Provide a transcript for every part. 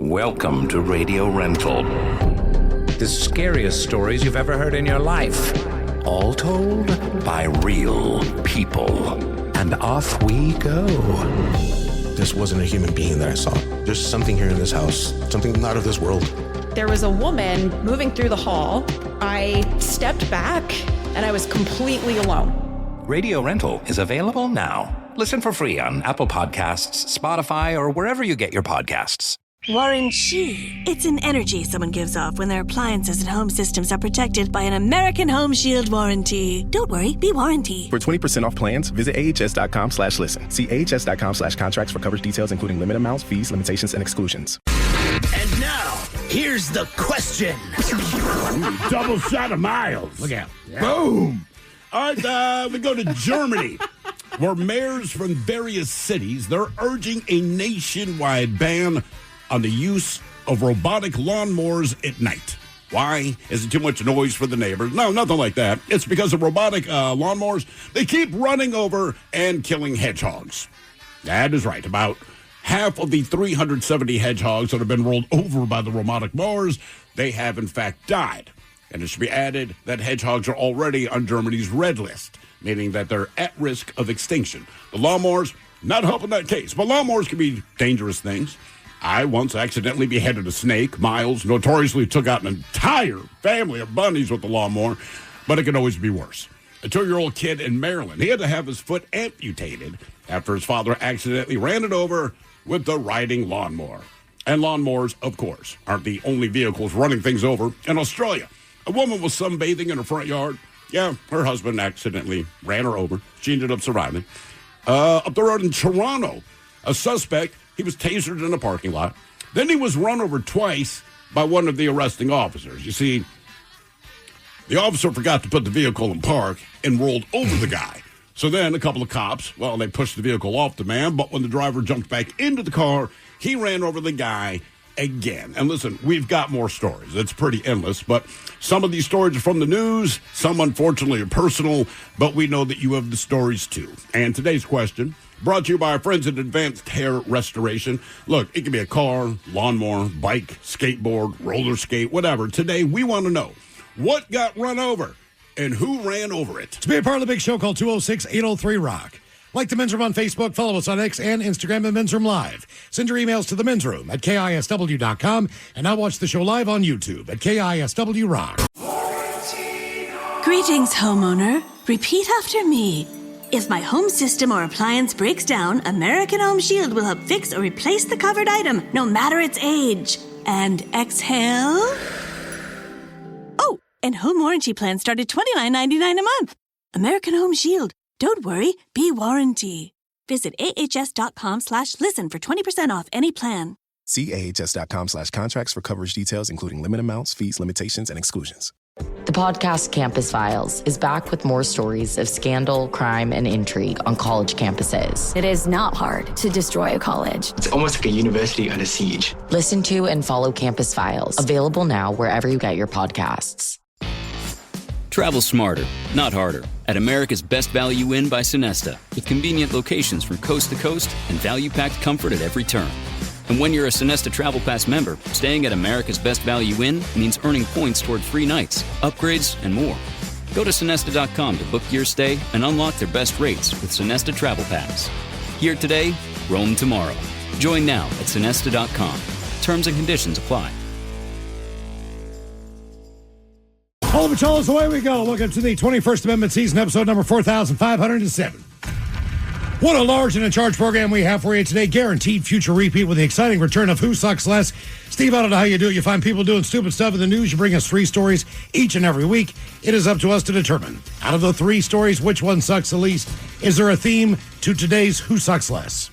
Welcome to Radio Rental. The scariest stories you've ever heard in your life. All told by real people. And off we go. This wasn't a human being that I saw. There's something here in this house, something not of this world. There was a woman moving through the hall. I stepped back and I was completely alone. Radio Rental is available now. Listen for free on Apple Podcasts, Spotify, or wherever you get your podcasts. Warranty. It's an energy someone gives off when their appliances and home systems are protected by an American Home Shield warranty. Don't worry, be warranty. For 20% off plans, visit ahs.com/listen. See ahs.com/contracts for coverage details, including limit amounts, fees, limitations, and exclusions. And now, here's the question. Double shot of miles. Look out. Yeah. Boom. All right, we go to Germany, where mayors from various cities, they're urging a nationwide ban on the use of robotic lawnmowers at night. Why? Is it too much noise for the neighbors? No, nothing like that. It's because of robotic lawnmowers, they keep running over and killing hedgehogs. That is right. About half of the 370 hedgehogs that have been rolled over by the robotic mowers, they have in fact died. And it should be added that hedgehogs are already on Germany's red list, meaning that they're at risk of extinction. The lawnmowers, not helping that case, but lawnmowers can be dangerous things. I once accidentally beheaded a snake. Miles notoriously took out an entire family of bunnies with the lawnmower, but it could always be worse. A 2-year-old kid in Maryland, he had to have his foot amputated after his father accidentally ran it over with the riding lawnmower. And lawnmowers, of course, aren't the only vehicles running things over. In Australia, a woman was sunbathing in her front yard. Yeah, her husband accidentally ran her over. She ended up surviving. Up the road in Toronto, a suspect, he was tasered in a parking lot. Then he was run over twice by one of the arresting officers. You see, the officer forgot to put the vehicle in park and rolled over the guy. So then a couple of cops, well, they pushed the vehicle off the man, but when the driver jumped back into the car, he ran over the guy again. And listen, we've got more stories. It's pretty endless, but some of these stories are from the news. Some, unfortunately, are personal, but we know that you have the stories, too. And today's question, brought to you by our friends at Advanced Hair Restoration. Look, it can be a car, lawnmower, bike, skateboard, roller skate, whatever. Today, we want to know what got run over and who ran over it. To be a part of the big show, call 206-803-ROCK. Like the Men's Room on Facebook, follow us on X and Instagram at Men's Room Live. Send your emails to the Men's Room at KISW.com, and now watch the show live on YouTube at KISW Rock. Greetings, homeowner. Repeat after me. If my home system or appliance breaks down, American Home Shield will help fix or replace the covered item, no matter its age. And exhale. Oh, and home warranty plans start at $29.99 a month. American Home Shield. Don't worry, be warranty. Visit ahs.com/listen for 20% off any plan. See ahs.com/contracts for coverage details, including limit amounts, fees, limitations, and exclusions. The podcast Campus Files is back with more stories of scandal, crime, and intrigue on college campuses. It is not hard to destroy a college. It's almost like a university under siege. Listen to and follow Campus Files, available now wherever you get your podcasts. Travel smarter, not harder, at America's Best Value Inn by Sonesta, with convenient locations from coast to coast and value-packed comfort at every turn. And when you're a Sonesta Travel Pass member, staying at America's Best Value Inn means earning points toward free nights, upgrades, and more. Go to Sonesta.com to book your stay and unlock their best rates with Sonesta Travel Pass. Here today, roam tomorrow. Join now at Sonesta.com. Terms and conditions apply. All the Patrols, away we go. Welcome to the 21st Amendment season, episode number 4507. What a large and in charge program we have for you today. Guaranteed future repeat with the exciting return of Who Sucks Less. Steve, I don't know how you do it. You find people doing stupid stuff in the news. You bring us 3 stories each and every week. It is up to us to determine, out of the 3 stories, which one sucks the least. Is there a theme to today's Who Sucks Less?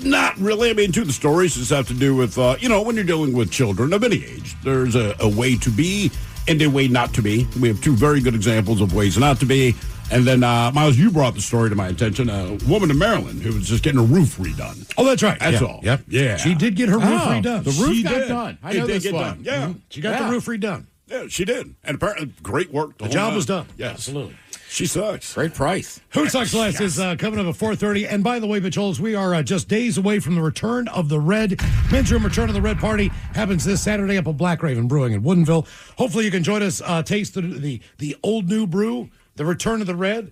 Not really. I mean, 2 of the stories just have to do with, when you're dealing with children of any age, there's a way to be and a way not to be. We have 2 very good examples of ways not to be. And then, Miles, you brought the story to my attention. A woman in Maryland who was just getting her roof redone. Oh, that's right. That's all. Yep. Yeah. She did get her roof redone. The roof She got did. done. I It know did this get one. done. Yeah. She got the roof redone. Yeah, she did. And apparently, great work. The job was done. Yes. Absolutely. She sucks. Great price. Who Sucks Less is coming up at 4:30. And by the way, Bichols, we are just days away from the return of the Red. Men's Room Return of the Red Party happens this Saturday up at Black Raven Brewing in Woodinville. Hopefully you can join us, taste the old new brew, the return of the Red.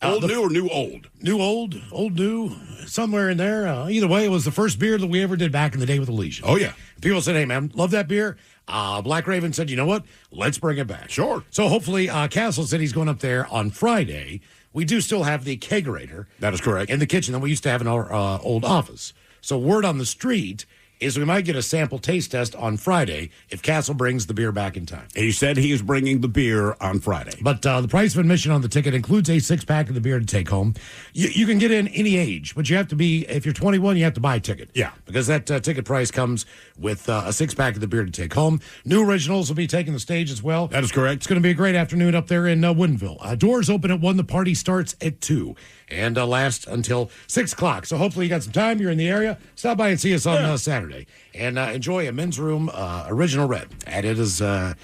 Old new or new old? New old new, somewhere in there. Either way, it was the first beer that we ever did back in the day with Elysian. Oh, yeah. People said, hey, man, love that beer. Black Raven said, you know what? Let's bring it back. Sure. So hopefully Castle said he's going up there on Friday. We do still have the kegerator. That is correct. In the kitchen that we used to have in our old office. So word on the street is we might get a sample taste test on Friday if Castle brings the beer back in time. He said he is bringing the beer on Friday. But the price of admission on the ticket includes a 6-pack of the beer to take home. You can get in any age, but you have to be, if you're 21, you have to buy a ticket. Yeah. Because that ticket price comes with a 6-pack of the beer to take home. New Originals will be taking the stage as well. That is correct. It's going to be a great afternoon up there in Woodinville. Doors open at 1. The party starts at 2 and lasts until 6 o'clock. So hopefully you got some time. You're in the area. Stop by and see us on Saturday. And enjoy a Men's Room Original Red. And it is as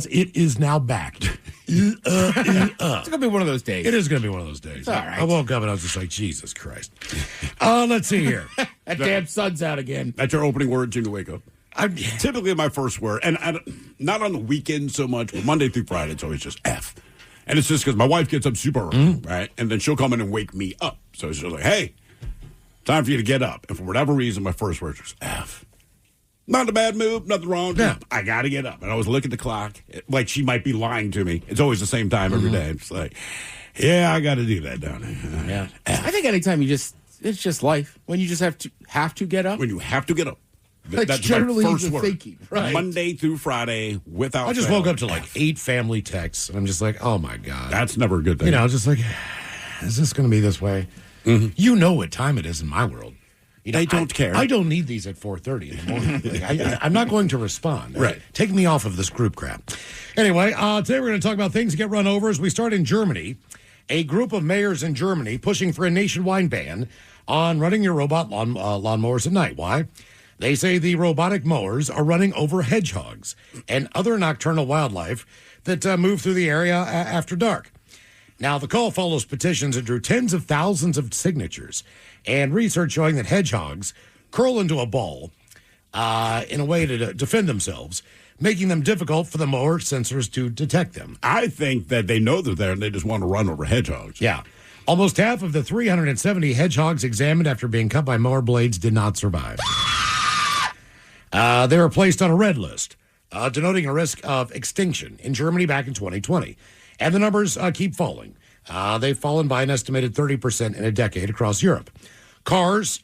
it is now backed. It's gonna be one of those days. It is going to be one of those days. All right. I woke up and I was just like, Jesus Christ. Let's see here. That damn sun's out again. That's your opening word when you wake up. Typically my first word, and not on the weekend so much, but Monday through Friday, it's always just F. And it's just because my wife gets up super early, right? And then she'll come in and wake me up. So it's just like, hey, time for you to get up. And for whatever reason, my first word is F. Not a bad move, nothing wrong. Yeah. I got to get up. And I always look at the clock, like she might be lying to me. It's always the same time every day. It's like, yeah, I got to do that, don't I? Yeah. I think anytime it's just life. When you just have to get up. When you have to get up. That's generally my first the word. thinking. Right. Monday through Friday without I just fail. woke up to like 8 family texts. And I'm just like, oh my God. That's never a good thing. You know, just like, is this going to be this way? You know what time it is in my world. You know, They don't care. I don't need these at 4:30 in the morning. Like, I'm not going to respond. Right. Take me off of this group crap. Anyway, today we're going to talk about things that get run over as we start in Germany. A group of mayors in Germany pushing for a nationwide ban on running your robot lawnmowers at night. Why? They say the robotic mowers are running over hedgehogs and other nocturnal wildlife that move through the area after dark. Now, the call follows petitions that drew tens of thousands of signatures and research showing that hedgehogs curl into a ball in a way to defend themselves, making them difficult for the mower sensors to detect them. I think that they know they're there and they just want to run over hedgehogs. Yeah. Almost half of the 370 hedgehogs examined after being cut by mower blades did not survive. They were placed on a red list, denoting a risk of extinction in Germany back in 2020. And the numbers keep falling. They've fallen by an estimated 30% in a decade across Europe. Cars,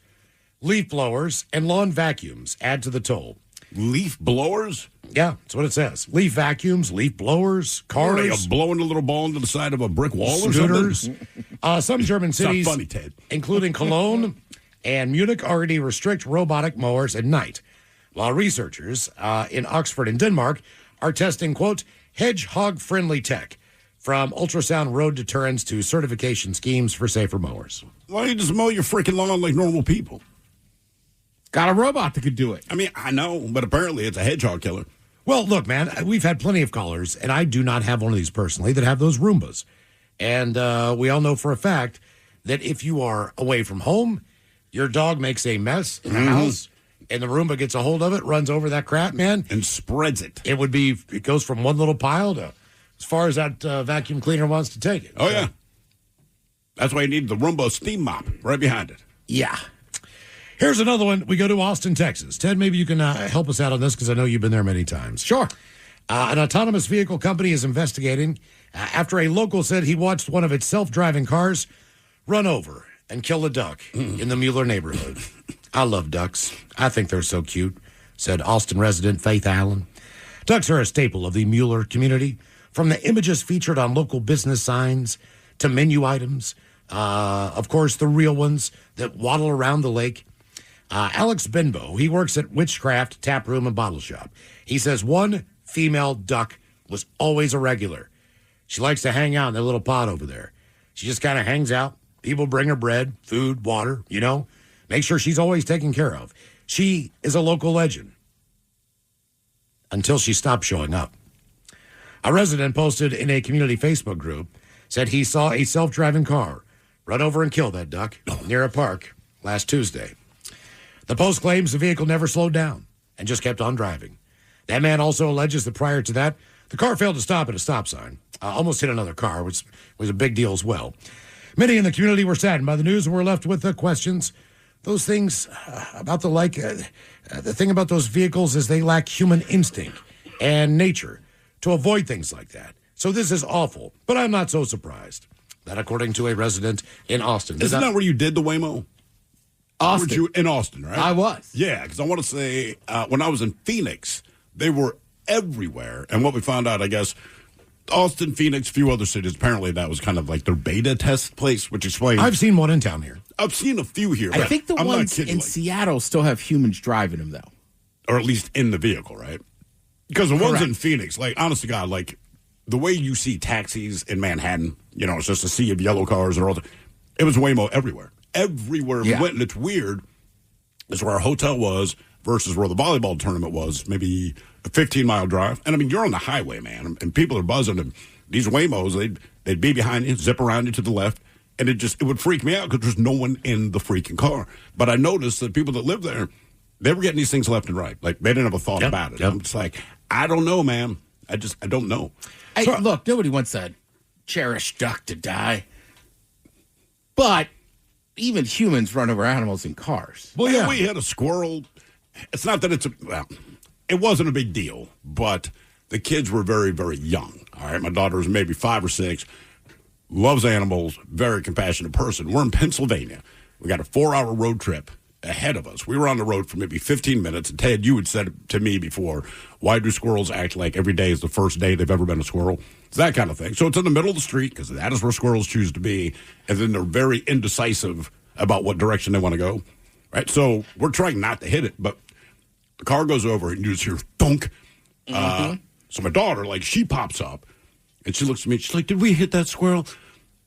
leaf blowers, and lawn vacuums add to the toll. Leaf blowers? Yeah, that's what it says. Leaf vacuums, leaf blowers, cars. Are they blowing a little ball into the side of a brick wall or scooters. something? Some German cities, It's not funny, Ted. including Cologne and Munich, already restrict robotic mowers at night, while researchers in Oxford and Denmark are testing, quote, hedgehog-friendly tech, from ultrasound road deterrents to certification schemes for safer mowers. Why don't you just mow your freaking lawn like normal people? Got a robot that could do it. I mean, I know, but apparently it's a hedgehog killer. Well, look, man, we've had plenty of callers, and I do not have one of these personally, that have those Roombas. And we all know for a fact that if you are away from home, your dog makes a mess in the house, and the Roomba gets a hold of it, runs over that crap, man. And spreads it. It goes from one little pile to as far as that vacuum cleaner wants to take it. Oh, yeah. That's why you need the Roomba steam mop right behind it. Yeah. Here's another one. We go to Austin, Texas. Ted, maybe you can help us out on this because I know you've been there many times. Sure. An autonomous vehicle company is investigating after a local said he watched one of its self-driving cars run over and kill a duck in the Mueller neighborhood. I love ducks. I think they're so cute, said Austin resident Faith Allen. Ducks are a staple of the Mueller community, from the images featured on local business signs to menu items. Of course, the real ones that waddle around the lake. Alex Benbow, he works at Witchcraft Tap Room and Bottle Shop. He says one female duck was always a regular. She likes to hang out in that little pot over there. She just kind of hangs out. People bring her bread, food, water, make sure she's always taken care of. She is a local legend. until she stopped showing up. A resident posted in a community Facebook group, said he saw a self-driving car run over and kill that duck near a park last Tuesday. The post claims the vehicle never slowed down and just kept on driving. That man also alleges that prior to that, the car failed to stop at a stop sign, almost hit another car, which was a big deal as well. Many in the community were saddened by the news and were left with the questions. Those things about the thing about those vehicles is they lack human instinct and nature to avoid things like that. So this is awful, but I'm not so surprised. That according to a resident in Austin. Isn't that where you did the Waymo? Austin. You in Austin, right? I was. Yeah, because I want to say when I was in Phoenix, they were everywhere. And what we found out, I guess, Austin, Phoenix, a few other cities, apparently that was kind of like their beta test place, which explains. I've seen one in town here. I've seen a few here. I think the I'm ones in Seattle still have humans driving them, though. Or at least in the vehicle, right? Because the ones in Phoenix, like, honest to God, like, the way you see taxis in Manhattan, you know, it's just a sea of yellow cars. It was Waymo everywhere. Everywhere we went, and it's weird. It's where our hotel was versus where the volleyball tournament was, maybe a 15-mile drive. And, I mean, you're on the highway, man, and people are buzzing. And these Waymos, they'd be behind you, zip around you to the left, and it would freak me out because there's no one in the freaking car. But I noticed that people that live there, they were getting these things left and right. Like, they didn't have a thought about it. I'm just like, I don't know, man. I don't know. Hey, look, nobody wants a cherished duck to die. But even humans run over animals in cars. Well, yeah, we had a squirrel. It's not that it wasn't a big deal, but the kids were very, very young. All right, my daughter was maybe 5 or 6, loves animals, very compassionate person. We're in Pennsylvania. We got a 4-hour road trip ahead of us. We were on the road for maybe 15 minutes. And Ted, you had said to me before, why do squirrels act like every day is the first day they've ever been a squirrel? It's that kind of thing. So it's in the middle of the street because that is where squirrels choose to be. And then they're very indecisive about what direction they want to go. Right? So we're trying not to hit it, but the car goes over and you just hear thunk. So my daughter, like, she pops up and she looks at me. She's like, did we hit that squirrel?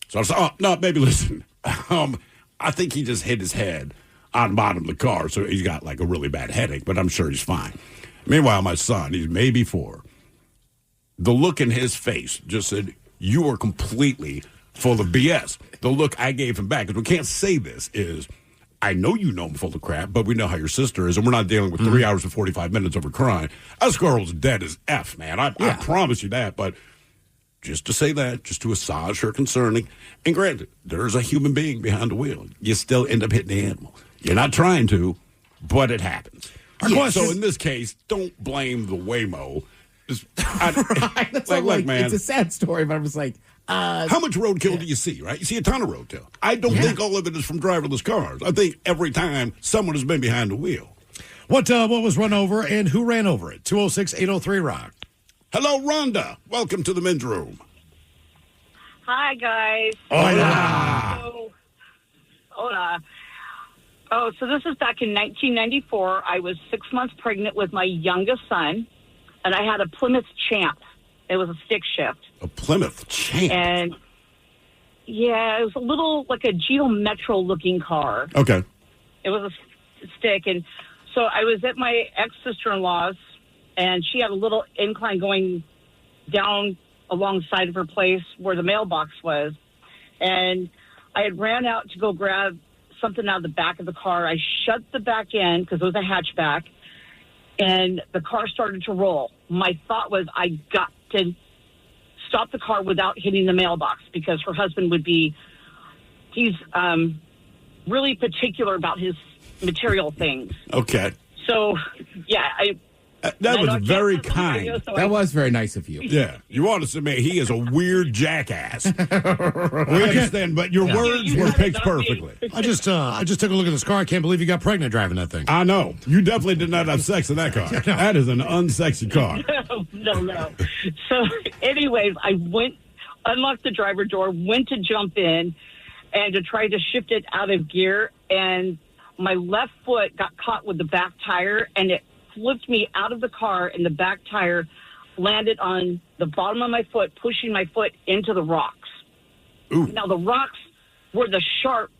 So I was like, oh, no, baby, listen. I think he just hit his head on the bottom of the car, so he's got like a really bad headache, but I'm sure he's fine. Meanwhile, my son, he's maybe 4. The look in his face just said, you are completely full of BS. The look I gave him back, because we can't say this, is, I know you know I'm full of crap, but we know how your sister is, and we're not dealing with 3 hours and 45 minutes over crying. That squirrel's dead as F, man. I promise you that, but just to say that, just to assuage her concerning, and granted, there's a human being behind the wheel. You still end up hitting the animal. You're not trying to, but it happens. So in this case, don't blame the Waymo. Man, it's a sad story, but I was like, how much roadkill do you see, right? You see a ton of roadkill. I don't think all of it is from driverless cars. I think every time someone has been behind the wheel. What was run over and who ran over it? 206-803-ROCK. Hello, Rhonda. Welcome to the men's room. Hi, guys. Hola. Hola. Oh, so this is back in 1994. I was 6 months pregnant with my youngest son, and I had a Plymouth Champ. It was a stick shift. A Plymouth Champ? And, yeah, it was a little like a Geo Metro-looking car. Okay. It was a stick, and so I was at my ex-sister-in-law's, and she had a little incline going down alongside of her place where the mailbox was, and I had ran out to go grab something out of the back of the car. I shut the back end because it was a hatchback, and the car started to roll. My thought was I got to stop the car without hitting the mailbox because her husband he's really particular about his material things. Okay. So, yeah, that was very kind. That was very nice of you. Yeah. You want to submit, he is a weird jackass. We understand, but your words were picked perfectly. I just took a look at this car. I can't believe you got pregnant driving that thing. I know. You definitely did not have sex in that car. That is an unsexy car. No. So, anyways, I unlocked the driver door, went to jump in, and to try to shift it out of gear, and my left foot got caught with the back tire, and it flipped me out of the car, and the back tire landed on the bottom of my foot, pushing my foot into the rocks. Ooh. Now, the rocks were the sharp,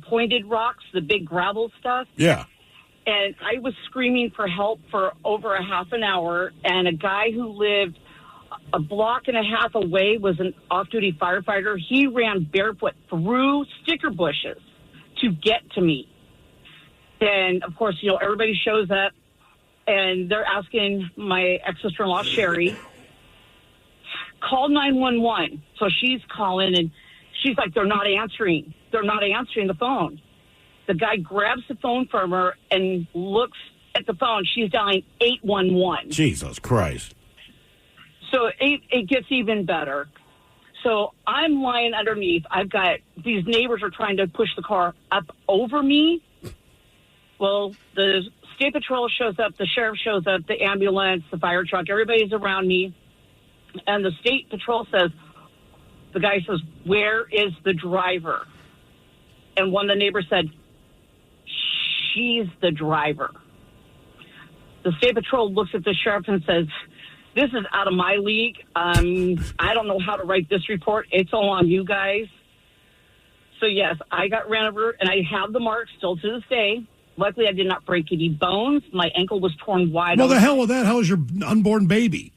pointed rocks, the big gravel stuff. Yeah. And I was screaming for help for over a half an hour, and a guy who lived a block and a half away was an off-duty firefighter. He ran barefoot through sticker bushes to get to me. And, of course, everybody shows up, and they're asking my ex-sister-in-law, Sherry, call 911. So she's calling, and she's like, they're not answering. They're not answering the phone. The guy grabs the phone from her and looks at the phone. She's dialing 811. Jesus Christ. So it gets even better. So I'm lying underneath. I've got these neighbors are trying to push the car up over me. Well, the state patrol shows up, the sheriff shows up, the ambulance, the fire truck, everybody's around me. And the state patrol says, the guy says, where is the driver? And one of the neighbors said, she's the driver. The state patrol looks at the sheriff and says, this is out of my league. I don't know how to write this report. It's all on you guys. So, yes, I got ran over, and I have the marks still to this day. Luckily, I did not break any bones. My ankle was torn wide open. Well, the hell with that. How is your unborn baby?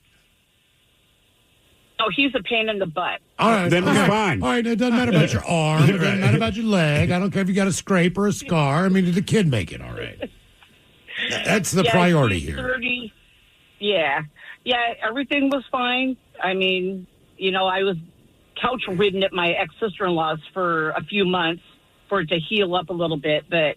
Oh, he's a pain in the butt. All right. Then it's fine. All right, it doesn't matter about your arm. It doesn't matter about your leg. I don't care if you got a scrape or a scar. I mean, did the kid make it all right? That's the priority he's here. 30. Yeah. Yeah, everything was fine. I mean, I was couch-ridden at my ex-sister-in-law's for a few months for it to heal up a little bit. But,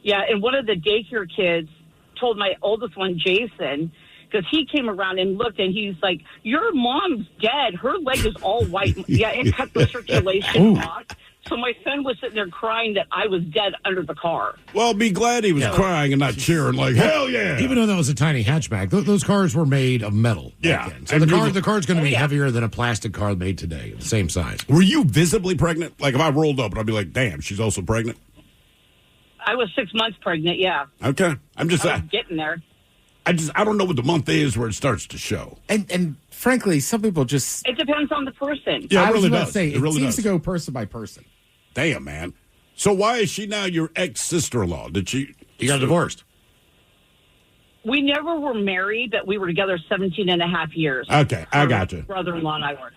yeah, and one of the daycare kids told my oldest one, Jason, because he came around and looked, and he's like, your mom's dead. Her leg is all white. Yeah, it cut the circulation off. So my son was sitting there crying that I was dead under the car. Well, be glad he was crying and not cheering like, hell yeah. Even though that was a tiny hatchback, those cars were made of metal. Yeah. Back then. So the car's going to be heavier than a plastic car made today, the same size. Were you visibly pregnant? Like, if I rolled up and I'd be like, damn, she's also pregnant? I was 6 months pregnant, yeah. Okay. I'm just I was getting there. I don't know what the month is where it starts to show. And frankly, some people just... It depends on the person. Yeah, I was really about does. to say, It really seems does. to go person by person. Damn, man. So why is she now your ex-sister-in-law? You got divorced? We never were married, but we were together 17 and a half years. Okay, I got you. Brother-in-law and I were.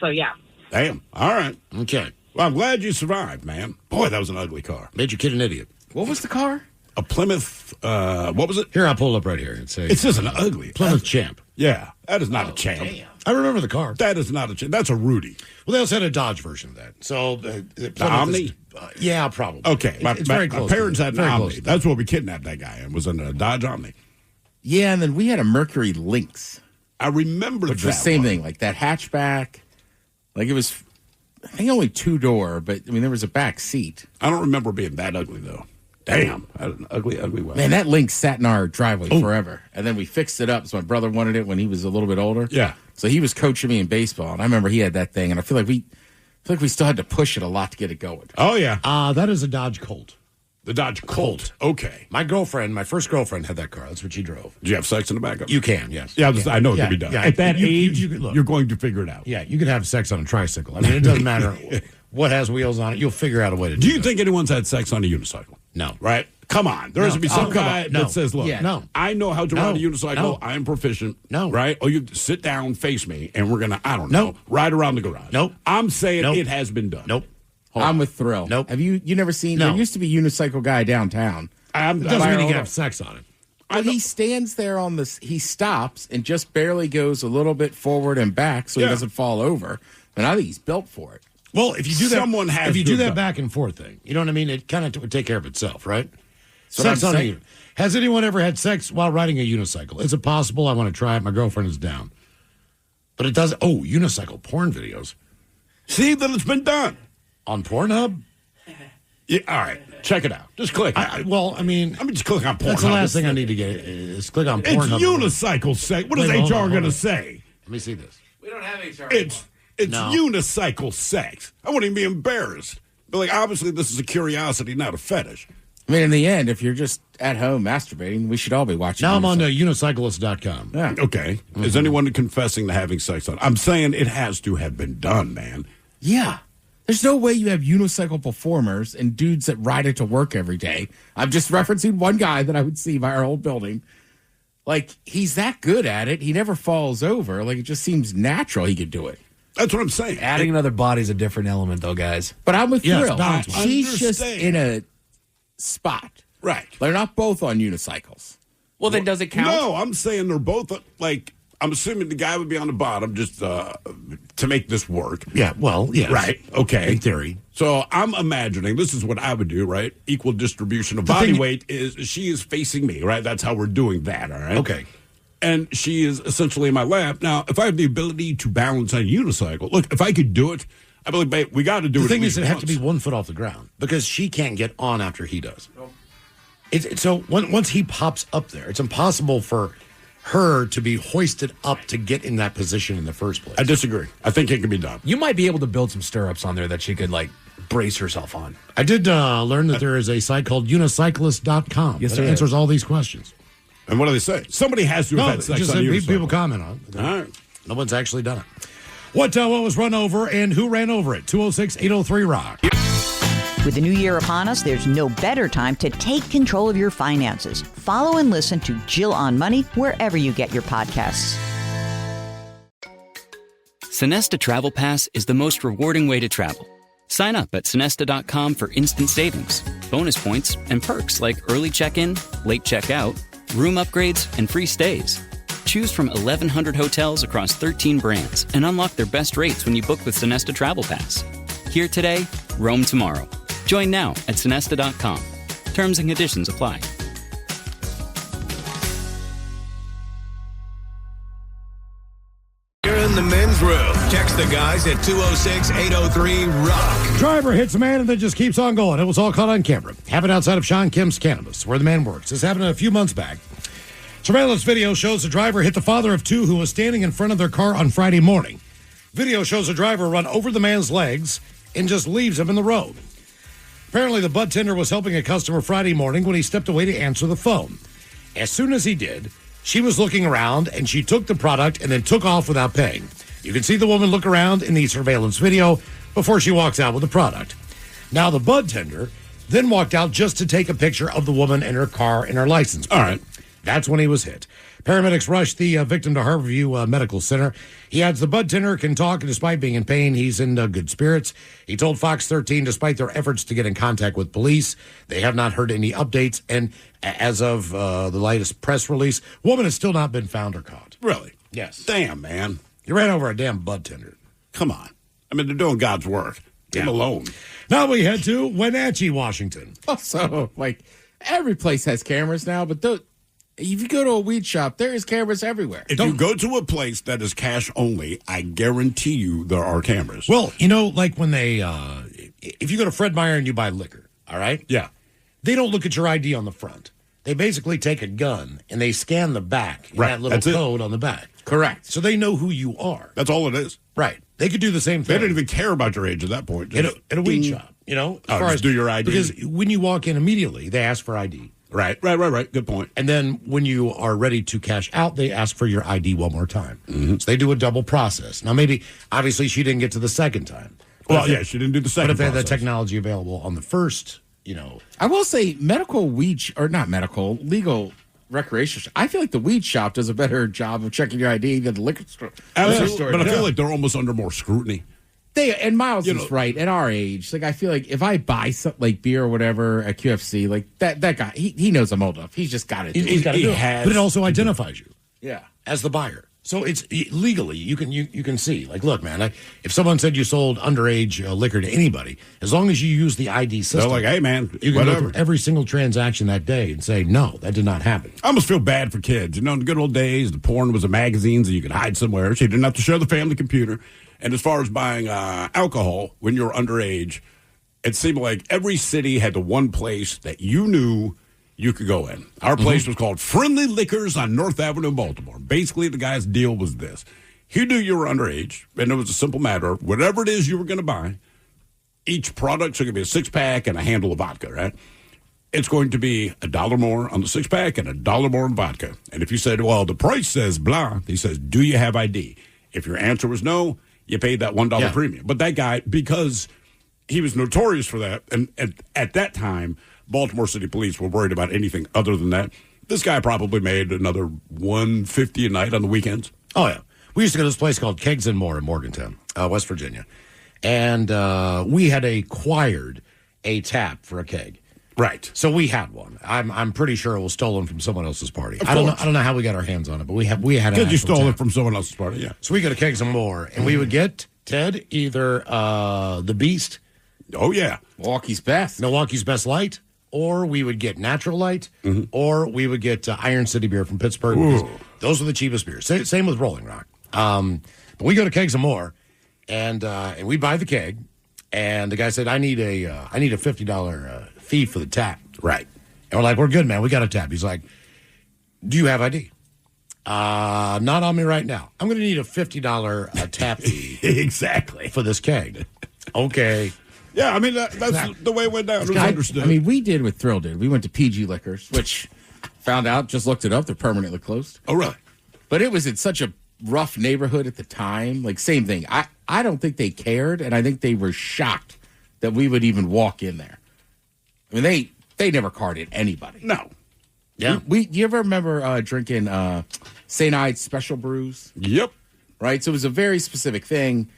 So, yeah. Damn. All right. Okay. Well, I'm glad you survived, man. Boy, that was an ugly car. Made your kid an idiot. What was the car? A Plymouth, what was it? Here, I'll pull it up right here. It's just an ugly. Plymouth Champ. Yeah, that is not a Champ. Damn. I remember the car. That is not a Champ. That's a Rudy. Well, they also had a Dodge version of that. So the Omni? Yeah, probably. Okay, It's very close. My parents had an Very Omni. close. That's what we kidnapped that guy in, was in a Dodge Omni. Yeah, and then we had a Mercury Lynx. I remember which that was the same one. thing, like that hatchback. Like it was, I think only 2-door, but I mean, there was a back seat. I don't remember being that ugly, though. Damn. That was an ugly, ugly one. Man, that Lynx sat in our driveway forever. And then we fixed it up. So my brother wanted it when he was a little bit older. Yeah. So he was coaching me in baseball. And I remember he had that thing. And I feel like we still had to push it a lot to get it going. Oh, yeah. That is a Dodge Colt. The Dodge Colt. Okay. My first girlfriend had that car. That's what she drove. Did you have sex in the backup? You can, yes. Yeah, I know it can be done. Yeah. At that age, look, you're going to figure it out. Yeah, you could have sex on a tricycle. I mean, it doesn't matter what has wheels on it. You'll figure out a way to do it. Do you think anyone's had sex on a unicycle? No. Right? Come on. There has to be some guy that says, look, I know how to ride a unicycle. No. I am proficient. No. Right? Or you sit down, face me, and we're going to, I don't know, ride around the garage. Nope. I'm saying it has been done. Nope. I'm with Thrill. Nope. Have you never seen, No. there used to be a unicycle guy downtown. It doesn't mean you can have sex on it. But he stands there on this, he stops and just barely goes a little bit forward and back so he doesn't fall over. And I think he's built for it. Well, if you do that, to have done. back and forth thing, you know what I mean? It kind of would take care of itself, right? So Sex I'm on a saying- Has anyone ever had sex while riding a unicycle? Is it possible? I want to try it. My girlfriend is down. But it does. Oh, unicycle porn videos. See that it's been done. On Pornhub? Yeah, all right. Check it out. Just click. Let me just click on Pornhub. That's the last thing I need to get is click on It's Pornhub. unicycle sex. What is Wait, hold HR on, going to hold on. say? Let me see this. We don't have HR. It's No. unicycle sex. I wouldn't even be embarrassed. But like, obviously, this is a curiosity, not a fetish. I mean, in the end, if you're just at home masturbating, we should all be watching. Now I'm on unicyclist.com. Yeah. Okay. Is anyone confessing to having sex on? I'm saying it has to have been done, man. Yeah. There's no way you have unicycle performers and dudes that ride it to work every day. I'm just referencing one guy that I would see by our old building. Like, he's that good at it. He never falls over. Like, it just seems natural he could do it. That's what I'm saying. Adding another body is a different element, though, guys. But I'm with Yes, Thrill. balance. She's just in a spot. Right. They're not both on unicycles. Well, then does it count? No, I'm saying they're both, like, I'm assuming the guy would be on the bottom just to make this work. Yeah, well, yes. Right, okay. In theory. So I'm imagining, this is what I would do, right? Equal distribution of body weight is, she is facing me, right? That's how we're doing that, all right? Okay. And she is essentially in my lap. Now, if I have the ability to balance on a unicycle, look, if I could do it, I'd be like, babe, we got to do it. The thing at is, least it have to once. be 1 foot off the ground because she can't get on after he does. So once he pops up there, it's impossible for her to be hoisted up to get in that position in the first place. I disagree. I think it can be done. You might be able to build some stirrups on there that she could, like, brace herself on. I did learn that there is a site called unicyclist.com Yes, that there answers is. all these questions. And what do they say? Somebody has to have No, had sex just on a unicycle. people comment on it. All right. No one's actually done it. What was run over and who ran over it? 206-803-ROCK. With the new year upon us, there's no better time to take control of your finances. Follow and listen to Jill on Money wherever you get your podcasts. Sonesta Travel Pass is the most rewarding way to travel. Sign up at Sonesta.com for instant savings, bonus points, and perks like early check-in, late check-out, room upgrades, and free stays. Choose from 1,100 hotels across 13 brands and unlock their best rates when you book with Sonesta Travel Pass. Here today, roam tomorrow. Join now at Sonesta.com. Terms and conditions apply. You're in the men's room. Text the guys at 206-803-ROCK. Driver hits a man and then just keeps on going. It was all caught on camera. Happened outside of Sean Kim's Cannabis, where the man works. This happened a few months back. Surveillance video shows the driver hit the father of two who was standing in front of their car on Friday morning. Video shows the driver run over the man's legs and just leaves him in the road. Apparently, the bud tender was helping a customer Friday morning when he stepped away to answer the phone. As soon as he did, she was looking around and she took the product and then took off without paying. You can see the woman look around in the surveillance video before she walks out with the product. Now, the bud tender then walked out just to take a picture of the woman and her car and her license plate. All right. That's when he was hit. Paramedics rushed the victim to Harborview Medical Center. He adds the bud tender can talk, and despite being in pain, he's in good spirits. He told Fox 13, despite their efforts to get in contact with police, they have not heard any updates. And as of the latest press release, woman has still not been found or caught. Really? Yes. Damn, man. You ran over a damn bud tender. Come on. I mean, they're doing God's work. Leave them alone. Now we head to Wenatchee, Washington. Also, like, every place has cameras now, but if you go to a weed shop, there is cameras everywhere. If you go to a place that is cash only, I guarantee you there are cameras. Well, you know, like when they, if you go to Fred Meyer and you buy liquor, all right? Yeah. They don't look at your ID on the front. They basically take a gun and they scan the back, and Right. that little That's it. code on the back. Correct. So they know who you are. That's all it is. Right. They could do the same They thing. don't even care about your age at that point. at Just a weed ding. shop, you know? Just do your ID. Because when you walk in immediately, they ask for ID. Right. Good point. And then when you are ready to cash out, they ask for your ID one more time. So they do a double process. Now, maybe, obviously, she didn't get to the second time. Well, yeah, she didn't do the second But if they had the process. technology available on the first, you know. I will say medical weed, or not medical, legal recreation. I feel like the weed shop does a better job of checking your ID than the liquor store. Absolutely. But I feel like they're almost under more scrutiny. And Miles is right. At our age, like, I feel like if I buy something like beer or whatever at QFC, like that guy, he knows I'm old enough. He's just got it. He's got to do it. But it also identifies you. Yeah. As the buyer. So it's legally, you can see, like, look, man, if someone said you sold underage liquor to anybody, as long as you use the ID system. They're like, hey, man, you can whatever. go through every single transaction that day and say, no, that did not happen. I almost feel bad for kids. You know, in the good old days, the porn was in magazines and you could hide somewhere, so you didn't have to share the family computer. And as far as buying alcohol when you were underage, it seemed like every city had the one place that you knew you could go in. Our place was called Friendly Liquors on North Avenue in Baltimore. Basically, the guy's deal was this. He knew you were underage, and it was a simple matter of whatever it is you were going to buy, each product, so it could be a six-pack and a handle of vodka, right? It's going to be $1 more on the six-pack and $1 more on vodka. And if you said, well, the price says blah, he says, do you have ID? If your answer was no, you paid that $1 premium. But that guy, because he was notorious for that. And at that time, Baltimore City Police were worried about anything other than that. This guy probably made another $150 a night on the weekends. Oh, yeah. We used to go to this place called Kegs and More in Morgantown, West Virginia. And we had acquired a tap for a keg. Right. So we had one. I'm pretty sure it was stolen from someone else's party. Of I don't course. know how we got our hands on it, but we had an Because you actual stole tap. it from someone else's party, yeah. So we go to Kegs and More, and we would get, Ted, either the Beast. Oh, yeah. Milwaukee's Best. Milwaukee's Best Light, or we would get Natural Light, or we would get Iron City Beer from Pittsburgh. Ooh. Those are the cheapest beers. Same with Rolling Rock. But we go to Kegs and More, and we buy the keg, and the guy said, I need a $50 fee for the tap. Right. And we're like, we're good, man. We got a tap. He's like, do you have ID? Not on me right now. I'm going to need a $50 tap fee. Exactly. For this keg. Okay. Yeah, I mean, that's the way it went down. It was understood. I mean, we did what Thrill did. We went to PG Liquors, which found out, just looked it up, they're permanently closed. Oh, really? But it was in such a rough neighborhood at the time. Like, same thing. I don't think they cared, and I think they were shocked that we would even walk in there. I mean, they never carded anybody. No. Yeah. You ever remember drinking St. Ides special brews? Yep. Right? So it was a very specific thing,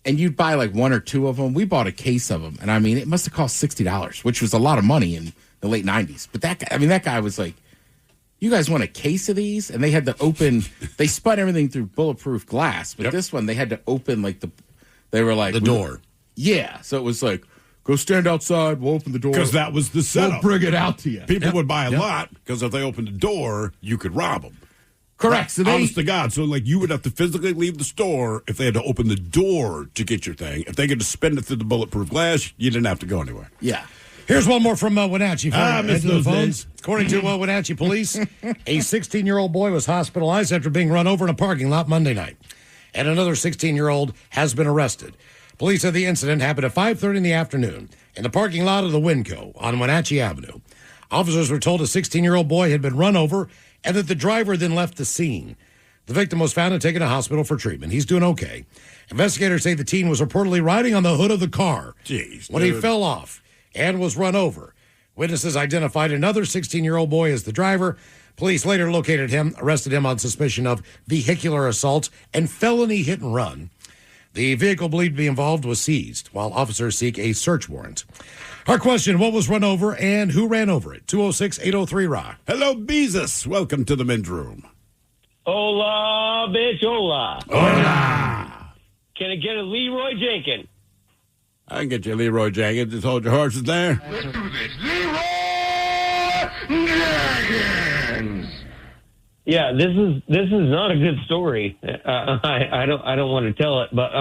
and you'd buy like one or two of them. We bought a case of them, and I mean, it must have cost $60, which was a lot of money in the late 90s. But that guy was like, you guys want a case of these? And they had to open, they spun everything through bulletproof glass, but this one, they had to open like they were like. The door. Yeah. So it was like, go stand outside, we'll open the door. Because that was the setup. We'll bring it out to you. People would buy a lot because if they opened the door, you could rob them. Correct. So honest to God. So, like, you would have to physically leave the store if they had to open the door to get your thing. If they could just spin it through the bulletproof glass, you didn't have to go anywhere. Yeah. Here's one more from Wenatchee. I miss those days. According to Wenatchee police, a 16-year-old boy was hospitalized after being run over in a parking lot Monday night. And another 16-year-old has been arrested. Police said the incident happened at 5:30 in the afternoon in the parking lot of the Winco on Wenatchee Avenue. Officers were told a 16-year-old boy had been run over and that the driver then left the scene. The victim was found and taken to hospital for treatment. He's doing okay. Investigators say the teen was reportedly riding on the hood of the car when he fell off and was run over. Witnesses identified another 16-year-old boy as the driver. Police later located him, arrested him on suspicion of vehicular assault and felony hit and run. The vehicle believed to be involved was seized, while officers seek a search warrant. Our question, what was run over and who ran over it? 206-803-ROCK. Hello, Beezus. Welcome to the men's room. Hola, bitch, hola. Hola. Can I get a Leroy Jenkins? I can get you Leroy Jenkins. Just hold your horses there. Let's do this. Leroy Jenkins. Yeah, this is not a good story. I don't want to tell it, but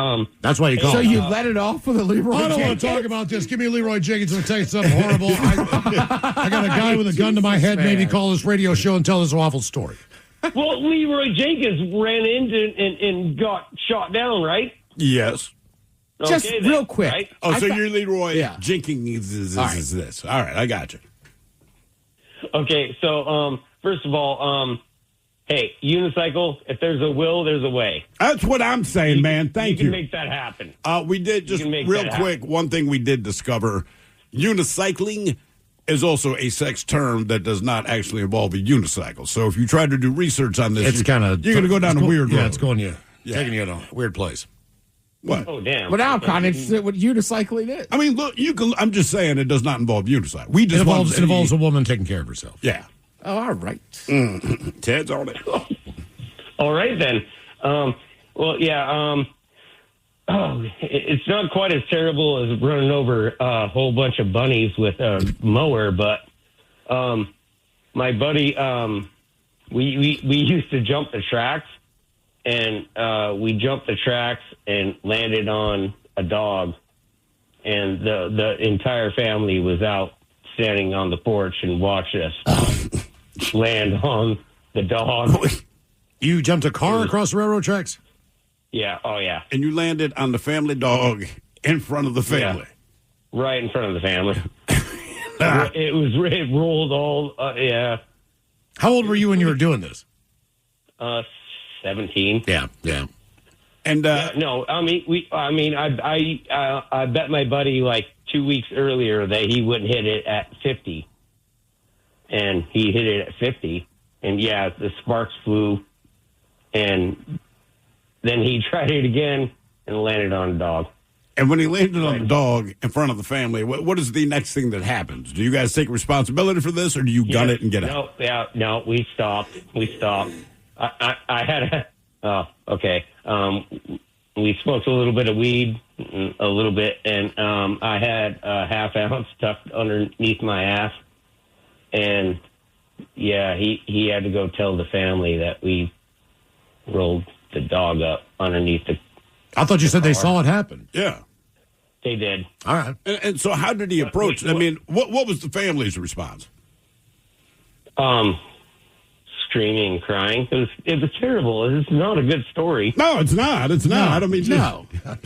that's why you call. So it. you let it off with a Leroy. I don't want to talk about this. Give me Leroy Jenkins and tell you something horrible. I got a guy with a gun to my head. Maybe call this radio show and tell this awful story. Well, Leroy Jenkins ran into and got shot down, right? Yes. Just Okay, then, real quick. right? Oh, so you're Leroy Yeah. Jenkins is this. All right, I got you. Okay, so first of all, hey, unicycle. If there's a will, there's a way. That's what I'm saying, man. Thank you. You can make that happen. We did just can make real that quick. One thing we did discover: unicycling is also a sex term that does not actually involve a unicycle. So if you try to do research on this, It's kind of you're going to go down a weird road. Yeah, it's going taking you to a weird place. What? Oh, damn. But now, Con, it's what unicycling is. I mean, look, you can. I'm just saying it does not involve unicycle. We just It involves a woman taking care of herself. Yeah. Oh, all right. Ted's on it. All right, then. Well, yeah. It's not quite as terrible as running over a whole bunch of bunnies with a mower, but my buddy, we used to jump the tracks, and we jumped the tracks and landed on a dog, and the entire family was out standing on the porch and watched us land on the dog. You jumped a car across railroad tracks? Yeah. Oh, yeah. And you landed on the family dog in front of the family. Yeah. Right in front of the family. It rolled all. Yeah. How old were you when you were doing this? 17. Yeah. And no, I bet my buddy like 2 weeks earlier that he wouldn't hit it at 50. And he hit it at 50. And, yeah, the sparks flew. And then he tried it again and landed on a dog. And when he landed on the dog in front of the family, what is the next thing that happens? Do you guys take responsibility for this, or do you gun it and get out? No, we stopped. I had a... Oh, okay. We smoked a little bit of weed, a little bit, and I had a half ounce tucked underneath my ass. And, yeah, he had to go tell the family that we rolled the dog up underneath the... I thought you said they saw it happen. Yeah. They did. All right. And so how did he approach? I mean, what was the family's response? Screaming, crying. It was terrible. It's not a good story. No, it's not. It's not. I don't mean no. All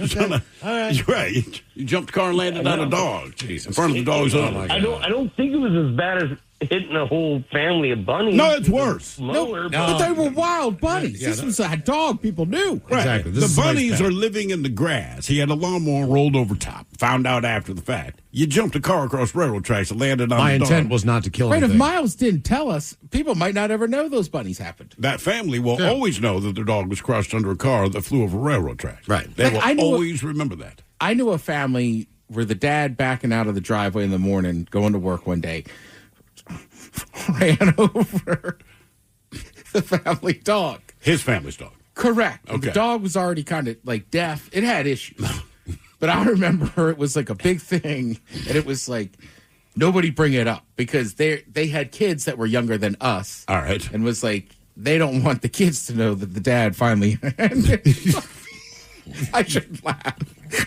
right. You're right. You jumped the car and landed on a dog. Jesus. In front of the dog's owner. I don't think it was as bad as hitting a whole family of bunnies. No, it's worse. But they were wild bunnies. This was a dog people knew. Right. Exactly. This The is nice bunnies pet. are living in the grass. He had a lawnmower rolled over top. Found out after the fact. You jumped a car across railroad tracks and landed on My the dog. intent was not to kill Right, if anything. Miles didn't tell us, people might not ever know those bunnies happened. That family will always know that their dog was crushed under a car that flew over railroad tracks. Right. They Like, will always remember that. I knew a family where the dad backing out of the driveway in the morning, going to work one day, ran over the family dog. His family's dog. Correct. Okay. The dog was already kind of like deaf. It had issues. But I remember it was like a big thing, and it was like, nobody bring it up because they had kids that were younger than us. All right. And was like, they don't want the kids to know that the dad finally I shouldn't laugh.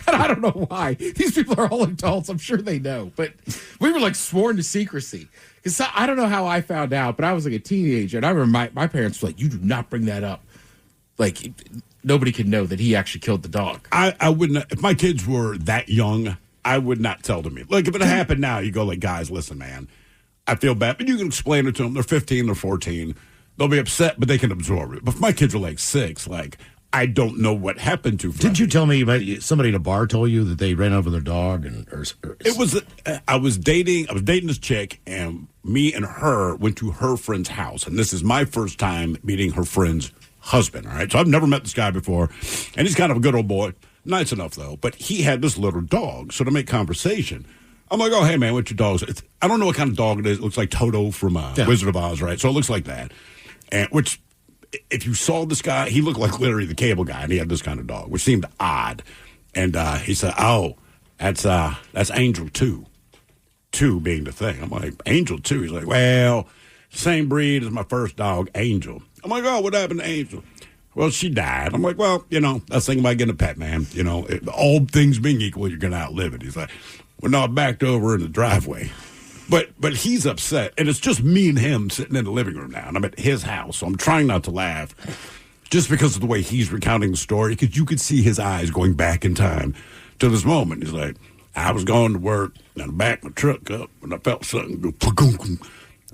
And I don't know why. These people are all adults. I'm sure they know. But we were like sworn to secrecy. Because I don't know how I found out, but I was like a teenager. And I remember my parents were like, you do not bring that up. Like, nobody can know that he actually killed the dog. I wouldn't. If my kids were that young, I would not tell them. Like, if it happened now, you go like, guys, listen, man, I feel bad. But you can explain it to them. They're 15, they're 14. They'll be upset, but they can absorb it. But if my kids are like 6, like, I don't know what happened to Freddie. Didn't you tell me about somebody at a bar told you that they ran over their dog? It was, I was dating this chick, and me and her went to her friend's house. And this is my first time meeting her friend's husband, all right? So I've never met this guy before, and he's kind of a good old boy. Nice enough, though. But he had this little dog, so to make conversation, I'm like, oh, hey, man, what's your dog? I don't know what kind of dog it is. It looks like Toto from Wizard of Oz, right? So it looks like that. And which, if you saw this guy, he looked like literally the Cable Guy, and he had this kind of dog, which seemed odd. And he said, oh, that's Angel 2. 2 being the thing. I'm like, Angel 2? He's like, well, same breed as my first dog, Angel. I'm like, oh, what happened to Angel? Well, she died. I'm like, well, that's the thing about getting a pet, man. All things being equal, you're going to outlive it. He's like, well, no, I backed over in the driveway. But he's upset, and it's just me and him sitting in the living room now, and I'm at his house, so I'm trying not to laugh just because of the way he's recounting the story, because you could see his eyes going back in time to this moment. He's like, I was going to work, and I backed my truck up, and I felt something go pa-goom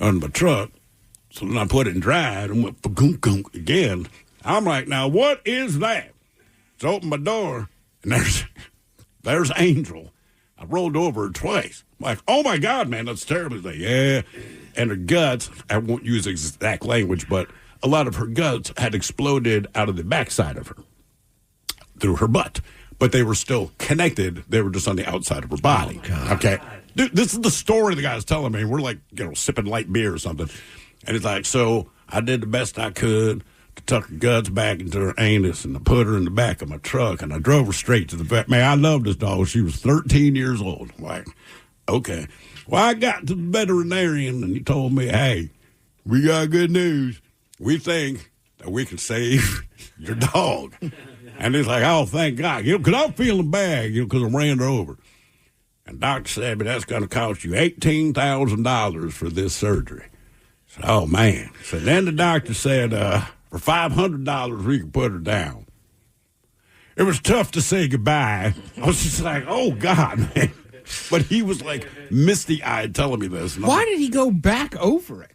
on my truck, so then I put it in drive and went pa-goom again. I'm like, now, what is that? So I opened my door, and there's Angel. I rolled over her twice. I'm like, oh, my God, man, that's terrible. He's like, yeah. And her guts, I won't use exact language, but a lot of her guts had exploded out of the backside of her through her butt. But they were still connected. They were just on the outside of her body. Oh, okay. Dude, this is the story the guy's telling me. We're like, sipping light beer or something. And he's like, so I did the best I could to tuck her guts back into her anus, and I put her in the back of my truck, and I drove her straight to the vet. Man, I loved this dog. She was 13 years old. I'm like, okay. Well, I got to the veterinarian, and he told me, hey, we got good news. We think that we can save your dog. And he's like, oh, thank God. Because I'm feeling bad, because I ran her over. And doctor said, but that's going to cost you $18,000 for this surgery. So, oh, man. So then the doctor said, for $500, we can put her down. It was tough to say goodbye. I was just like, oh, God, man. But he was like misty-eyed telling me this. Why did he go back over it?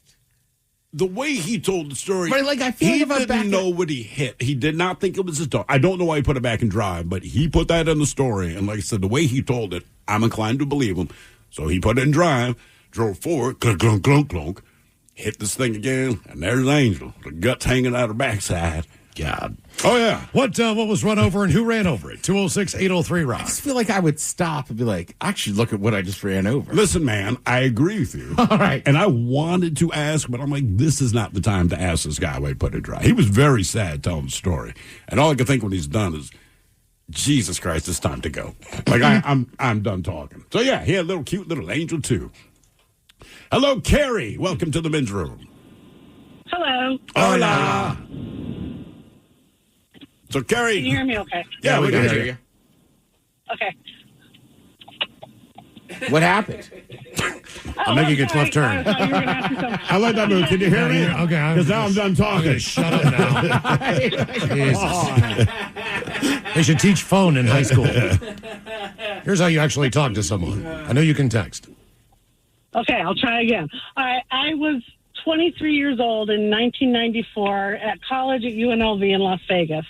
The way he told the story, right, like I feel he like didn't know what he hit. He did not think it was his dog. I don't know why he put it back in drive, but he put that in the story. And like I said, the way he told it, I'm inclined to believe him. So he put it in drive, drove forward, clunk, clunk, clunk, clunk, hit this thing again, and there's Angel. The guts hanging out her backside. God. Oh, yeah. What was run over and who ran over it? 206-803-ROCK. I just feel like I would stop and be like, I should look at what I just ran over. Listen, man, I agree with you. All right. And I wanted to ask, but I'm like, this is not the time to ask this guy why he put it dry. He was very sad telling the story. And all I can think when he's done is, Jesus Christ, it's time to go. Like, I'm done talking. So, yeah, he had a little cute little angel, too. Hello, Carrie. Welcome to the men's room. Hello. Hola. So, Carrie. Can you hear me okay? Yeah, we can hear you. Okay. What happened? I'm making a left turn. I like that move. Can you hear me? Okay. Because now I'm done talking. Okay, shut up now. Jesus. They should teach phone in high school. Here's how you actually talk to someone. I know you can text. Okay, I'll try again. I was 23 years old in 1994 at college at UNLV in Las Vegas.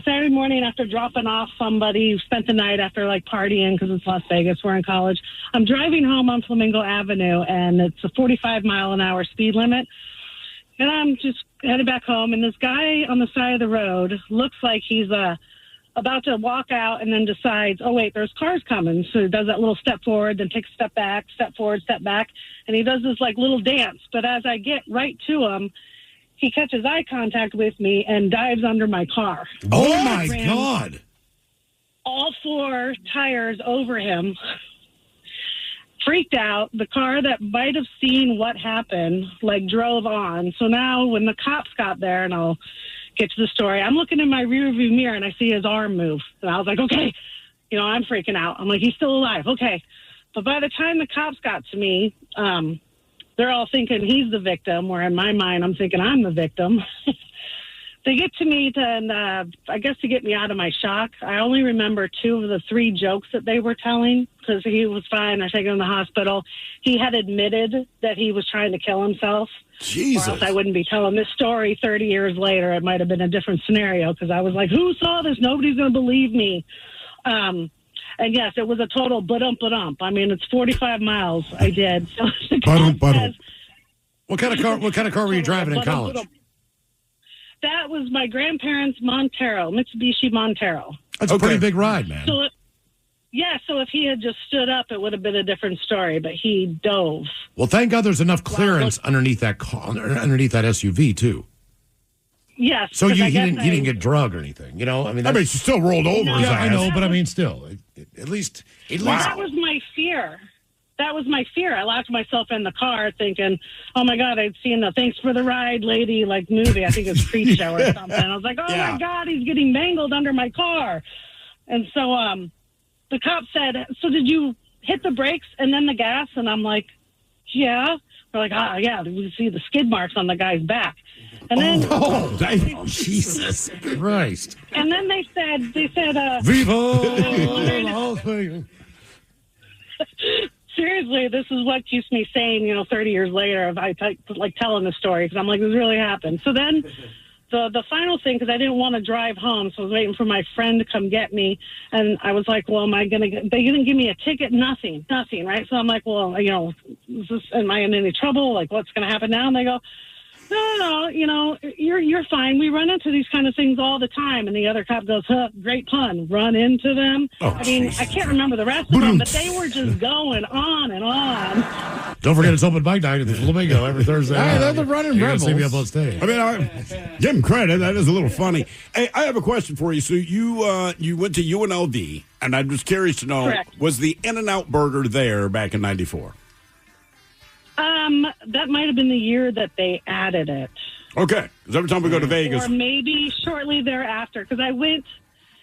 Saturday morning after dropping off somebody who spent the night after partying because it's Las Vegas, we're in college. I'm driving home on Flamingo Avenue and it's a 45-mile-an-hour speed limit. And I'm just headed back home and this guy on the side of the road looks like he's about to walk out and then decides, oh, wait, there's cars coming. So he does that little step forward, then takes a step back, step forward, step back. And he does this little dance. But as I get right to him, he catches eye contact with me and dives under my car. Oh, my God. All four tires over him. Freaked out. The car that might have seen what happened, drove on. So now when the cops got there, and I'll get to the story, I'm looking in my rearview mirror and I see his arm move. And I was like, okay, I'm freaking out. I'm like, he's still alive. Okay. But by the time the cops got to me, they're all thinking he's the victim, where in my mind, I'm thinking I'm the victim. They get to me I guess to get me out of my shock. I only remember 2 of the 3 jokes that they were telling because he was fine. I taken him to the hospital. He had admitted that he was trying to kill himself. Jesus. Or else I wouldn't be telling this story 30 years later. It might have been a different scenario because I was like, who saw this? Nobody's going to believe me. And yes, it was a total ba-dump. I mean, it's 45 miles I did. So What kind of car were you driving in college? That was my grandparents' Montero, Mitsubishi Montero. That's a pretty big ride, man. So if he had just stood up, it would have been a different story, but he dove. Well, thank God there's enough clearance underneath that car, underneath that SUV, too. Yes. So he didn't get drugged or anything, I mean, he still rolled over his ass. I know, but I mean, still, at least. That was my fear. I locked myself in the car thinking, oh, my God, I'd seen the Thanks for the Ride lady movie. I think it was Creep Show or something. I was like, oh, my God, he's getting mangled under my car. And so the cop said, so did you hit the brakes and then the gas? And I'm like, yeah. They're like, yeah, we see the skid marks on the guy's back. And then, Jesus Christ. And then they said, Viva! Seriously, this is what keeps me sane, 30 years later, if I telling the story, because I'm like, this really happened. So then the final thing, because I didn't want to drive home, so I was waiting for my friend to come get me, and I was like, well, they didn't give me a ticket, nothing, right? So I'm like, well, am I in any trouble? What's going to happen now? And they go, no, you're fine. We run into these kind of things all the time. And the other cop goes, great pun, run into them. Oh, I mean, I can't remember the rest of them, but they were just going on and on. Don't forget it's open mic night at the Flamingo every Thursday. They're the running rebels. See me up on stage. I mean, give him credit. That is a little funny. Hey, I have a question for you. So you went to UNLV, and I'm just curious to know, Correct. Was the In-N-Out Burger there back in 94? That might have been the year that they added it. Okay, because every time we go to Vegas. Or maybe shortly thereafter, because I went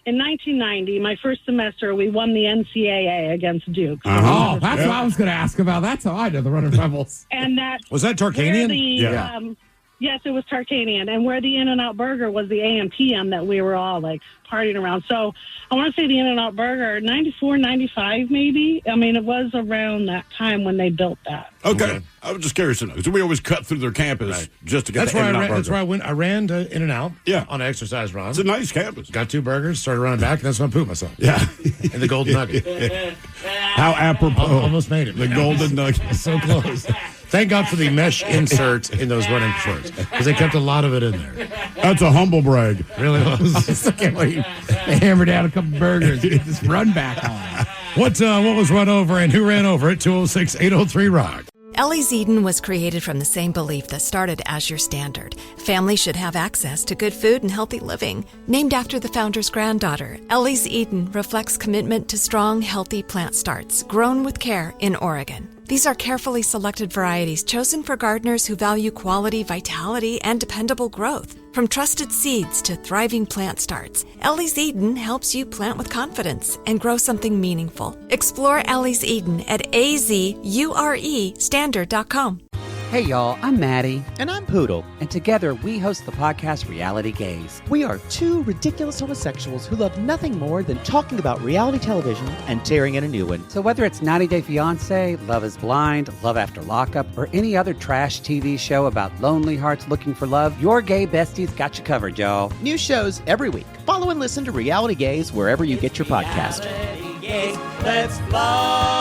in 1990, my first semester, we won the NCAA against Duke. Oh, that's what I was going to ask about. That's how I know the Running Rebels. And that was that Tarkanian? Yes, it was Tarkanian, and where the In-N-Out Burger was the AM PM that we were all like partying around. So I want to say the In-N-Out Burger, 94, 95 maybe. I mean, it was around that time when they built that. Okay. I was just curious to know. So we always cut through their campus just to get the In-N-Out Burger. That's where I went. I ran to In-N-Out on an exercise run. It's a nice campus. Got 2 burgers, started running back, and that's when I pooped myself. Yeah. And the Golden Nugget. How apropos. Almost made it. The Golden Nugget. So close. Thank God for the mesh insert in those running shorts, because they kept a lot of it in there. That's a humble brag. Really was. I can't believe they hammered out a couple burgers. Get this run back on. What was run over and who ran over it? 206-803-ROCK. Ellie's Eden was created from the same belief that started as your standard. Families should have access to good food and healthy living. Named after the founder's granddaughter, Ellie's Eden reflects commitment to strong, healthy plant starts grown with care in Oregon. These are carefully selected varieties chosen for gardeners who value quality, vitality, and dependable growth. From trusted seeds to thriving plant starts, Ellie's Eden helps you plant with confidence and grow something meaningful. Explore Ellie's Eden at azuresstandard.com. Hey y'all, I'm Maddie. And I'm Poodle. And together we host the podcast Reality Gaze. We are 2 ridiculous homosexuals who love nothing more than talking about reality television and tearing in a new one. So whether it's 90 Day Fiancé, Love is Blind, Love After Lockup, or any other trash TV show about lonely hearts looking for love, your gay besties got you covered, y'all. New shows every week. Follow and listen to Reality Gaze wherever you get your podcast. Reality Gaze, let's flow.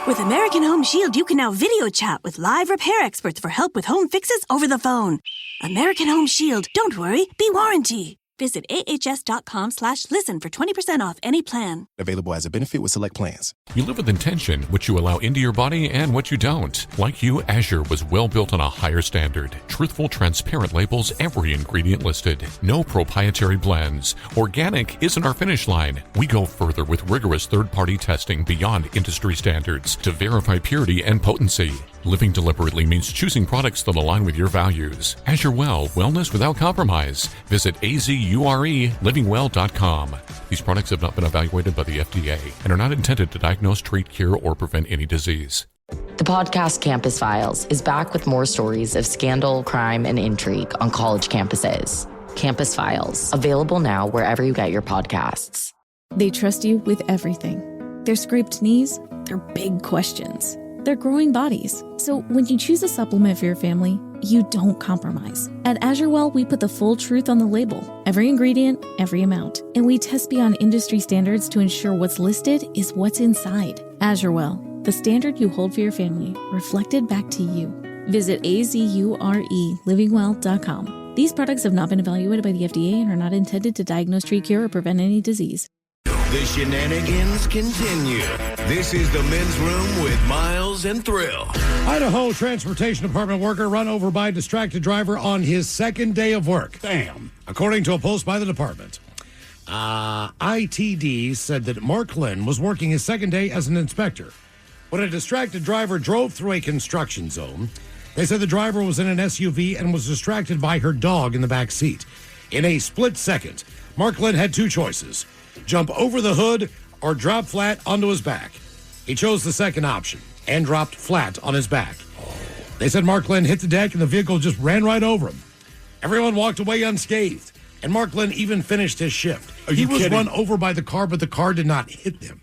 With American Home Shield, you can now video chat with live repair experts for help with home fixes over the phone. American Home Shield. Don't worry, be warranty. Visit ahs.com/listen for 20% off any plan. Available as a benefit with select plans. You live with intention, what you allow into your body and what you don't. Like you, Azure was well built on a higher standard. Truthful, transparent labels, every ingredient listed. No proprietary blends. Organic isn't our finish line. We go further with rigorous third-party testing beyond industry standards to verify purity and potency. Living deliberately means choosing products that align with your values. Azure Well, wellness without compromise. Visit azurelivingwell.com. These products have not been evaluated by the FDA and are not intended to diagnose, treat, cure, or prevent any disease. The podcast Campus Files is back with more stories of scandal, crime, and intrigue on college campuses. Campus Files, available now wherever you get your podcasts. They trust you with everything. Their scraped knees, their big questions, their growing bodies. So when you choose a supplement for your family, you don't compromise. At Azure Well, we put the full truth on the label. Every ingredient, every amount. And we test beyond industry standards to ensure what's listed is what's inside. Azure Well, the standard you hold for your family, reflected back to you. Visit azurelivingwell.com. These products have not been evaluated by the FDA and are not intended to diagnose, treat, cure, or prevent any disease. The shenanigans continue. This is the men's room with Miles and Thrill. Idaho Transportation Department worker run over by distracted driver on his second day of work. Damn. According to a post by the department. ITD said that Mark Lynn was working his second day as an inspector when a distracted driver drove through a construction zone. They said the driver was in an SUV and was distracted by her dog in the back seat. In a split second, Mark Lynn had 2 choices: jump over the hood or drop flat onto his back. He chose the second option and dropped flat on his back. They said Mark Lynn hit the deck and the vehicle just ran right over him. Everyone walked away unscathed, and Mark Lynn even finished his shift. He was run over by the car, but the car did not hit him.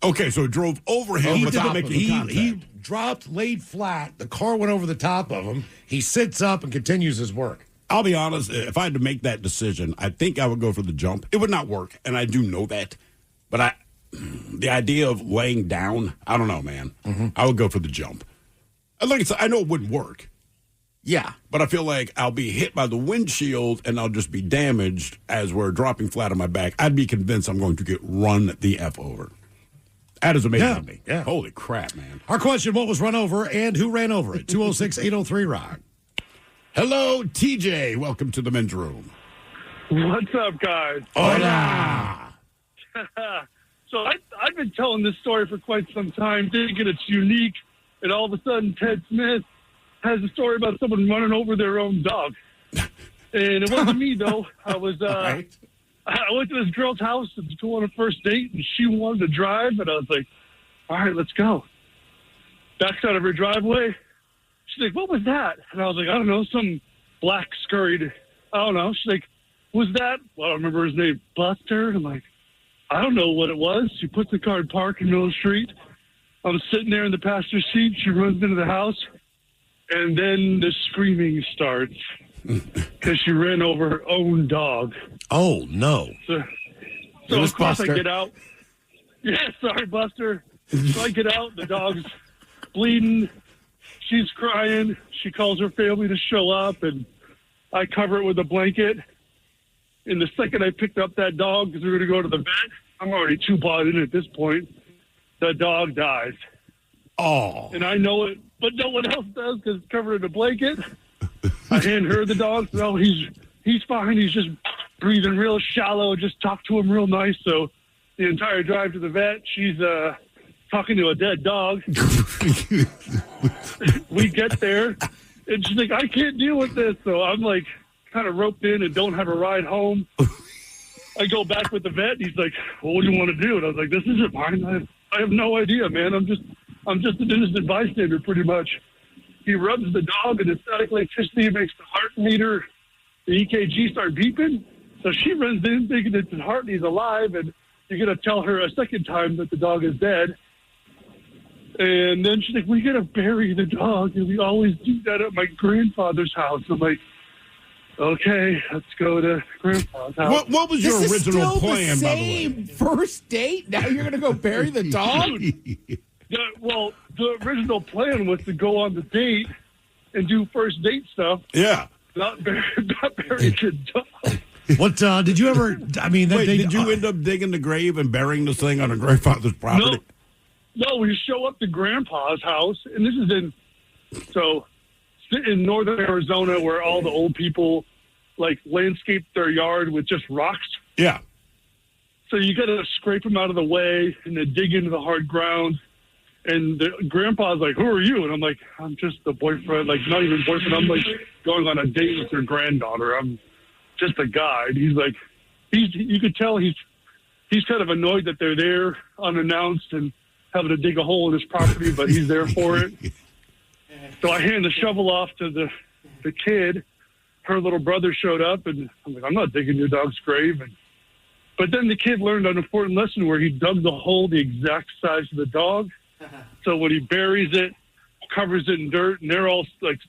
Okay, so it drove over him without making contact. He dropped, laid flat. The car went over the top of him. He sits up and continues his work. I'll be honest, if I had to make that decision, I think I would go for the jump. It would not work, and I do know that. But the idea of laying down, I don't know, man. I would go for the jump. Like I said, I know it wouldn't work. Yeah, but I feel like I'll be hit by the windshield, and I'll just be damaged as we're dropping flat on my back. I'd be convinced I'm going to get run the F over. That is amazing to me. Yeah. Holy crap, man. Our question, what was run over and who ran over it? 206-803-ROCK. Hello, TJ. Welcome to the men's room. What's up, guys? Hola. So I've been telling this story for quite some time, thinking it's unique, and all of a sudden Ted Smith has a story about someone running over their own dog. And it wasn't me, though. I was I went to this girl's house to go on a first date, and she wanted to drive, and I was like, all right, let's go. Backs out of her driveway. She's like, what was that? And I was like, I don't know, some black scurried. I don't know. She's like, was that? Well, I don't remember his name, Buster. I'm like, I don't know what it was. She puts the car in park in the middle of the street. I'm sitting there in the passenger seat. She runs into the house, and then the screaming starts because she ran over her own dog. Oh, no. So of course I get out. Yeah, sorry, Buster. So I get out. The dog's bleeding. She's crying. She calls her family to show up, and I cover it with a blanket. And the second I picked up that dog, because we were going to go to the vet, I'm already too bought in at this point. The dog dies. Oh. And I know it, but no one else does because it's covered in a blanket. I hand her the dog. No, he's fine. He's just breathing real shallow. Just talk to him real nice. So the entire drive to the vet, she's talking to a dead dog. We get there, and she's like, I can't deal with this. So I'm like kind of roped in and don't have a ride home. I go back with the vet, and he's like, well, what do you want to do? And I was like, this isn't mine. I have no idea, man. I'm just an innocent bystander, pretty much. He rubs the dog, and the static electricity makes the heart meter, the EKG, start beeping. So she runs in thinking it's his heart and he's alive, and you're going to tell her a second time that the dog is dead. And then she's like, we got to bury the dog, and we always do that at my grandfather's house. I'm like, okay, let's go to Grandpa's house. What was your original plan, by the way? First date? Now you're going to go bury the dog? Well, the original plan was to go on the date and do first date stuff. Yeah. Not bury the dog. What did you ever? I mean, did you end up digging the grave and burying this thing on a grandfather's property? No, we show up to Grandpa's house, and this is in northern Arizona, where all the old people landscape their yard with just rocks. Yeah. So you got to scrape them out of the way and then dig into the hard ground. And the grandpa's like, who are you? And I'm like, I'm just the boyfriend, not even boyfriend. I'm going on a date with your granddaughter. I'm just a guide. He's like, you could tell he's kind of annoyed that they're there unannounced and having to dig a hole in his property, but he's there for it. So I hand the shovel off to the kid. Her little brother showed up, and I'm like, I'm not digging your dog's grave. But then the kid learned an important lesson where he dug the hole the exact size of the dog. So when he buries it, covers it in dirt, and they're all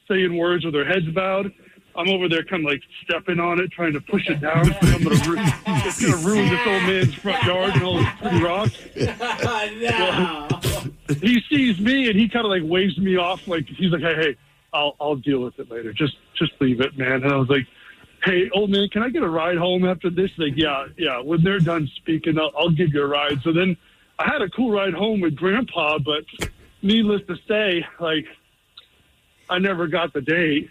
saying words with their heads bowed, I'm over there kind of stepping on it, trying to push it down. It's going to ruin this old man's front yard and all his pretty rocks. No. Well, he sees me, and he kind of waves me off. He's like, hey, I'll deal with it later. Just leave it, man. And I was like, hey, old man, can I get a ride home after this? Like, yeah. When they're done speaking, I'll give you a ride. So then I had a cool ride home with Grandpa, but needless to say, I never got the date.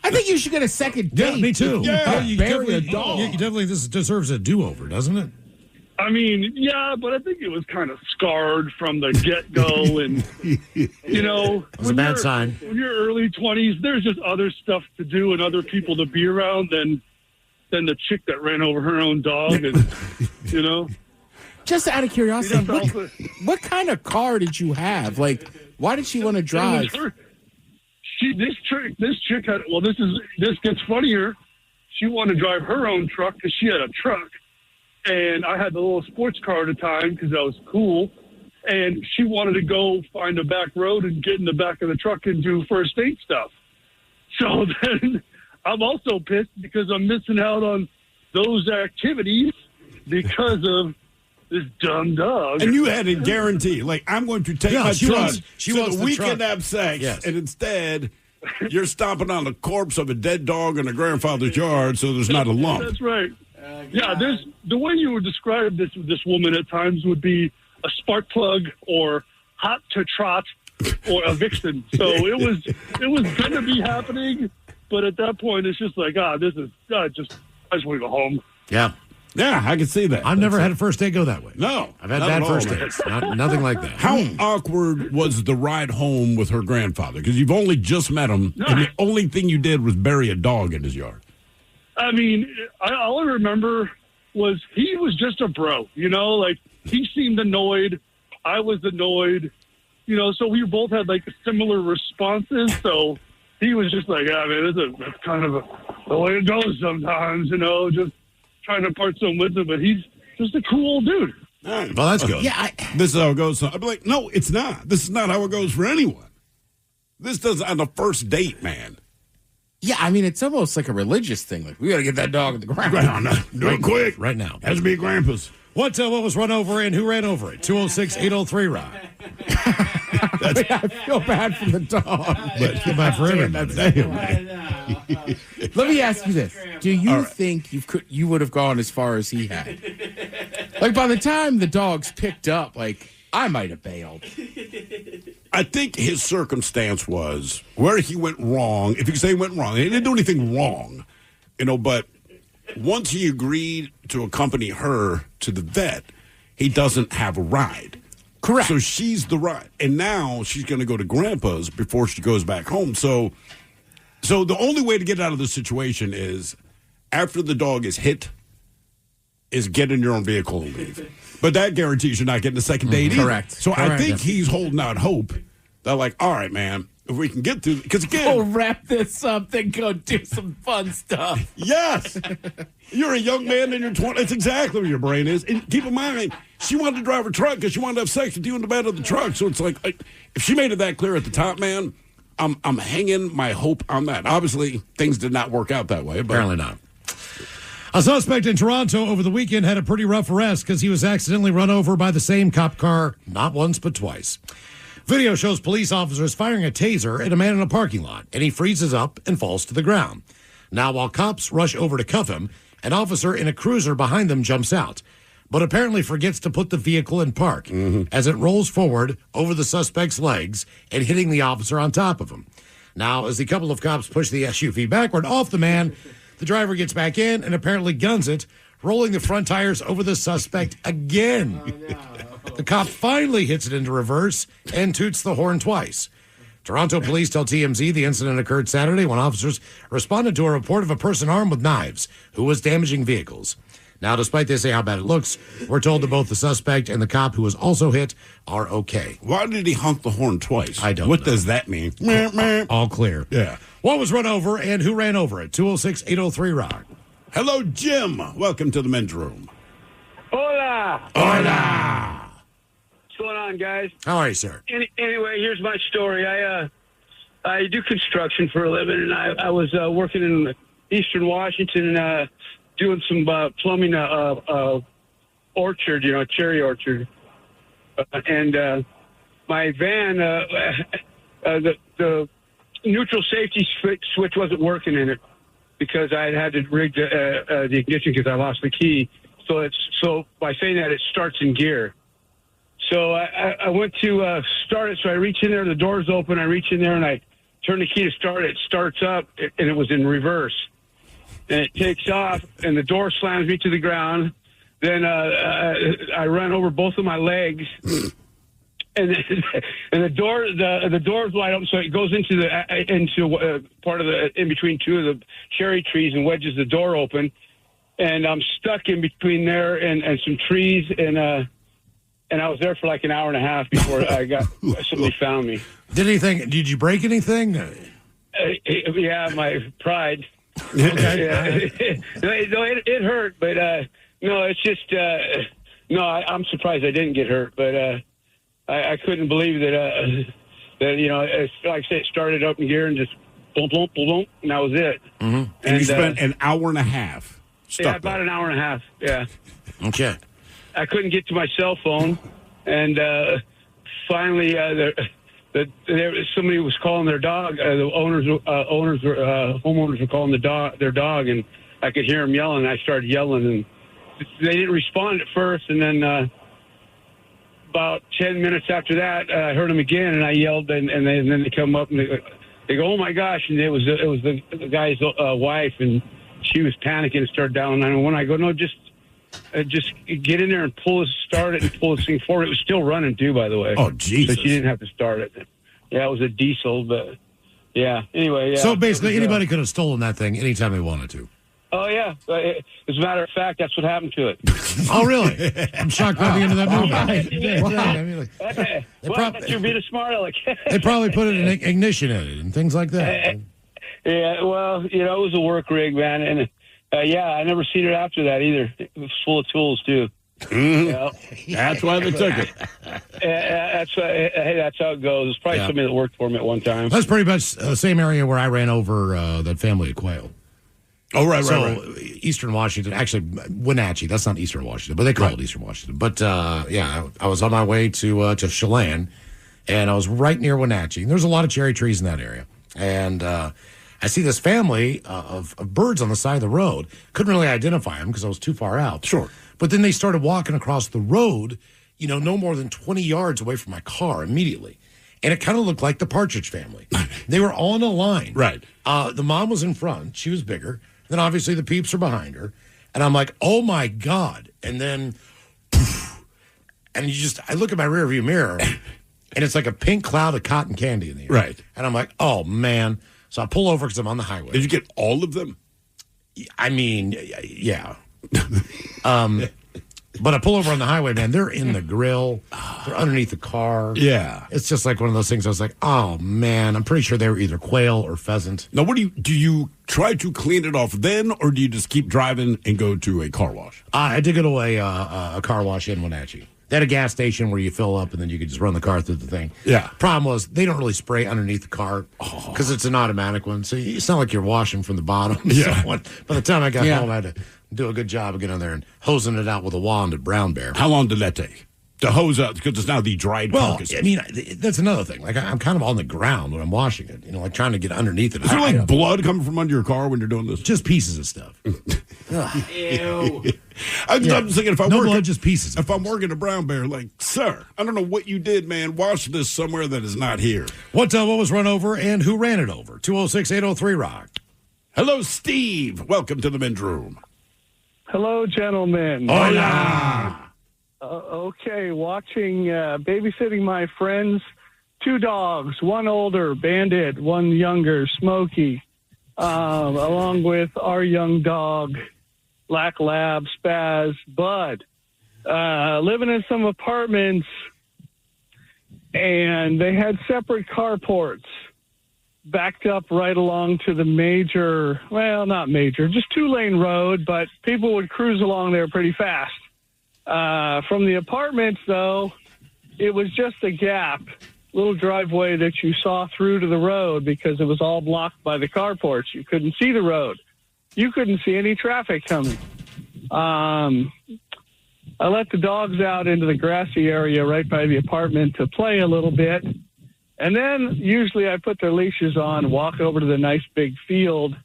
I think you should get a second date. Yeah, me too. Yeah, you bury a dog. You definitely this deserves a do-over, doesn't it? I mean, yeah, but I think it was kind of scarred from the get-go. And, it was a bad sign. When you're early 20s, there's just other stuff to do and other people to be around than the chick that ran over her own dog. And, Just out of curiosity, what kind of car did you have? Why did she want to drive? This chick had, this gets funnier. She wanted to drive her own truck because she had a truck. And I had the little sports car at the time because I was cool. And she wanted to go find a back road and get in the back of the truck and do first date stuff. So then I'm also pissed because I'm missing out on those activities because of this dumb dog. And you had a guarantee. I'm going to take my truck so that we can have sex. Yes. And instead, you're stomping on the corpse of a dead dog in a grandfather's yard so there's not a lump. That's right. The way you would describe this woman at times would be a spark plug or hot to trot or a vixen. So it was going to be happening, but at that point it's just I just want to go home. Yeah. Yeah, I can see that. I've never had a first date go that way. No. I've had bad first dates. Nothing like that. How awkward was the ride home with her grandfather? Because you've only just met him, and the only thing you did was bury a dog in his yard. I mean, all I remember was he was just a bro, he seemed annoyed. I was annoyed. So we both had like similar responses. So he was just like, "Yeah, man, that's kind of the way it goes sometimes." Just trying to part some with him, but he's just a cool dude. All right, well, that's good. This is how it goes. I'd be like, no, it's not. This is not how it goes for anyone. This does on the first date, man. Yeah, I mean, it's almost like a religious thing. Like, we got to get that dog in the ground. Do it quick. Right now. Has to be Grandpa's. What was run over and who ran over it? 206-803-ROCK. I feel bad for the dog. But feel bad for everybody. Let me ask you this. Do you think you would have gone as far as he had? Like, by the time the dog's picked up, like, I might have bailed. I think his circumstance was where he went wrong. If you can say he went wrong, he didn't do anything wrong, but once he agreed to accompany her to the vet, he doesn't have a ride. Correct. So she's the ride. And now she's going to go to Grandpa's before she goes back home. So the only way to get out of this situation is after the dog is hit, is get in your own vehicle and leave. But that guarantees you're not getting a second date either. Correct. So I think he's holding out hope. They're like, all right, man, if we can get through, because again, go wrap this up, then go do some fun stuff. Yes. You're a young man in your 20s. That's exactly where your brain is. And keep in mind, she wanted to drive her truck because she wanted to have sex with you in the bed of the truck. So it's like, if she made it that clear at the top, man, I'm hanging my hope on that. Obviously, things did not work out that way. But apparently not. A suspect in Toronto over the weekend had a pretty rough arrest because he was accidentally run over by the same cop car not once but twice. Video shows police officers firing a taser at a man in a parking lot, and he freezes up and falls to the ground. Now, while cops rush over to cuff him, an officer in a cruiser behind them jumps out, but apparently forgets to put the vehicle in park as it rolls forward over the suspect's legs and hitting the officer on top of him. Now, as the couple of cops push the SUV backward off the man, the driver gets back in and apparently guns it, rolling the front tires over the suspect again. Oh, no. The cop finally hits it into reverse and toots the horn twice. Toronto police tell TMZ the incident occurred Saturday when officers responded to a report of a person armed with knives who was damaging vehicles. Now, despite they say how bad it looks, we're told that both the suspect and the cop who was also hit are okay. Why did he honk the horn twice? I don't know. What does that mean? All clear. Yeah. What was run over and who ran over it? 206-803-ROCK. Hello, Jim. Welcome to the men's room. Hola. Hola. What's going on, guys? How are you, sir? Anyway, here's my story. I do construction for a living, and I was working in Eastern Washington doing some plumbing orchard, cherry orchard. And my van, the neutral safety switch wasn't working in it because I had to rig the ignition because I lost the key. So by saying that, it starts in gear. So I went to start it. So I reach in there, the door's open. I reach in there and I turn the key to start it. It starts up and it was in reverse. And it takes off and the door slams me to the ground. Then I run over both of my legs. And the door's wide open, so it goes into part of the in between two of the cherry trees and wedges the door open, and I'm stuck in between there and some trees, and I was there for like an hour and a half before somebody found me. Did you break anything? Yeah, my pride. Okay. It hurt, but no, it's just I'm surprised I didn't get hurt, but. I couldn't believe that it's, like I said, it started up in gear and just boom, boom, boom, boom, and that was it. Mm-hmm. And you spent an hour and a half stuck Yeah, about an hour and a half, yeah. Okay. I couldn't get to my cell phone, and finally somebody was calling their dog. The homeowners were calling their dog, and I could hear them yelling, and I started yelling, and they didn't respond at first, and then about 10 minutes after that, I heard them again, and I yelled, and then they come up and they go, "Oh my gosh!" And it was the guy's wife, and she was panicking and started dialing 911. I go, "No, just get in there and start it and pull this thing forward." It was still running too, by the way. Oh Jesus! So she didn't have to start it. Yeah, it was a diesel, but yeah. Anyway, yeah. So basically, anybody could have stolen that thing anytime they wanted to. Oh, yeah. As a matter of fact, that's what happened to it. Oh, really? I'm shocked by the end of that movie. You're being a smart aleck. They probably put an ignition in it and things like that. Yeah, well, it was a work rig, man. And, I never seen it after that either. It was full of tools, too. Mm-hmm. That's why they took it. That's how it goes. It's probably somebody that worked for me at one time. That's pretty much the same area where I ran over that family of quail. Oh, right. Eastern Washington, actually, Wenatchee. That's not Eastern Washington, but they call it Eastern Washington. But, I was on my way to Chelan, and I was right near Wenatchee. There's a lot of cherry trees in that area. And I see this family of birds on the side of the road. Couldn't really identify them because I was too far out. Sure. But then they started walking across the road, no more than 20 yards away from my car immediately. And it kind of looked like the Partridge Family. They were all in a line. Right. The mom was in front. She was bigger. Then obviously the peeps are behind her. And I'm like, oh my God. And then, and I look at my rearview mirror and it's like a pink cloud of cotton candy in the air. Right. And I'm like, oh man. So I pull over because I'm on the highway. Did you get all of them? I mean, yeah. But I pull over on the highway, man. They're in the grill. They're underneath the car. Yeah. It's just like one of those things. I was like, oh, man. I'm pretty sure they were either quail or pheasant. Now, do you try to clean it off then, or do you just keep driving and go to a car wash? I did go to a car wash in Wenatchee. They had a gas station where you fill up and then you could just run the car through the thing. Yeah. Problem was, they don't really spray underneath the car because it's an automatic one. So it's not like you're washing from the bottom. Yeah. So by the time I got home, I had to do a good job of getting in there and hosing it out with a wand at Brown Bear. How long did that take? To hose out, because it's now the dried carcass. I mean, that's another thing. Like, I'm kind of on the ground when I'm washing it, like trying to get underneath it. Is there blood coming from under your car when you're doing this? Just pieces of stuff. Ew. I'm thinking if I'm working at Brown Bear, like, sir, I don't know what you did, man. Wash this somewhere that is not here. What was run over and who ran it over? 206-803-ROCK. Hello, Steve. Welcome to the men's room. Hello, gentlemen. Hola. Okay, babysitting my friends, 2 dogs, one older, Bandit, one younger, Smokey, along with our young dog, Black Lab, Spaz, Bud, living in some apartments, and they had separate carports backed up right along to the not major, just 2-lane road, but people would cruise along there pretty fast. From the apartments, though, it was just a gap, little driveway that you saw through to the road because it was all blocked by the carports. You couldn't see the road. You couldn't see any traffic coming. I let the dogs out into the grassy area right by the apartment to play a little bit. And then usually I put their leashes on and walk over to the nice big field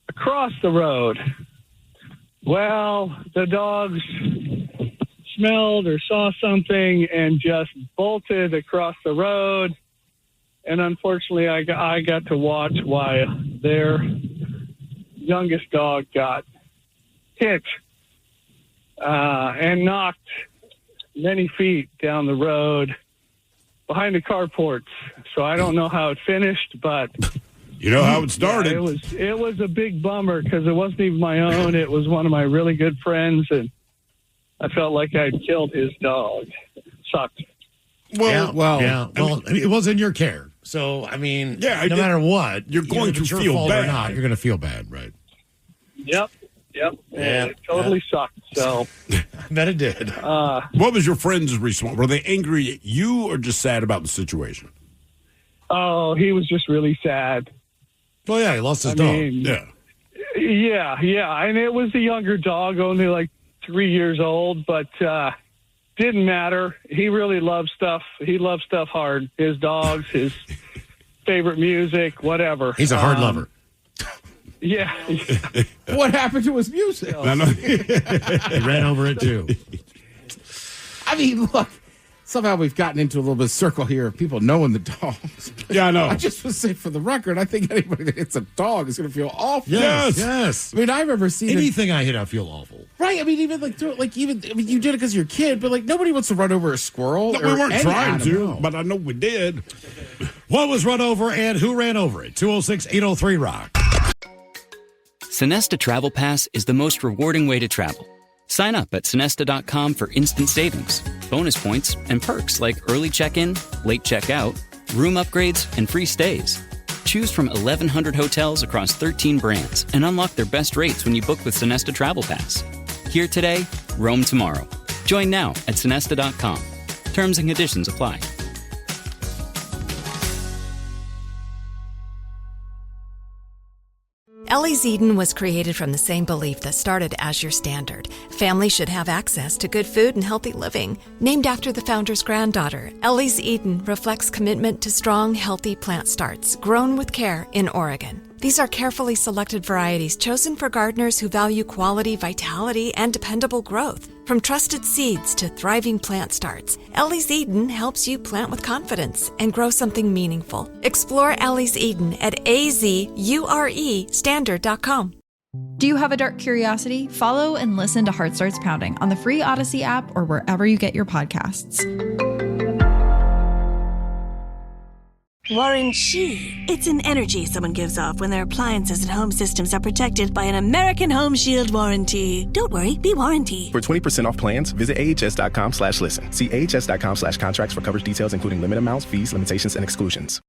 across the road. Well, the dogs smelled or saw something and just bolted across the road. And unfortunately, I got to watch while their youngest dog got hit and knocked many feet down the road behind the carports. So I don't know how it finished, but you know how it started. Yeah, it was a big bummer because it wasn't even my own. It was one of my really good friends, and I felt like I'd killed his dog. It sucked. Well, it was in your care. So, I mean, no matter what, you're going to feel bad. Or not, you're going to feel bad, right? Yep. And it totally sucked. So I bet it did. What was your friend's response? Were they angry at you or just sad about the situation? Oh, he was just really sad. Well, yeah, he lost his dog. Yeah. And it was the younger dog, only like 3 years old, but didn't matter. He really loved stuff. He loved stuff hard. His dogs, his favorite music, whatever. He's a hard lover. Yeah. What happened to his music? He ran over it, too. I mean, look. Somehow we've gotten into a little bit of circle here of people knowing the dogs. Yeah, I know. I just want to say for the record, I think anybody that hits a dog is going to feel awful. Yes. I mean, I remember seeing anything I hit, I feel awful. Right. I mean, even you did it because you're a kid, but like nobody wants to run over a squirrel. No, we weren't trying to, but I know we did. What was run over and who ran over it? 206-803-ROCK. Sonesta Travel Pass is the most rewarding way to travel. Sign up at Sonesta.com for instant savings, bonus points, and perks like early check-in, late check-out, room upgrades, and free stays. Choose from 1,100 hotels across 13 brands and unlock their best rates when you book with Sonesta Travel Pass. Here today, roam tomorrow. Join now at Sonesta.com. Terms and conditions apply. Ellie's Eden was created from the same belief that started as your standard. Families should have access to good food and healthy living. Named after the founder's granddaughter, Ellie's Eden reflects commitment to strong, healthy plant starts grown with care in Oregon. These are carefully selected varieties chosen for gardeners who value quality, vitality, and dependable growth. From trusted seeds to thriving plant starts, Ellie's Eden helps you plant with confidence and grow something meaningful. Explore Ellie's Eden at azurestandard.com. Do you have a dark curiosity? Follow and listen to Heart Starts Pounding on the free Odyssey app or wherever you get your podcasts. Warranty. It's an energy someone gives off when their appliances and home systems are protected by an American Home Shield warranty. Don't worry, be warranty. For 20% off plans, visit ahs.com/listen. See ahs.com/contracts for coverage details, including limit amounts, fees, limitations, and exclusions.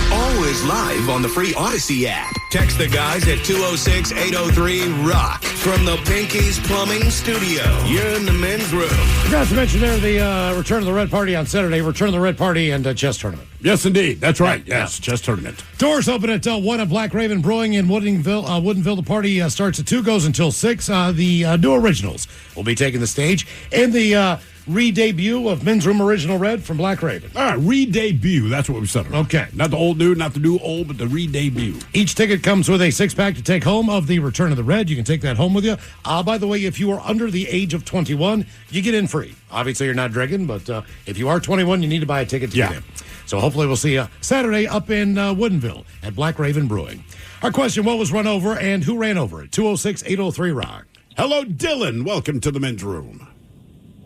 Always live on the free Odyssey app. Text the guys at 206-803-ROCK from the Pinky's Plumbing Studio. You're in the men's room. Forgot to mention there the Return of the Red Party on Saturday. Return of the Red Party and chess tournament. Yes, indeed. That's right. Yes, chess tournament. Doors open at 1 at Black Raven Brewing in Woodinville. The party starts at 2, goes until 6. The new originals will be taking the stage. And the re-debut of Men's Room Original Red from Black Raven. All right, re-debut. That's what we said. Okay. Not the old new, not the new old, but the re-debut. Each ticket comes with a 6-pack to take home of the Return of the Red. You can take that home with you. By the way, if you are under the age of 21, you get in free. Obviously, you're not drinking, but if you are 21, you need to buy a ticket to get in. So hopefully we'll see you Saturday up in Woodinville at Black Raven Brewing. Our question, what was run over and who ran over it? 206-803-ROCK. Hello, Dylan. Welcome to the men's room.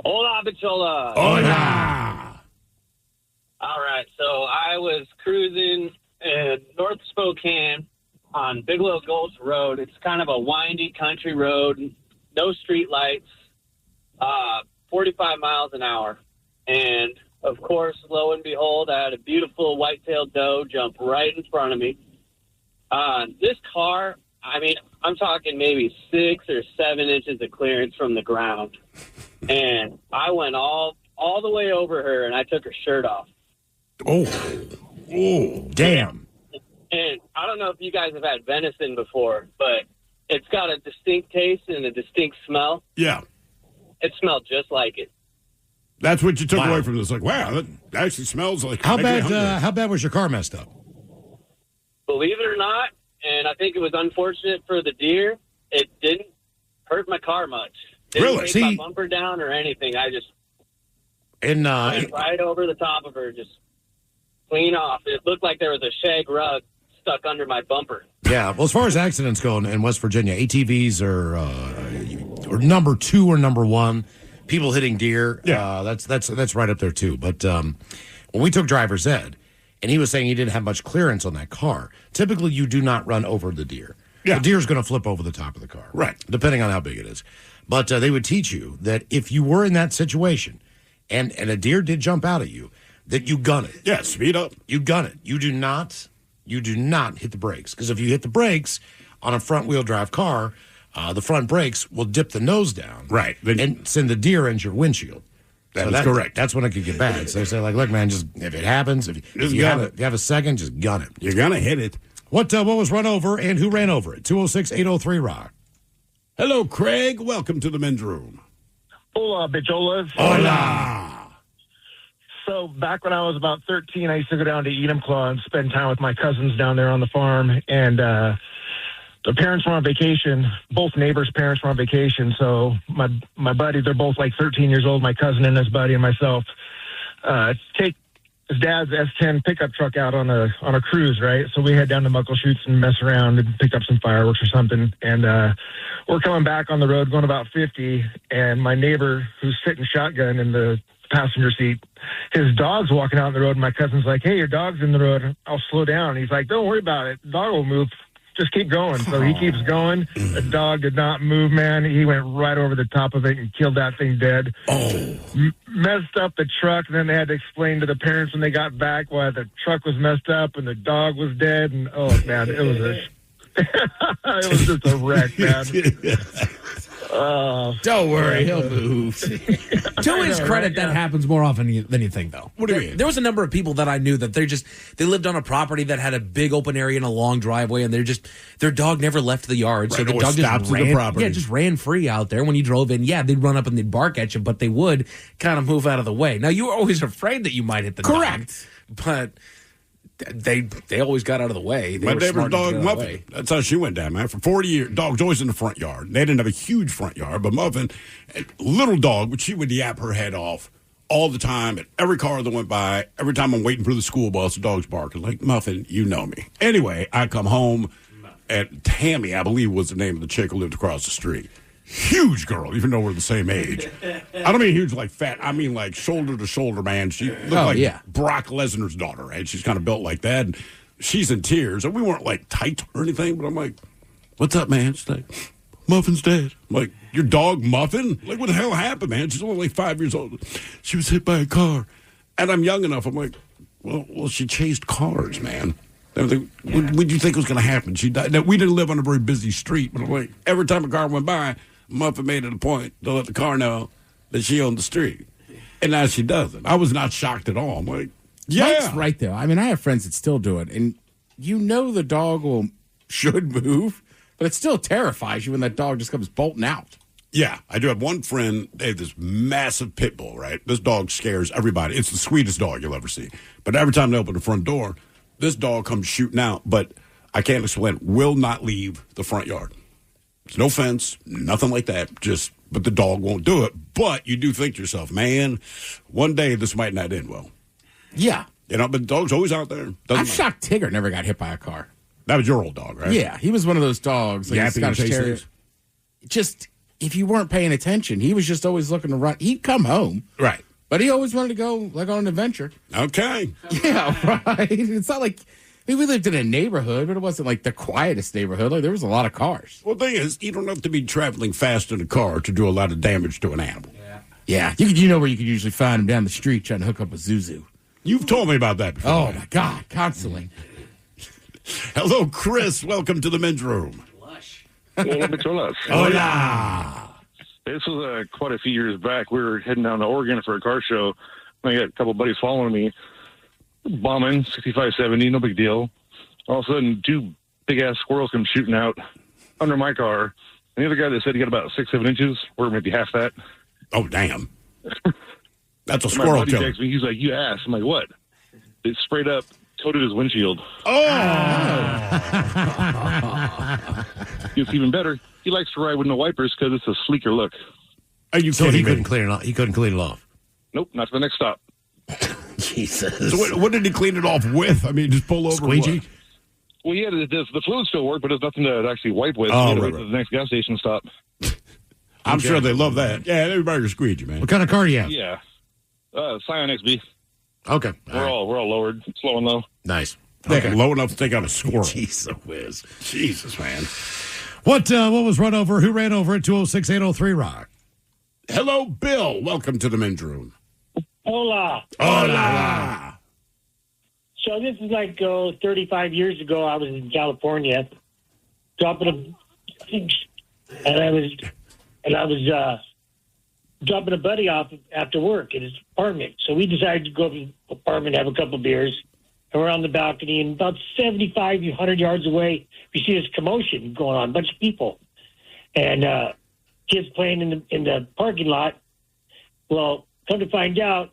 Hola, Bichola. Hola. All right, so I was cruising in North Spokane on Bigelow Gulch Road. It's kind of a windy country road, no street lights, 45 miles an hour. And, of course, lo and behold, I had a beautiful white-tailed doe jump right in front of me. This car, I mean, I'm talking maybe 6 or 7 inches of clearance from the ground. And I went all the way over her, and I took her shirt off. Oh, damn. And I don't know if you guys have had venison before, but it's got a distinct taste and a distinct smell. Yeah. It smelled just like it. That's what you took away from this. Like, wow, that actually smells like... How bad was your car messed up? Believe it or not, and I think it was unfortunate for the deer, it didn't hurt my car much. Didn't take my bumper down or anything. I just went right over the top of her, just clean off. It looked like there was a shag rug stuck under my bumper. Yeah, well, as far as accidents go in West Virginia, ATVs are number 2 or number 1. People hitting deer, that's right up there too. But when we took driver's ed, and he was saying he didn't have much clearance on that car, typically you do not run over the deer. Yeah. The deer's going to flip over the top of the car. Right. Depending on how big it is. But they would teach you that if you were in that situation and a deer did jump out at you, that you gun it. Yeah, speed up. You gun it. You do not hit the brakes. Because if you hit the brakes on a front-wheel drive car, the front brakes will dip the nose down. Right. And send the deer into your windshield. That's correct. That's when it could get bad. So they say, like, look, man, just if it happens, if you have a second, just gun it. You're going to hit it. What was run over and who ran over it? 206-803-ROCK. Hello, Craig. Welcome to the men's room. Hola, bicholas. Hola. So back when I was about 13, I used to go down to Enumclaw and spend time with my cousins down there on the farm. And the parents were on vacation. Both neighbors' parents were on vacation. So my buddies, they're both like 13 years old, my cousin and his buddy and myself, take his dad's S10 pickup truck out on a cruise, right? So we head down to Muckleshoots and mess around and pick up some fireworks or something. And we're coming back on the road going about 50, and my neighbor, who's sitting shotgun in the passenger seat, his dog's walking out on the road, and my cousin's like, hey, your dog's in the road. I'll slow down. He's like, don't worry about it. The dog will move. just keep going. So he keeps going. The dog did not move, man. He went right over the top of it and killed that thing dead. Messed up the truck, and then they had to explain to the parents when they got back why the truck was messed up and the dog was dead. And, oh, man, it was it was just a wreck, man. Don't worry, he'll move. To his credit, that happens more often than you think, though. What do you mean? There was a number of people that I knew that they lived on a property that had a big open area and a long driveway, and their dog never left the yard, so the dog just ran. Yeah, just ran free out there. When you drove in, they'd run up and they'd bark at you, but they would kind of move out of the way. Now you were always afraid that you might hit the dog, but they always got out of the way. My neighbor's dog, Muffin, that's how she went down, man. For 40 years, dog's always in the front yard. They didn't have a huge front yard, but Muffin, little dog, but she would yap her head off all the time at every car that went by. Every time I'm waiting for the school bus, the dog's barking. Like, Muffin, you know me. Anyway, I come home, and Tammy, I believe, was the name of the chick who lived across the street. Huge girl, even though we're the same age. I don't mean huge like fat. I mean like shoulder to shoulder, man. She looked like Brock Lesnar's daughter, right? She's kind of built like that. And she's in tears. And we weren't like tight or anything, but I'm like, what's up, man? She's like, Muffin's dead. I'm like, your dog Muffin? Like, what the hell happened, man? She's only like 5 years old. She was hit by a car. And I'm young enough. I'm like, well, she chased cars, man. What did you think was going to happen? She died. Now, we didn't live on a very busy street, but I'm like, every time a car went by, Muffin made it a point to let the car know that she owned the street. And now she doesn't. I was not shocked at all. I'm like, Mike's right, though. I mean, I have friends that still do it. And you know the dog should move, but it still terrifies you when that dog just comes bolting out. Yeah, I do have one friend. They have this massive pit bull, right? This dog scares everybody. It's the sweetest dog you'll ever see. But every time they open the front door, this dog comes shooting out. But I can't explain. Will not leave the front yard. There's no fence, nothing like that. But the dog won't do it. But you do think to yourself, man, one day this might not end well. Yeah. But the dog's always out there. I'm shocked Tigger never got hit by a car. That was your old dog, right? Yeah, he was one of those dogs. Like a Scottish Terrier. Just, if you weren't paying attention, he was just always looking to run. He'd come home. Right. But he always wanted to go, like, on an adventure. Okay. Yeah, right. It's not like... we lived in a neighborhood, but it wasn't like the quietest neighborhood. Like, there was a lot of cars. Well, the thing is, you don't have to be traveling fast in a car to do a lot of damage to an animal. Yeah. You know where you could usually find them down the street trying to hook up a Zuzu. You've told me about that before. Oh, my God. Constantly. Hello, Chris. Welcome to the men's room. Hola. This was quite a few years back. We were heading down to Oregon for a car show. I got a couple buddies following me. Bombing, 65, 70, no big deal. All of a sudden, two big-ass squirrels come shooting out under my car. And the other guy that said he got about 6, 7 inches, or maybe half that. Oh, damn. That's a My squirrel buddy killer. texts me, he's like, you ass. I'm like, what? It sprayed up, coated his windshield. It's even better. He likes to ride with no wipers because it's a sleeker look. Are you So kidding he me? couldn't clean it off. He couldn't clean it off. Nope, not to the next stop. Jesus. So what did he clean it off with? I mean, just pull over. Squeegee? What? Well, yeah, the fluid still worked, but there's nothing to actually wipe with. Oh, You had to right, wait till the next gas station stop. I'm sure they love that. Yeah, everybody will squeegee, man. What kind of car do you have? Yeah. Scion XB. Okay. We're all lowered, slow and low. Nice. Okay. Low enough to take out a squirrel. Jesus whiz. Jesus, man. What was run over? Who ran over at 206-803 Rock? Hello, Bill. Welcome to the men's room. Hola. Hola. So this is like 35 years ago. I was in California, dropping I was dropping a buddy off after work at his apartment. So we decided to go to the apartment, have a couple of beers, and we're on the balcony. And about 75, 100 yards away, we see this commotion going on, a bunch of people, and kids playing in the parking lot. Well, come to find out,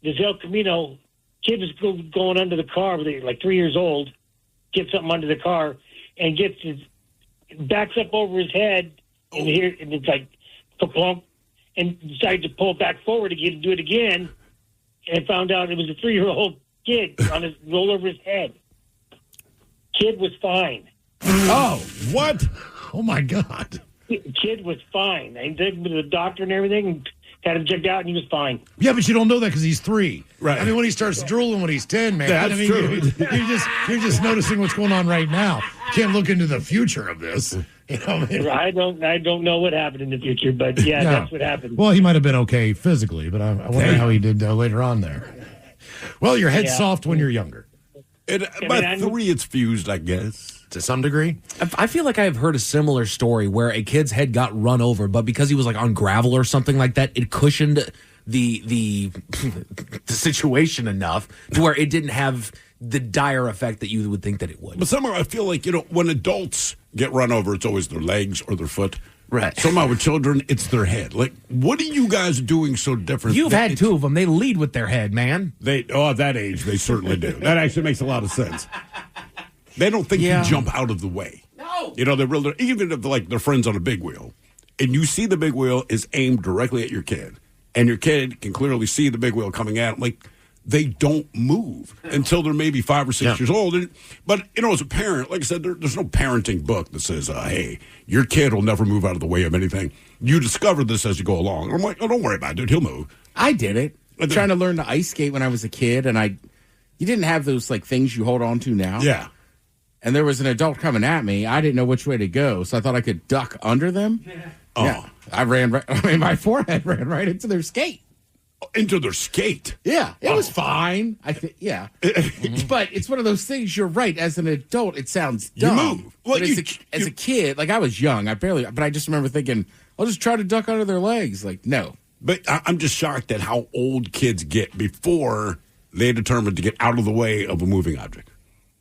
this El Camino kid was going under the car, like 3 years old, gets something under the car, and backs up over his head, and it's like, plump, and decided to pull back forward again and do it again, and found out it was a 3-year-old kid roll over his head. Kid was fine. Oh, what? Oh, my God. Kid was fine. I took him to the doctor and everything, and had him checked out, and he was fine. Yeah, but you don't know that because he's 3. Right. I mean, when he starts drooling when he's 10, man. That's I mean, true. You're just noticing what's going on right now. can't look into the future of this. You know what I mean? I don't know what happened in the future, but yeah, that's what happened. Well, he might have been okay physically, but I wonder how he did later on there. Well, your head's soft when you're younger. By 3, it's fused, I guess, to some degree. I feel like I've heard a similar story where a kid's head got run over, but because he was like on gravel or something like that, it cushioned the situation enough to where it didn't have the dire effect that you would think that it would. But somehow I feel like, when adults get run over, it's always their legs or their foot. Right. Somehow with children, it's their head. Like, what are you guys doing so different? You've had 2 of them. They lead with their head, man. At that age, they certainly do. That actually makes a lot of sense. They don't think you jump out of the way. No. They really, even if they're friends on a big wheel, and you see the big wheel is aimed directly at your kid, and your kid can clearly see the big wheel coming at them, they don't move until they're maybe 5 or 6 years old. But, as a parent, like I said, there's no parenting book that says, hey, your kid will never move out of the way of anything. You discover this as you go along. I'm like, oh, don't worry about it, dude. He'll move. I did it. Trying to learn to ice skate when I was a kid, and you didn't have those, things you hold on to now. Yeah. And there was an adult coming at me. I didn't know which way to go, so I thought I could duck under them. Yeah. I my forehead ran right into their skate. Into their skate? Yeah, it was fine. I think, yeah. But it's one of those things, you're right, as an adult, it sounds dumb. You move. Well, but as a kid, I was young, but I just remember thinking, I'll just try to duck under their legs. No. But I'm just shocked at how old kids get before they determine to get out of the way of a moving object.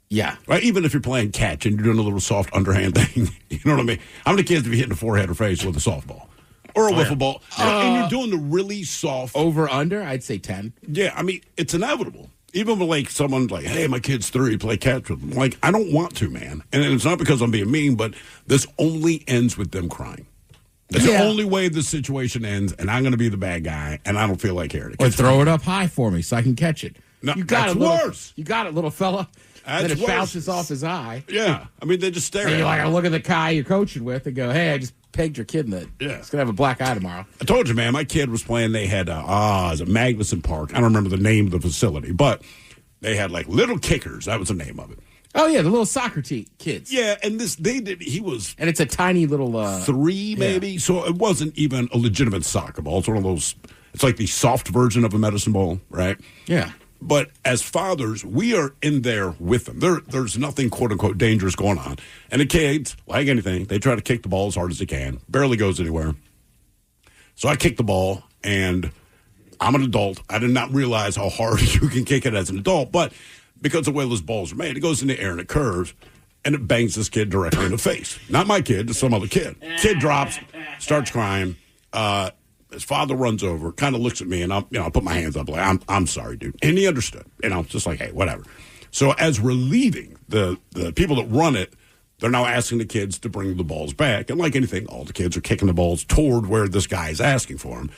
Yeah. Right? Even if you're playing catch and you're doing a little soft underhand thing, you know what I mean? How many kids have you hit in the forehead or face with a softball? Or a wiffle ball. And you're doing the really soft. Over, under, I'd say 10. Yeah, it's inevitable. Even when, someone's like, hey, my kid's 3, play catch with them. I don't want to, man. And it's not because I'm being mean, but this only ends with them crying. That's the only way this situation ends, and I'm going to be the bad guy, and I don't feel like hearing it. Or throw it up high for me so I can catch it. No, you got that's worse. You got it, little fella. That's then it worse. bounces off his eye. Yeah. they just stare and at you're him. I look at the guy you're coaching with and go, hey, I just pegged your kid in the. Yeah. He's going to have a black eye tomorrow. I told you, man, my kid was playing. They had, is it Magnuson Park? I don't remember the name of the facility, but they had, little kickers. That was the name of it. Oh, yeah, the little soccer kids. Yeah, and he was. And it's a tiny little. 3, maybe. Yeah. So it wasn't even a legitimate soccer ball. It's one of those. It's like the soft version of a medicine ball, right? Yeah. But as fathers, we are in there with them. There's nothing, quote unquote, dangerous going on. And the kids, like anything, they try to kick the ball as hard as they can. Barely goes anywhere. So I kick the ball, and I'm an adult. I did not realize how hard you can kick it as an adult. But because of the way those balls are made, it goes in the air and it curves, and it bangs this kid directly in the face. Not my kid, just some other kid. Kid drops, starts crying. His father runs over, kind of looks at me, and I put my hands up like, I'm sorry, dude. And he understood. Just like, hey, whatever. So as we're leaving, the people that run it, they're now asking the kids to bring the balls back. And like anything, all the kids are kicking the balls toward where this guy is asking for them.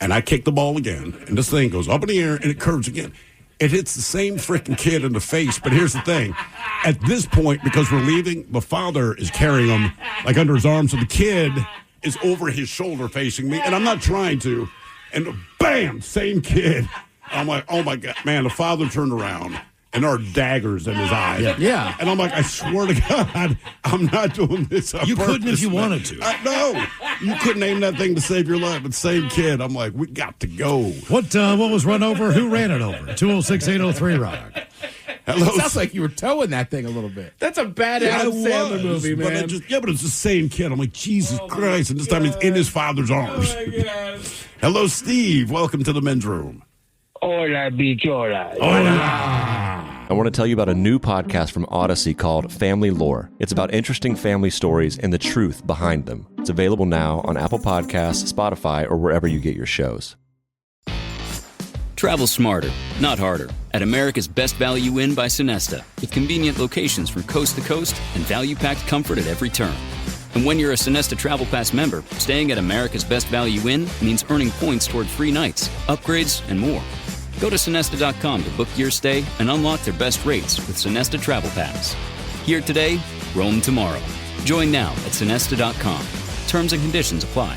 And I kick the ball again, and this thing goes up in the air, and it curves again. It hits the same freaking kid in the face. But here's the thing. At this point, because we're leaving, the father is carrying him under his arm, so the kid is over his shoulder facing me, and I'm not trying to, and bam, same kid. I'm like, oh my God, man, the father turned around, and there are daggers in his eyes. Yeah. And I'm like, I swear to God, I'm not doing this on You purpose, couldn't if you man. wanted to. No, you couldn't aim that thing to save your life, but same kid. I'm like, we got to go. What was run over? Who ran it over? 206-803-ROCK. Hello. It sounds like you were towing that thing a little bit. That's a bad Adam Sandler movie, man. But it's the same kid. I'm like, Jesus Christ. And this time he's in his father's arms. Hello, Steve. Welcome to the men's room. Hola, bichola. I want to tell you about a new podcast from Odyssey called Family Lore. It's about interesting family stories and the truth behind them. It's available now on Apple Podcasts, Spotify, or wherever you get your shows. Travel smarter, not harder. At America's Best Value Inn by Sonesta, with convenient locations from coast to coast and value-packed comfort at every turn. And when you're a Sonesta Travel Pass member, staying at America's Best Value Inn means earning points toward free nights, upgrades, and more. Go to Sonesta.com to book your stay and unlock their best rates with Sonesta Travel Pass. Here today, roam tomorrow. Join now at Sonesta.com. Terms and conditions apply.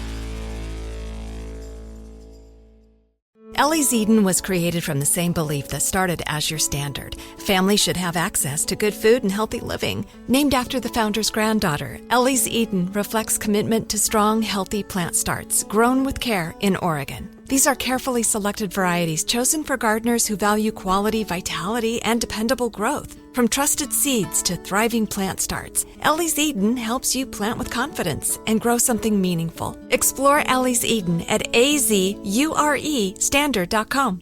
Ellie's Eden was created from the same belief that started as your standard. Families should have access to good food and healthy living. Named after the founder's granddaughter, Ellie's Eden reflects commitment to strong, healthy plant starts grown with care in Oregon. These are carefully selected varieties chosen for gardeners who value quality, vitality, and dependable growth. From trusted seeds to thriving plant starts, Ellie's Eden helps you plant with confidence and grow something meaningful. Explore Ellie's Eden at azuresstandard.com.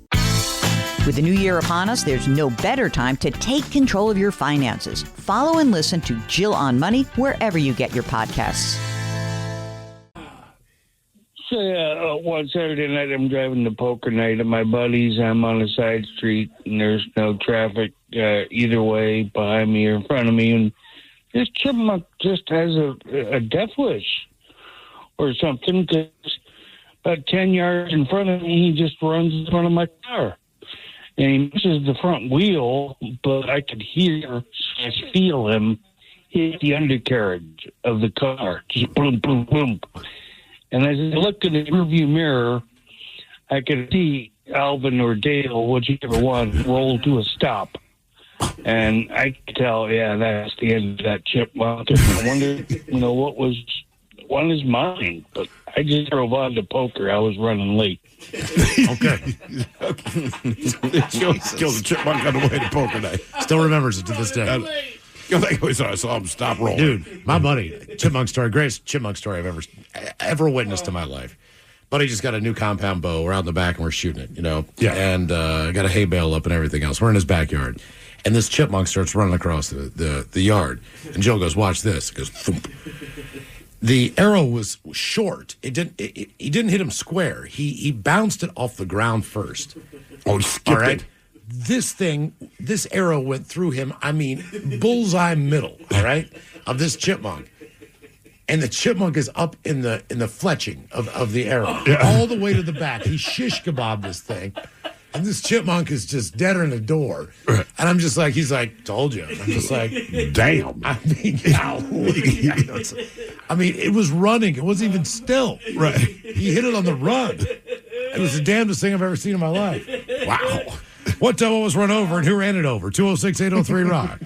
With the new year upon us, there's no better time to take control of your finances. Follow and listen to Jill on Money wherever you get your podcasts. So, one Saturday night, I'm driving to poker night at my buddies. I'm on a side street, and there's no traffic either way behind me or in front of me. And this chipmunk just has a death wish or something, because about 10 yards in front of me, he just runs in front of my car. And he misses the front wheel, but I could hear, I feel him hit the undercarriage of the car. Just boom, boom, boom. And as I looked in the rearview mirror, I could see Alvin or Dale, whichever one, roll to a stop. And I could tell, yeah, that's the end of that chipmunk. I wondered, what was on his mind. But I just drove on to poker. I was running late. Okay. Kills a chipmunk on the way to poker night. Still remembers it to this day. I saw him stop rolling. Dude, my buddy, chipmunk story, greatest chipmunk story I've ever witnessed in my life. Buddy just got a new compound bow. We're out in the back and we're shooting it, Yeah. And got a hay bale up and everything else. We're in his backyard. And this chipmunk starts running across the yard. And Joe goes, watch this. It goes, thump. The arrow was short. He didn't hit him square. He bounced it off the ground first. Oh, he skipped it. This arrow went through him, bullseye middle, all right, of this chipmunk. And the chipmunk is up in the fletching of the arrow, all the way to the back. He shish kebabbed this thing. And this chipmunk is just dead in the door. And I'm just like, he's like, told you. And I'm just like, damn. It was running. It wasn't even still. Right. He hit it on the run. It was the damnedest thing I've ever seen in my life. Wow. What double was run over and who ran it over? 206-803-ROCK.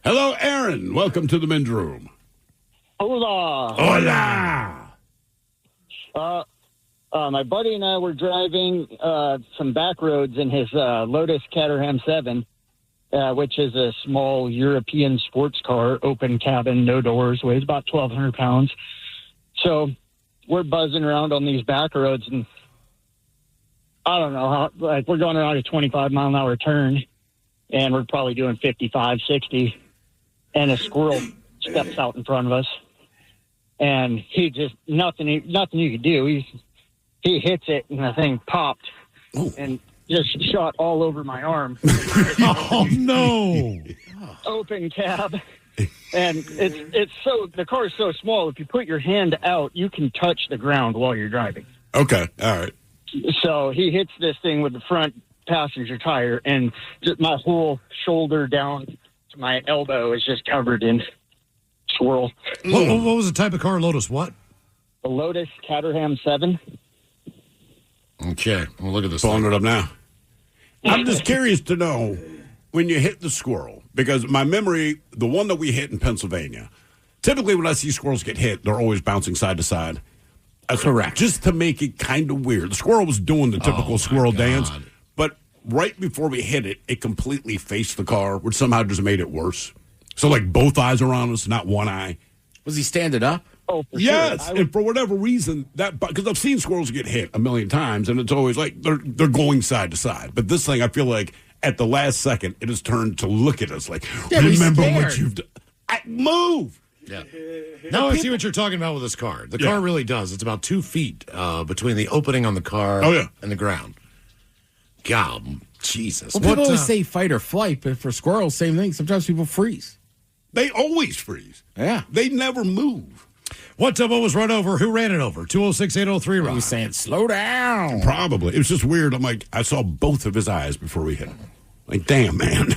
Hello, Aaron. Welcome to the men's room. Hola. Hola. My buddy and I were driving some back roads in his Lotus Caterham 7, which is a small European sports car, open cabin, no doors, weighs about 1,200 pounds. So we're buzzing around on these back roads, and I don't know, we're going around a 25-mile-an-hour turn, and we're probably doing 55, 60, and a squirrel steps out in front of us, and he just, nothing you could do. He hits it, and the thing popped and just shot all over my arm. Oh, no. Open cab. And the car is so small, if you put your hand out, you can touch the ground while you're driving. Okay, all right. So he hits this thing with the front passenger tire, and just my whole shoulder down to my elbow is just covered in swirl. What was the type of car? Lotus what? The Lotus Caterham 7. Okay, well, look at this. Pulling it up now. I'm just curious to know when you hit the squirrel, because my memory, the one that we hit in Pennsylvania, typically when I see squirrels get hit, they're always bouncing side to side. Correct. Just to make it kind of weird. The squirrel was doing the typical squirrel dance, but right before we hit it, it completely faced the car, which somehow just made it worse. So, like, both eyes are on us, not one eye. Was he standing up? Oh, for yes, sure. and for whatever reason, because I've seen squirrels get hit a million times, and it's always like they're going side to side. But this thing, I feel like at the last second, it has turned to look at us like, remember what you've done. Move! Yeah. Now I see what you're talking about with this car. The car really does. It's about 2 feet between the opening on the car and the ground. God, Jesus. Well, people always say fight or flight, but for squirrels, same thing. Sometimes people freeze. They always freeze. Yeah. They never move. What double was run over? Who ran it over? 206-803-ROCK. He's saying, slow down. Probably. It was just weird. I'm like, I saw both of his eyes before we hit him. Like, damn, man.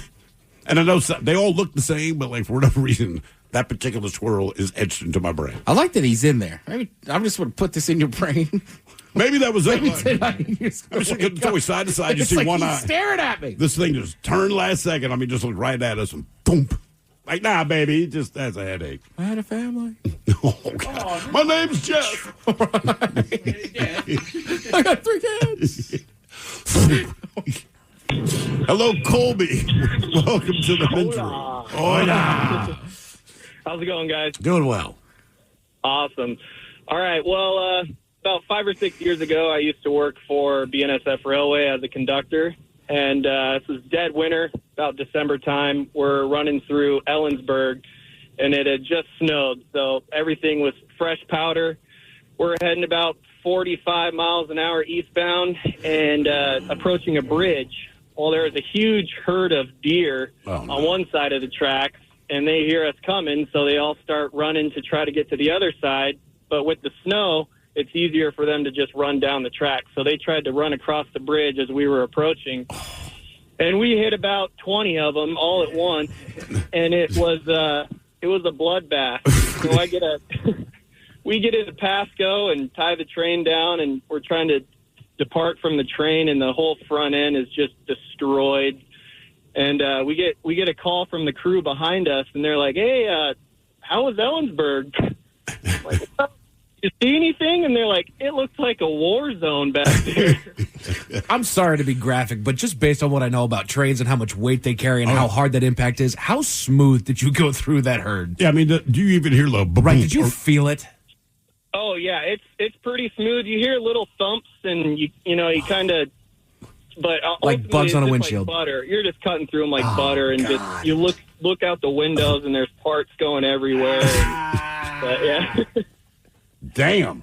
And I know they all look the same, but like for whatever reason, That particular squirrel is etched into my brain. I like that he's in there. Maybe I'm just going to put this in your brain. Maybe that was it. It's always side to side. You see like one he's eye staring at me. This thing just turned last second. I mean, just looked right at us and boom. Like, nah, baby, he just has a headache. I had a family. Oh, God. My name's Jeff. I got 3 kids. Hello, Colby. Welcome to the men's room. Hola. How's it going, guys? Doing well. Awesome. All right. Well, about 5 or 6 years ago, I used to work for BNSF Railway as a conductor. And this was dead winter, about December time. We're running through Ellensburg, and it had just snowed. So everything was fresh powder. We're heading about 45 miles an hour eastbound and approaching a bridge. Well, there was a huge herd of deer on one side of the tracks, and they hear us coming, so they all start running to try to get to the other side. But with the snow, it's easier for them to just run down the track. So they tried to run across the bridge as we were approaching. And we hit about 20 of them all at once, and it was a bloodbath. So we get into Pasco and tie the train down, and we're trying to depart from the train, and the whole front end is just destroyed. And we get a call from the crew behind us, and they're like, "Hey, how was Ellensburg?" I'm like, well, you see anything? And they're like, "It looks like a war zone back there." I'm sorry to be graphic, but just based on what I know about trains and how much weight they carry and how hard that impact is, how smooth did you go through that herd? Yeah, I mean, do you even hear the right? Did you feel it? Oh yeah, it's pretty smooth. You hear little thumps, and you kind of, but like bugs on a windshield. Like butter. You're just cutting through them like butter, and just you look out the windows, and there's parts going everywhere. But yeah. Damn.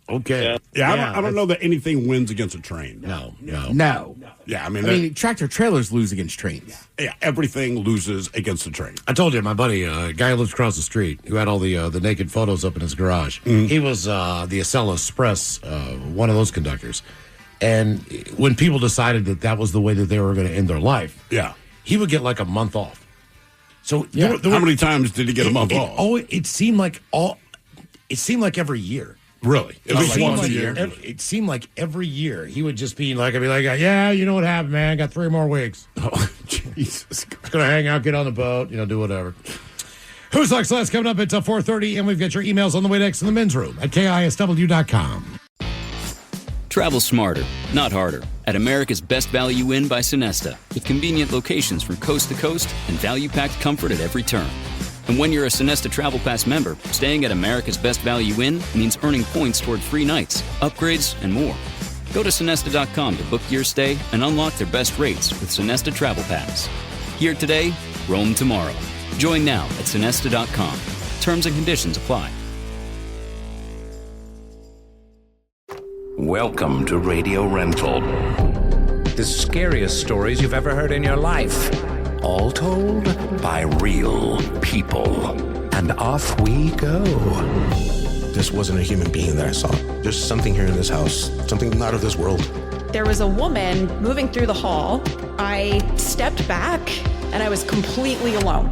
Okay. Yeah, I don't know that anything wins against a train. No. Yeah, I I mean, tractor trailers lose against trains. Yeah, everything loses against the train. I told you, my buddy, a guy who lives across the street, who had all the naked photos up in his garage. He was the Acela Express, one of those conductors. And when people decided that was the way that they were going to end their life, he would get like a month off. So how many times did he get a month off? It seemed like every year. Really? It seemed like every year he would just be like, yeah, you know what happened, man? Got 3 more weeks. Oh, Jesus. Just going to hang out, get on the boat, do whatever. Who's Next Last coming up at 4:30, and we've got your emails on the way next in the men's room at KISW.com. Travel smarter, not harder, at America's Best Value Inn by Sonesta, with convenient locations from coast to coast and value-packed comfort at every turn. And when you're a Sonesta Travel Pass member, staying at America's Best Value Inn means earning points toward free nights, upgrades, and more. Go to Sonesta.com to book your stay and unlock their best rates with Sonesta Travel Pass. Here today, roam tomorrow. Join now at Sonesta.com. Terms and conditions apply. Welcome to Radio Rental. The scariest stories you've ever heard in your life. All told by real people. And off we go. This wasn't a human being that I saw. There's something here in this house, something not of this world. There was a woman moving through the hall. I stepped back, and I was completely alone.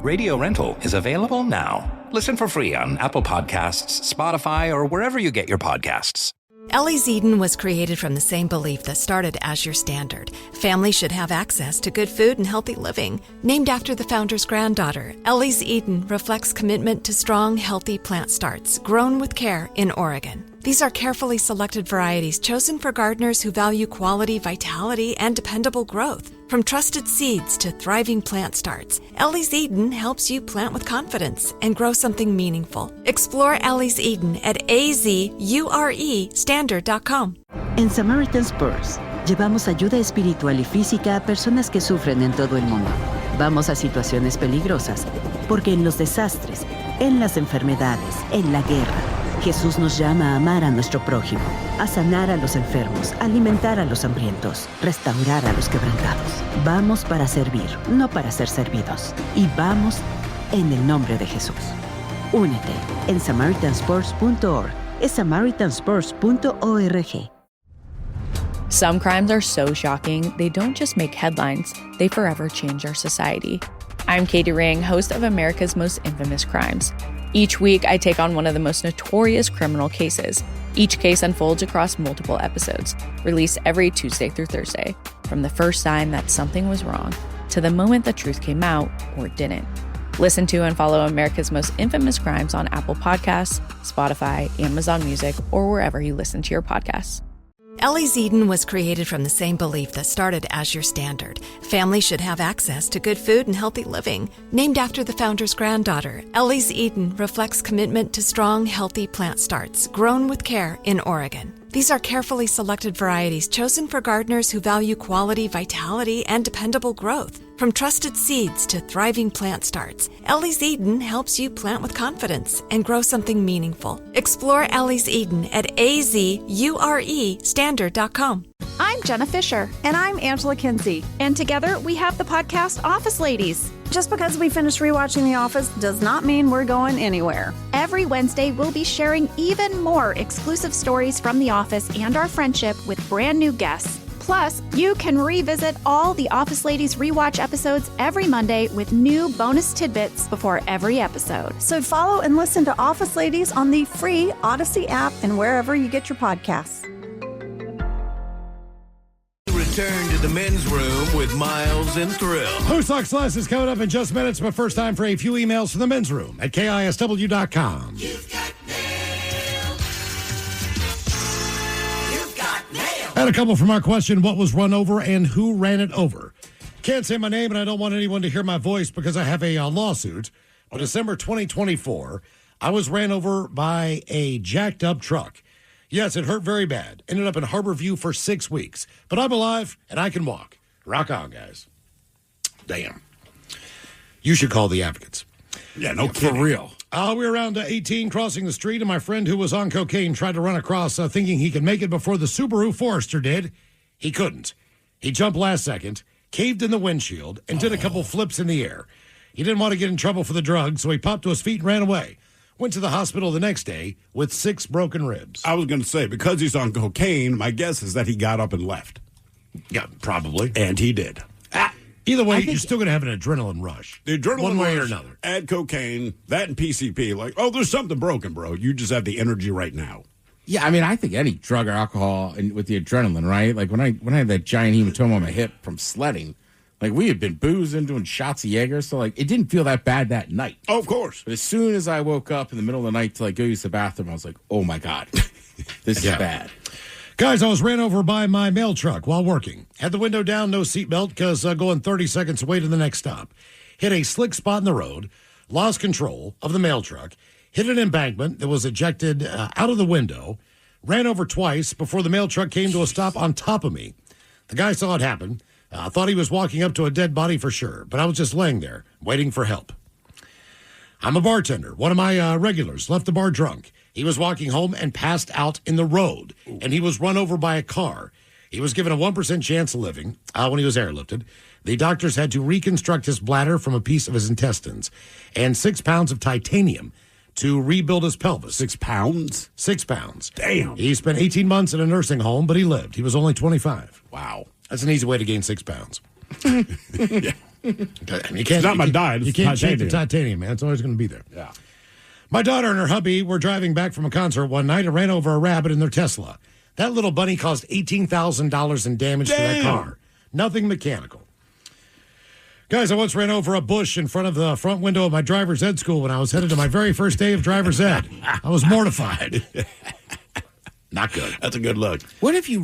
Radio Rental is available now. Listen for free on Apple Podcasts, Spotify, or wherever you get your podcasts. Ellie's Eden was created from the same belief that started as your standard. Families should have access to good food and healthy living. Named after the founder's granddaughter, Ellie's Eden reflects commitment to strong, healthy plant starts grown with care in Oregon. These are carefully selected varieties chosen for gardeners who value quality, vitality, and dependable growth. From trusted seeds to thriving plant starts, Ellie's Eden helps you plant with confidence and grow something meaningful. Explore Ellie's Eden at azurestandards.com. En Samaritan Spurs, llevamos ayuda espiritual y física a personas que sufren en todo el mundo. Vamos a situaciones peligrosas, porque en los desastres, en las enfermedades, en la guerra, Jesús nos llama a amar a nuestro prójimo, a sanar a los enfermos, a alimentar a los hambrientos, restaurar a los quebrantados. Vamos para servir, no para ser servidos. Y vamos en el nombre de Jesús. Únete en SamaritanSpurs.org. Es SamaritanSpurs.org. Some crimes are so shocking, they don't just make headlines, they forever change our society. I'm Katie Ring, host of America's Most Infamous Crimes. Each week, I take on one of the most notorious criminal cases. Each case unfolds across multiple episodes, released every Tuesday through Thursday, from the first sign that something was wrong to the moment the truth came out or didn't. Listen to and follow America's Most Infamous Crimes on Apple Podcasts, Spotify, Amazon Music, or wherever you listen to your podcasts. Ellie's Eden was created from the same belief that started as your standard. Families should have access to good food and healthy living. Named after the founder's granddaughter, Ellie's Eden reflects commitment to strong, healthy plant starts grown with care in Oregon. These are carefully selected varieties chosen for gardeners who value quality, vitality, and dependable growth. From trusted seeds to thriving plant starts, Ellie's Eden helps you plant with confidence and grow something meaningful. Explore Ellie's Eden at azuresstandard.com. I'm Jenna Fisher. And I'm Angela Kinsey. And together we have the podcast Office Ladies. Just because we finished rewatching The Office does not mean we're going anywhere. Every Wednesday, we'll be sharing even more exclusive stories from The Office and our friendship with brand new guests. Plus, you can revisit all the Office Ladies rewatch episodes every Monday with new bonus tidbits before every episode. So follow and listen to Office Ladies on the free Odyssey app and wherever you get your podcasts. Return to the men's room with Miles and Thrill. Who Sucks Less is coming up in just minutes, but first time for a few emails from the men's room at KISW.com. You've got mail. And a couple from our question, what was run over and who ran it over? Can't say my name and I don't want anyone to hear my voice because I have a lawsuit. On December 2024, I was ran over by a jacked up truck. Yes, it hurt very bad. Ended up in Harborview for 6 weeks. But I'm alive, and I can walk. Rock on, guys. Damn. You should call the advocates. Yeah, no kidding. For real. We were around 18 crossing the street, and my friend who was on cocaine tried to run across thinking he could make it before the Subaru Forester did. He couldn't. He jumped last second, caved in the windshield, and did a couple flips in the air. He didn't want to get in trouble for the drugs, so he popped to his feet and ran away. Went to the hospital the next day with 6 broken ribs. I was going to say, because he's on cocaine, my guess is that he got up and left. Yeah, probably. And he did. Either way, you're still going to have an adrenaline rush. The adrenaline one way rush, or another. Add cocaine, that and PCP. Like, oh, there's something broken, bro. You just have the energy right now. Yeah, I mean, I think any drug or alcohol and with the adrenaline, right? Like when I had that giant hematoma on my hip from sledding, like we had been boozing, doing shots of Jaeger, so like it didn't feel that bad that night. Oh, of course. But as soon as I woke up in the middle of the night to like go use the bathroom, I was like, oh my God, this is bad. Guys, I was ran over by my mail truck while working. Had the window down, no seatbelt, because going 30 seconds away to the next stop. Hit a slick spot in the road, lost control of the mail truck, hit an embankment that was ejected out of the window, ran over twice before the mail truck came to a stop on top of me. The guy saw it happen. Thought he was walking up to a dead body for sure, but I was just laying there, waiting for help. I'm a bartender. One of my regulars left the bar drunk. He was walking home and passed out in the road, and he was run over by a car. He was given a 1% chance of living when he was airlifted. The doctors had to reconstruct his bladder from a piece of his intestines and 6 pounds of titanium to rebuild his pelvis. 6 pounds? 6 pounds. Damn. He spent 18 months in a nursing home, but he lived. He was only 25. Wow. That's an easy way to gain 6 pounds. Yeah. You can't, it's not my diet. You can't change the titanium, man. It's always going to be there. Yeah. My daughter and her hubby were driving back from a concert one night and ran over a rabbit in their Tesla. That little bunny caused $18,000 in damage to that car. Nothing mechanical. Guys, I once ran over a bush in front of the front window of my driver's ed school when I was headed to my very first day of driver's ed. I was mortified. Not good. That's a good look. What if you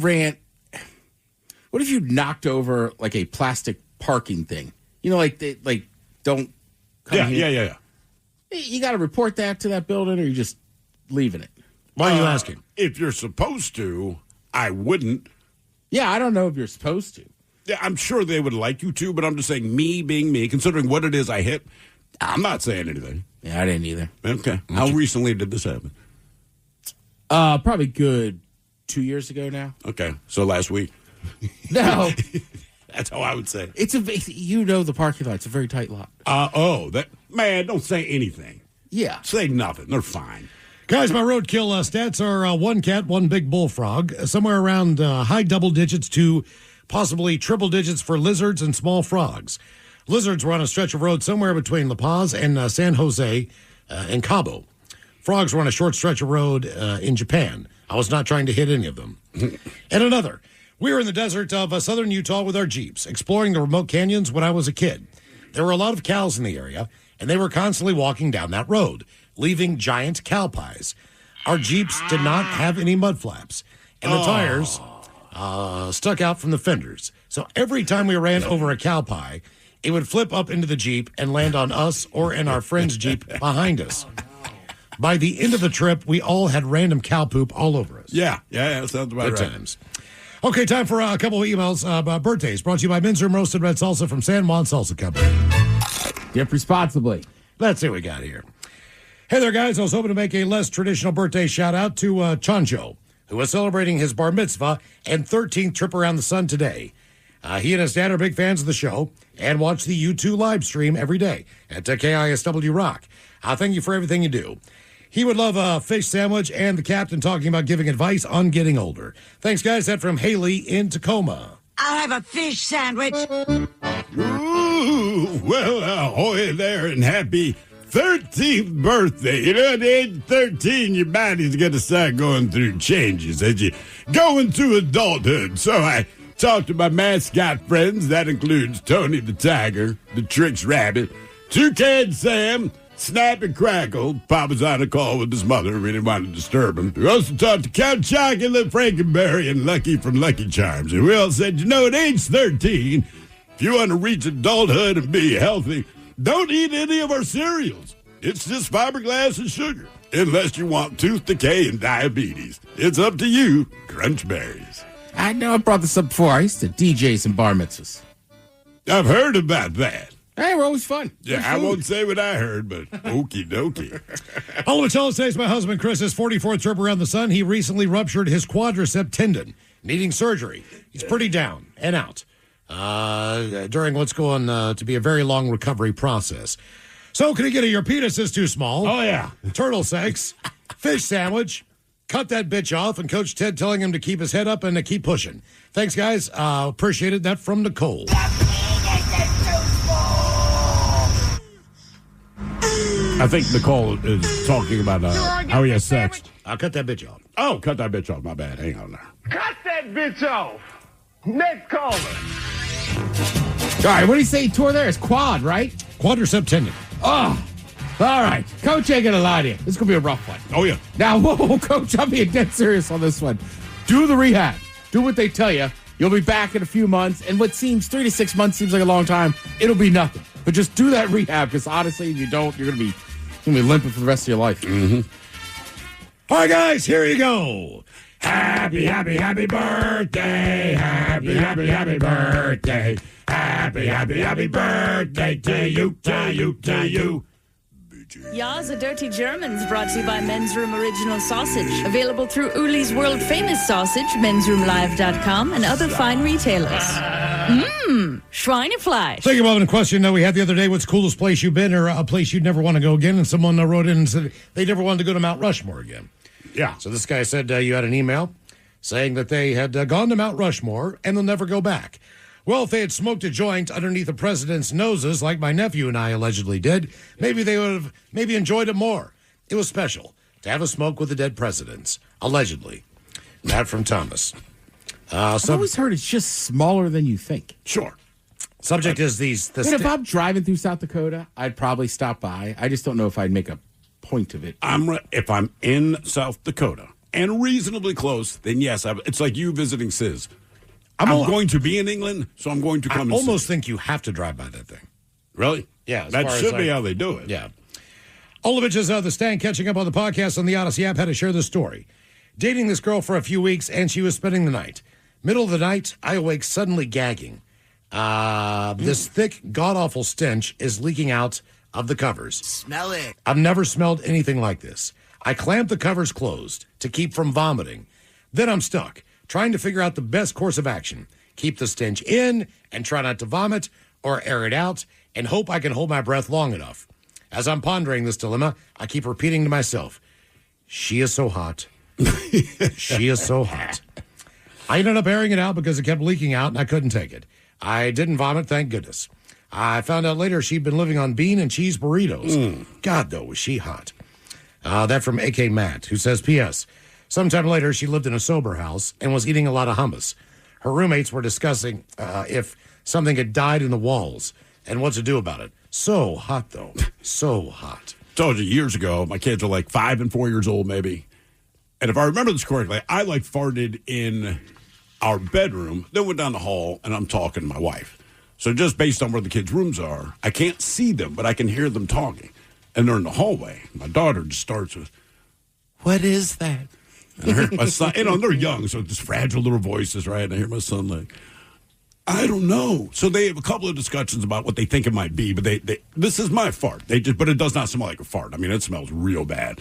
knocked over like a plastic parking thing? You know, like they don't come here. Yeah. You got to report that to that building, or you just leaving it? Why are you asking? If you're supposed to, I wouldn't. Yeah, I don't know if you're supposed to. Yeah, I'm sure they would like you to, but I'm just saying, me being me, considering what it is I hit, I'm not saying anything. Yeah, I didn't either. Okay. How recently did this happen? Probably good 2 years ago now. Okay, so last week. No. That's how I would say. The parking lot. It's a very tight lot. Man, don't say anything. Yeah. Say nothing. They're fine. Guys, my roadkill stats are 1 cat, 1 big bullfrog, somewhere around high double digits to possibly triple digits for lizards and small frogs. Lizards were on a stretch of road somewhere between La Paz and San Jose and Cabo. Frogs were on a short stretch of road in Japan. I was not trying to hit any of them. And another. We were in the desert of southern Utah with our Jeeps, exploring the remote canyons when I was a kid. There were a lot of cows in the area, and they were constantly walking down that road, leaving giant cow pies. Our Jeeps did not have any mud flaps, and the tires stuck out from the fenders. So every time we ran over a cow pie, it would flip up into the Jeep and land on us or in our friend's Jeep behind us. By the end of the trip, we all had random cow poop all over us. Yeah, sounds about Good right. times. Okay, time for a couple of emails about birthdays. Brought to you by Men's Room Roasted Red Salsa from San Juan Salsa Company. Dip responsibly. Let's see what we got here. Hey there, guys. I was hoping to make a less traditional birthday shout-out to Chancho, who is celebrating his bar mitzvah and 13th trip around the sun today. He and his dad are big fans of the show and watch the U2 live stream every day at KISW Rock. Thank you for everything you do. He would love a fish sandwich and the captain talking about giving advice on getting older. Thanks, guys. That's from Haley in Tacoma. I'll have a fish sandwich. Ooh, well, ahoy there and happy 13th birthday. You know, at age 13, your body's going to start going through changes as you go into adulthood. So I talked to my mascot friends. That includes Tony the Tiger, the Tricks Rabbit, Toucan Sam, Snap and Crackle. Papa's on a call with his mother. Really wanted to disturb him. We also talked to Count Chocolate, Frankenberry, and Lucky from Lucky Charms. And we all said, you know, at age 13, if you want to reach adulthood and be healthy, don't eat any of our cereals. It's just fiberglass and sugar. Unless you want tooth decay and diabetes. It's up to you. Crunch berries. I know I brought this up before. I used to DJ some bar mitzvahs. I've heard about that. Hey, we're always fun. Yeah, I won't say what I heard, but okie dokie. All of tell us today is my husband Chris's 44th trip around the sun. He recently ruptured his quadricep tendon, needing surgery. He's pretty down and out during what's going to be a very long recovery process. So can he get your penis is too small? Oh, yeah. Turtle sex, fish sandwich, cut that bitch off, and Coach Ted telling him to keep his head up and to keep pushing. Thanks, guys. Appreciated that from Nicole. I think Nicole is talking about how he has sex. I'll cut that bitch off. Oh, cut that bitch off. My bad. Hang on there. Cut that bitch off. Next caller. All right, what do you say he tore there? It's quad, right? Quadricep tendon. Oh, all right. Coach ain't going to lie to you. This is going to be a rough one. Oh, yeah. Now, whoa, Coach, I'm being dead serious on this one. Do the rehab. Do what they tell you. You'll be back in a few months, and what seems 3 to 6 months seems like a long time. It'll be nothing. But just do that rehab, because honestly, if you don't, you're going to be limping for the rest of your life. Mm-hmm. All right, guys, here you go. Happy, happy, happy birthday. Happy, happy, happy birthday. Happy, happy, happy birthday to you, to you, to you. Ya's a Dirty Germans brought to you by Men's Room Original Sausage. Available through Uli's World Famous Sausage, mensroomlive.com, and other fine retailers. Schweinefleisch. Thank you, Bob. A question that we had the other day: what's the coolest place you've been, or a place you'd never want to go again? And someone wrote in and said they never wanted to go to Mount Rushmore again. Yeah. So this guy said you had an email saying that they had gone to Mount Rushmore and they'll never go back. Well, if they had smoked a joint underneath the president's noses, like my nephew and I allegedly did, maybe they would have enjoyed it more. It was special to have a smoke with the dead presidents, allegedly. That from Thomas. I've always heard it's just smaller than you think. Sure. Subject is if I'm driving through South Dakota, I'd probably stop by. I just don't know if I'd make a point of it. If I'm in South Dakota and reasonably close, then yes, it's like you visiting Sis. I'm going to be in England, so I'm going to come. I almost think you have to drive by that thing. Really? Yeah. That should be how they do it. Yeah. Olovich is The Stand, catching up on the podcast on the Odyssey app, had to share this story. Dating this girl for a few weeks, and she was spending the night. Middle of the night, I awake suddenly gagging. This thick, god-awful stench is leaking out of the covers. Smell it. I've never smelled anything like this. I clamp the covers closed to keep from vomiting. Then I'm stuck, trying to figure out the best course of action. Keep the stench in and try not to vomit, or air it out and hope I can hold my breath long enough. As I'm pondering this dilemma, I keep repeating to myself, she is so hot. She is so hot. I ended up airing it out because it kept leaking out and I couldn't take it. I didn't vomit, thank goodness. I found out later she'd been living on bean and cheese burritos. God, though, was she hot. That from AK Matt, who says, P.S. Sometime later, she lived in a sober house and was eating a lot of hummus. Her roommates were discussing if something had died in the walls and what to do about it. So hot, though. So hot. Told you years ago, my kids are like 5 and 4 years old, maybe. And if I remember this correctly, I farted in our bedroom, then went down the hall, and I'm talking to my wife. So just based on where the kids' rooms are, I can't see them, but I can hear them talking. And they're in the hallway. My daughter just starts with, "What is that?" And I heard my son, they're young, so just fragile little voices, right? And I hear my son like, "I don't know." So they have a couple of discussions about what they think it might be, but this is my fart. But it does not smell like a fart. I mean, it smells real bad.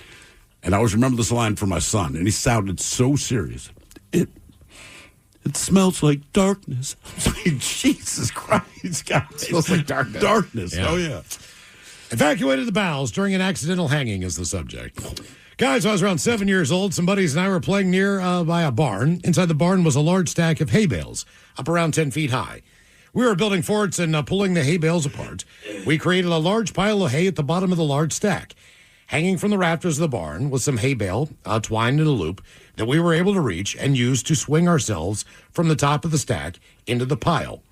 And I always remember this line from my son, and he sounded so serious. It smells like darkness. I was like, Jesus Christ, guys. It smells like darkness. Darkness, Yeah. Oh, yeah. Evacuated the bowels during an accidental hanging is the subject. Guys, I was around 7 years old. Some buddies and I were playing near by a barn. Inside the barn was a large stack of hay bales, up around 10 feet high. We were building forts and pulling the hay bales apart. We created a large pile of hay at the bottom of the large stack. Hanging from the rafters of the barn was some hay bale twined in a loop that we were able to reach and use to swing ourselves from the top of the stack into the pile.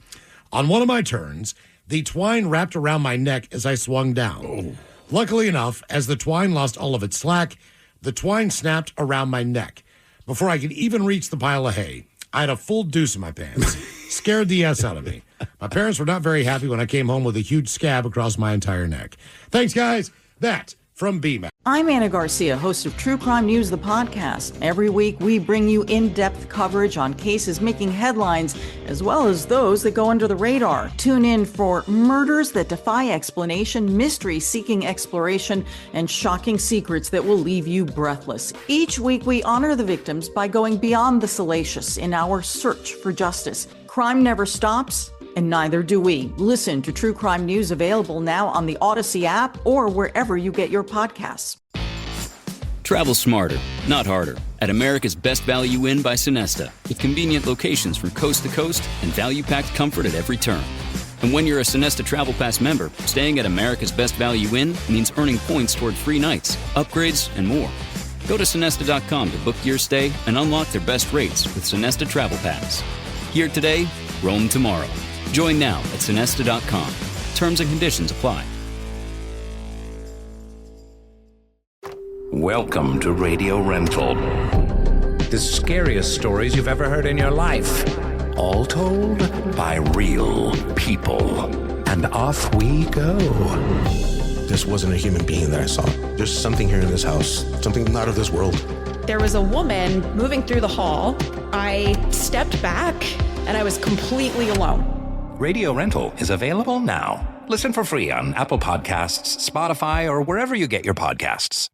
On one of my turns, the twine wrapped around my neck as I swung down. Luckily enough, as the twine lost all of its slack, the twine snapped around my neck. Before I could even reach the pile of hay, I had a full deuce in my pants. Scared the S out of me. My parents were not very happy when I came home with a huge scab across my entire neck. Thanks, guys. That from BMAC. I'm Anna Garcia, host of True Crime News, the podcast. Every week, we bring you in-depth coverage on cases making headlines, as well as those that go under the radar. Tune in for murders that defy explanation, mysteries seeking exploration, and shocking secrets that will leave you breathless. Each week, we honor the victims by going beyond the salacious in our search for justice. Crime never stops, and neither do we. Listen to True Crime News, available now on the Odyssey app or wherever you get your podcasts. Travel smarter, not harder, at America's Best Value Inn by Sonesta, with convenient locations from coast to coast and value-packed comfort at every turn. And when you're a Sonesta Travel Pass member, staying at America's Best Value Inn means earning points toward free nights, upgrades, and more. Go to Sonesta.com to book your stay and unlock their best rates with Sonesta Travel Pass. Here today, roam tomorrow. Join now at Sonesta.com. Terms and conditions apply. Welcome to Radio Rental. The scariest stories you've ever heard in your life. All told by real people. And off we go. This wasn't a human being that I saw. There's something here in this house, something not of this world. There was a woman moving through the hall. I stepped back and I was completely alone. Radio Rental is available now. Listen for free on Apple Podcasts, Spotify, or wherever you get your podcasts.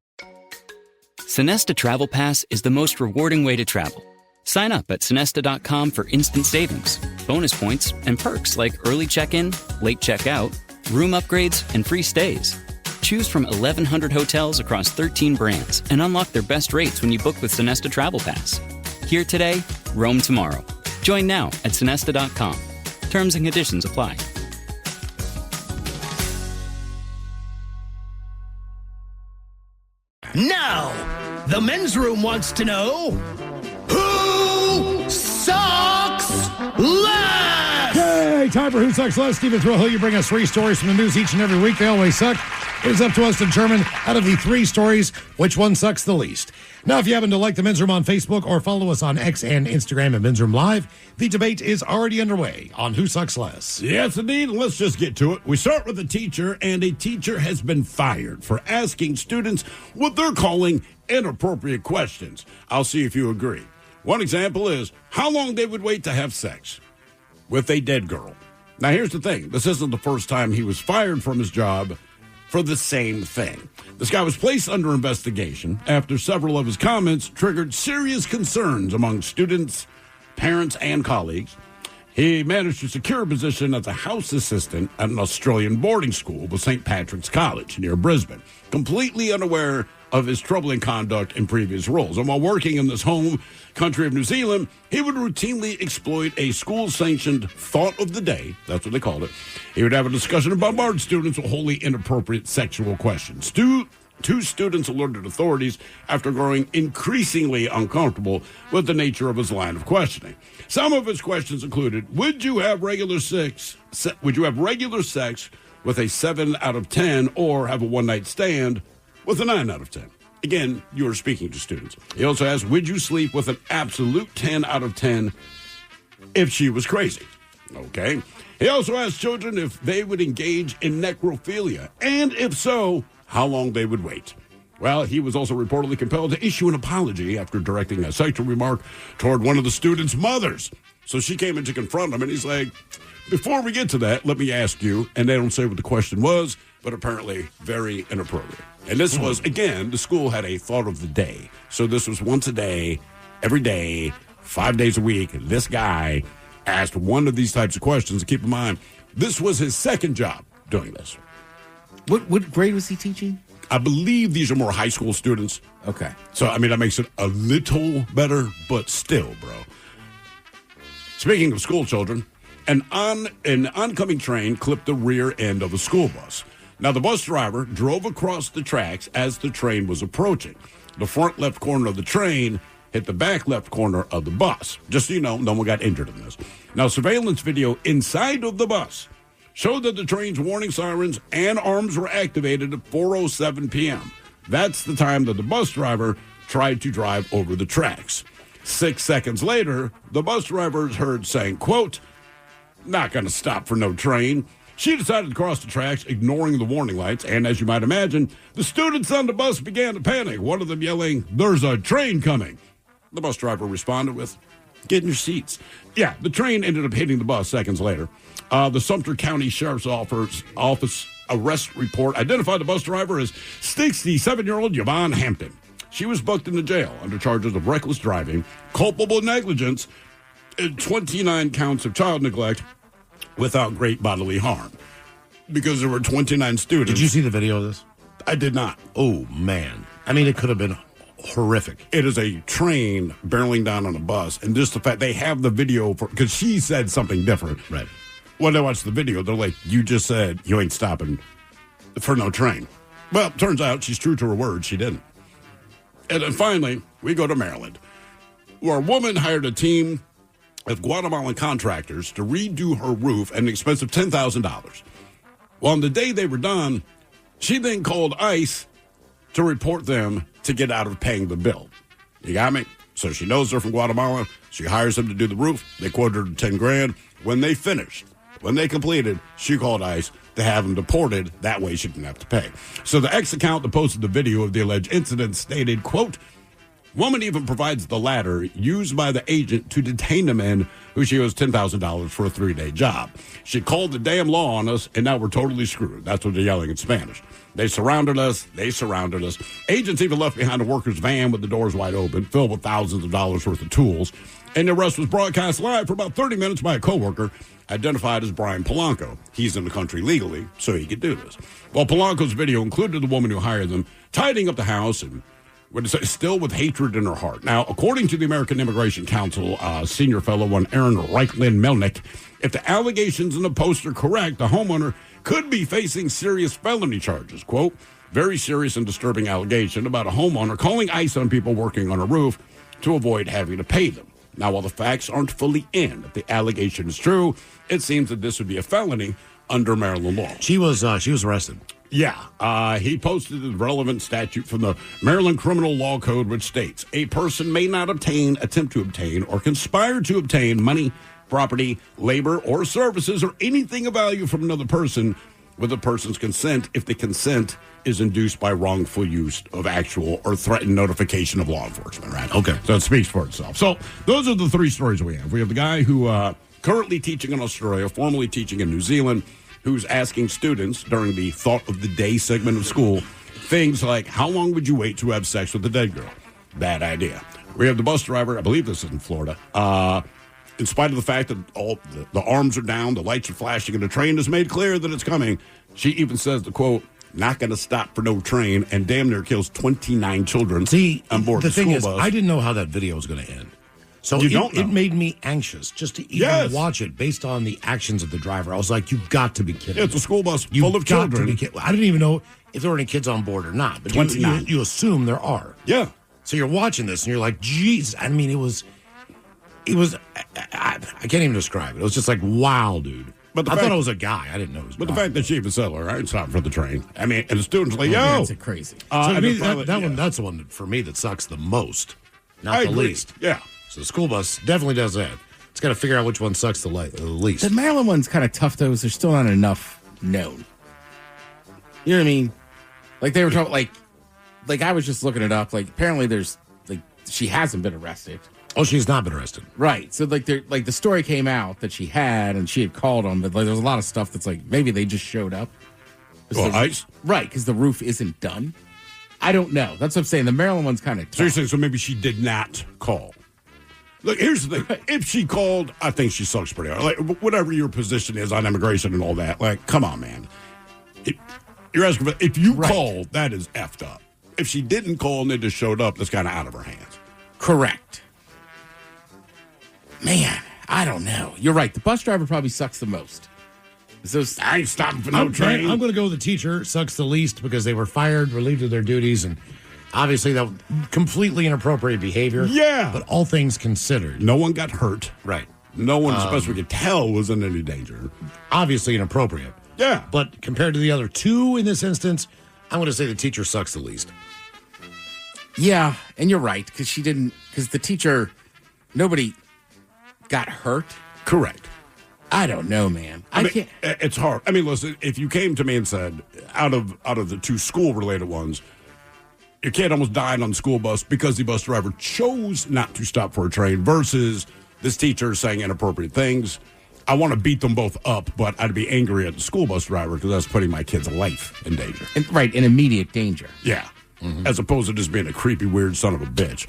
Sonesta Travel Pass is the most rewarding way to travel. Sign up at Sonesta.com for instant savings, bonus points, and perks like early check-in, late check-out, room upgrades, and free stays. Choose from 1,100 hotels across 13 brands and unlock their best rates when you book with Sonesta Travel Pass. Here today, roam tomorrow. Join now at Sonesta.com. Terms and conditions apply. Now, the men's room wants to know who sucks less. Hey, time for Who Sucks Less. Steven Thrill, you bring us 3 stories from the news each and every week. They always suck. It is up to us to determine, out of the 3 stories, which one sucks the least. Now, if you happen to like the Men's Room on Facebook or follow us on X and Instagram at Men's Room Live, the debate is already underway on Who Sucks Less. Yes, indeed. Let's just get to it. We start with a teacher, and a teacher has been fired for asking students what they're calling inappropriate questions. I'll see if you agree. One example is how long they would wait to have sex with a dead girl. Now, here's the thing. This isn't the first time he was fired from his job for the same thing. This guy was placed under investigation after several of his comments triggered serious concerns among students, parents, and colleagues. He managed to secure a position as a house assistant at an Australian boarding school with St. Patrick's College near Brisbane, completely unaware of his troubling conduct in previous roles. And while working in this home country of New Zealand, he would routinely exploit a school-sanctioned thought of the day. That's what they called it. He would have a discussion and bombard students with wholly inappropriate sexual questions. Two students alerted authorities after growing increasingly uncomfortable with the nature of his line of questioning. Some of his questions included, would you have regular sex with a 7 out of 10 or have a one-night stand with a 9 out of 10? Again, you are speaking to students. He also asked, would you sleep with an absolute 10 out of 10 if she was crazy? Okay. He also asked children if they would engage in necrophilia, and if so, how long they would wait. Well, he was also reportedly compelled to issue an apology after directing a sexual remark toward one of the students' mothers. So she came in to confront him, and he's like, before we get to that, let me ask you, and they don't say what the question was, but apparently very inappropriate. And this was, again, the school had a thought of the day. So this was once a day, every day, 5 days a week. This guy asked one of these types of questions. Keep in mind, this was his second job doing this. What grade was he teaching? I believe these are more high school students. Okay. So, I mean, that makes it a little better, but still, bro. Speaking of school children, an oncoming train clipped the rear end of a school bus. Now, the bus driver drove across the tracks as the train was approaching. The front left corner of the train hit the back left corner of the bus. Just so you know, no one got injured in this. Now, surveillance video inside of the bus showed that the train's warning sirens and alarms were activated at 4:07 p.m. That's the time that the bus driver tried to drive over the tracks. 6 seconds later, the bus driver is heard saying, quote, not going to stop for no train. She decided to cross the tracks, ignoring the warning lights, and as you might imagine, the students on the bus began to panic, one of them yelling, there's a train coming. The bus driver responded with, get in your seats. Yeah, the train ended up hitting the bus seconds later. The Sumter County Sheriff's Office arrest report identified the bus driver as 67-year-old Yvonne Hampton. She was booked into jail under charges of reckless driving, culpable negligence, and 29 counts of child neglect without great bodily harm. Because there were 29 students. Did you see the video of this? I did not. Oh, man. I mean, it could have been horrific. It is a train barreling down on a bus, and just the fact they have the video for, because she said something different. Right. When they watch the video, they're like, you just said you ain't stopping for no train. Well, turns out she's true to her word. She didn't. And then finally, we go to Maryland, where a woman hired a team of Guatemalan contractors to redo her roof at an expense of $10,000. Well, on the day they were done, she then called ICE to report them to get out of paying the bill. You got me? So she knows they're from Guatemala. She hires them to do the roof. They quoted her $10,000. When they finished, when they completed, she called ICE to have them deported. That way she didn't have to pay. So the X account that posted the video of the alleged incident stated, quote, woman even provides the ladder used by the agent to detain the men who she owes $10,000 for a 3-day job. She called the damn law on us, and now we're totally screwed. That's what they're yelling in Spanish. They surrounded us. They surrounded us. Agents even left behind a worker's van with the doors wide open, filled with thousands of dollars worth of tools. And the arrest was broadcast live for about 30 minutes by a coworker identified as Brian Polanco. He's in the country legally, so he could do this. Well, Polanco's video included the woman who hired them tidying up the house and still with hatred in her heart. Now, according to the American Immigration Council senior fellow one, Aaron Reichland Melnick, if the allegations in the post are correct, the homeowner could be facing serious felony charges. Quote, very serious and disturbing allegation about a homeowner calling ICE on people working on a roof to avoid having to pay them. Now, while the facts aren't fully in, if the allegation is true, it seems that this would be a felony under Maryland law. She was arrested. Yeah, he posted the relevant statute from the Maryland Criminal Law Code, which states a person may not obtain, attempt to obtain, or conspire to obtain money, property, labor, or services, or anything of value from another person with the person's consent if the consent is induced by wrongful use of actual or threatened notification of law enforcement, right? Okay. So it speaks for itself. So those are the three stories we have. We have the guy who currently teaching in Australia, formerly teaching in New Zealand, who's asking students during the Thought of the Day segment of school things like, how long would you wait to have sex with a dead girl? Bad idea. We have the bus driver, I believe this is in Florida, in spite of the fact that all the arms are down, the lights are flashing, and the train has made clear that it's coming, she even says the quote, not going to stop for no train, and damn near kills 29 children on board the thing school is, bus. I didn't know how that video was going to end. So it made me anxious just to even watch it based on the actions of the driver. I was like, you've got to be kidding. It's a school bus full of children. I didn't even know if there were any kids on board or not. But you assume there are. Yeah. So you're watching this and you're like, geez. I mean, it was. I can't even describe it. It was just like, wow, dude. But I thought it was a guy. I didn't know it was a guy. But the fact that she was settler, right? Stopping for the train. I mean, and the students were like, yo. That's crazy. So to me, that's the one for me that sucks the most, not the least. Yeah. So the school bus definitely does that. It's got to figure out which one sucks the least. The Maryland one's kind of tough, though, is there's still not enough known. You know what I mean? Like, they were talking, like I was just looking it up. Like, apparently there's, like, she hasn't been arrested. Oh, she's not been arrested. Right. So, like, the story came out that she had, and she had called them, but, like, there's a lot of stuff that's, like, maybe they just showed up. Well, ICE? Right, because the roof isn't done. I don't know. That's what I'm saying. The Maryland one's kind of tough. Seriously, so maybe she did not call. Look, here's the thing. If she called, I think she sucks pretty hard. Like, whatever your position is on immigration and all that, like, come on, man. You're asking for, if you called, that is effed up. If she didn't call and they just showed up, that's kind of out of her hands. Correct. Man, I don't know. You're right. The bus driver probably sucks the most. I ain't stopping for no train. I'm going to go with the teacher sucks the least because they were fired, relieved of their duties, and obviously that was completely inappropriate behavior. Yeah. But all things considered. No one got hurt. Right. No one, as best we could tell, was in any danger. Obviously inappropriate. Yeah. But compared to the other two in this instance, I'm going to say the teacher sucks the least. Yeah, and you're right, because the teacher, nobody got hurt. Correct. I don't know, man. I mean, it's hard. I mean, listen, if you came to me and said, out of the two school-related ones, your kid almost died on the school bus because the bus driver chose not to stop for a train versus this teacher saying inappropriate things, I want to beat them both up, but I'd be angry at the school bus driver because that's putting my kid's life in danger. In immediate danger. Yeah. Mm-hmm. As opposed to just being a creepy, weird son of a bitch.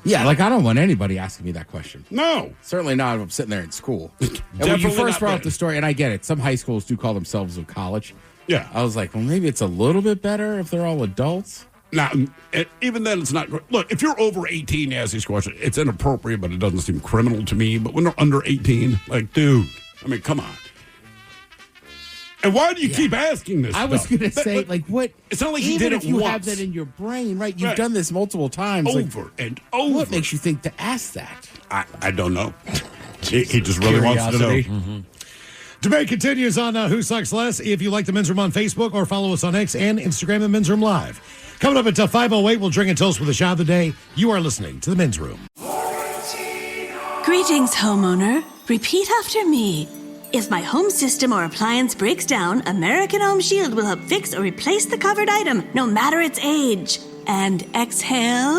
Yeah, like I don't want anybody asking me that question. No. Certainly not if I'm sitting there in school. And when you first brought up the story, and I get it, some high schools do call themselves a college. Yeah. I was like, well, maybe it's a little bit better if they're all adults. Now, even then, it's not. Look, if you're over 18, you ask these questions, it's inappropriate, but it doesn't seem criminal to me. But when they're under 18, like, dude, I mean, come on. And why do you keep asking this I was going to say, like, what? It's not like you did it if you once. have that in your brain, right? You've done this multiple times. Over and over. What makes you think to ask that? I don't know. He just really wants to know. Mm-hmm. Debate continues on Who Sucks Less. If you like the Men's Room on Facebook or follow us on X and Instagram at Men's Room Live. Coming up at 5:08, we'll drink and toast with a shot of the day. You are listening to the Men's Room. Greetings, homeowner. Repeat after me. If my home system or appliance breaks down, American Home Shield will help fix or replace the covered item, no matter its age. And exhale.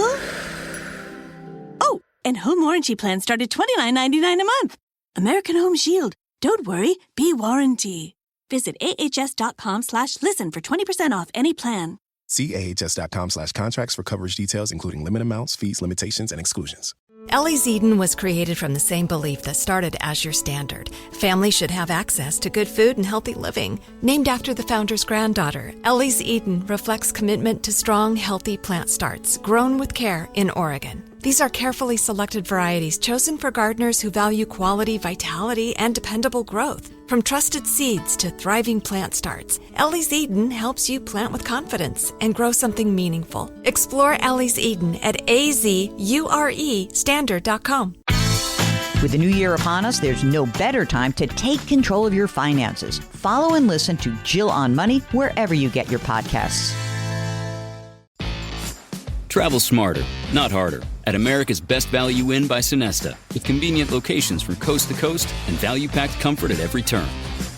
Oh, and home warranty plans start at $29.99 a month. American Home Shield. Don't worry, be warranty. Visit ahs.com/listen for 20% off any plan. See ahs.com/contracts for coverage details, including limit amounts, fees, limitations, and exclusions. Ellie's Eden was created from the same belief that started as your standard. Families should have access to good food and healthy living. Named after the founder's granddaughter, Ellie's Eden reflects commitment to strong, healthy plant starts grown with care in Oregon. These are carefully selected varieties chosen for gardeners who value quality, vitality, and dependable growth. From trusted seeds to thriving plant starts, Ellie's Eden helps you plant with confidence and grow something meaningful. Explore Ellie's Eden at azuresstandard.com. With the new year upon us, there's no better time to take control of your finances. Follow and listen to Jill on Money wherever you get your podcasts. Travel smarter, not harder. At America's Best Value Inn by Sonesta, with convenient locations from coast to coast and value-packed comfort at every turn.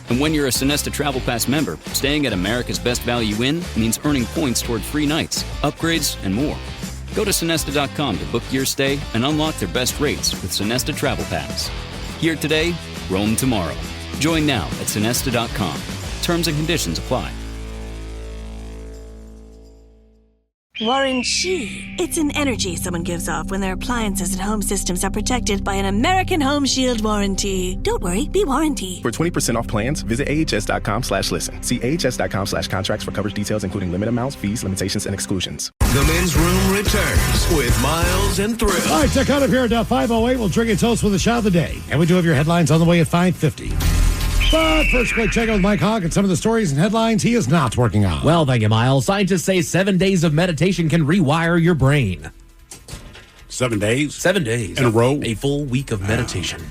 And when you're a Sonesta Travel Pass member, staying at America's Best Value Inn means earning points toward free nights, upgrades, and more. Go to Sonesta.com to book your stay and unlock their best rates with Sonesta Travel Pass. Here today, roam tomorrow. Join now at Sonesta.com. Terms and conditions apply. Warranty. It's an energy someone gives off when their appliances and home systems are protected by an American Home Shield warranty. Don't worry, be warranty. For 20% off plans, visit ahs.com/listen. See ahs.com/contracts for coverage details, including limit amounts, fees, limitations, and exclusions. The Men's Room returns with Miles and Thrill. All right, check out up here at 508. We'll drink a toast with a shot of the day. And we do have your headlines on the way at 5:50. But first, quick check out with Mike Hogg and some of the stories and headlines he is not working on. Well, thank you, Miles. Scientists say 7 days of meditation can rewire your brain. 7 days? 7 days. In a row? A full week of meditation.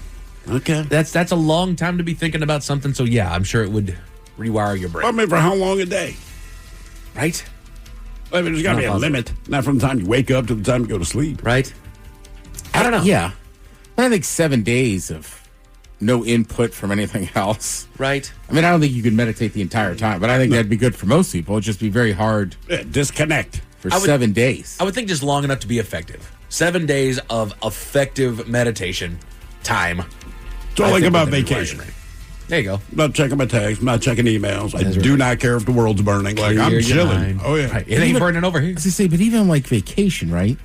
Okay. That's a long time to be thinking about something, so yeah, I'm sure it would rewire your brain. I mean, for how long a day? Right? I mean, there's got to be a limit. Not from the time you wake up to the time you go to sleep. Right? I don't know. Yeah. I think 7 days of no input from anything else. Right. I mean, I don't think you can meditate the entire time, but I think that'd be good for most people. It'd just be very hard. Disconnect. For 7 days. I would think just long enough to be effective. 7 days of effective meditation time. It's all like about vacation. There you go. I'm not checking my texts. I'm not checking emails. I do not care if the world's burning. Like, I'm chilling. Oh, yeah. Right. It ain't burning over here. I was to say, but even like vacation, right?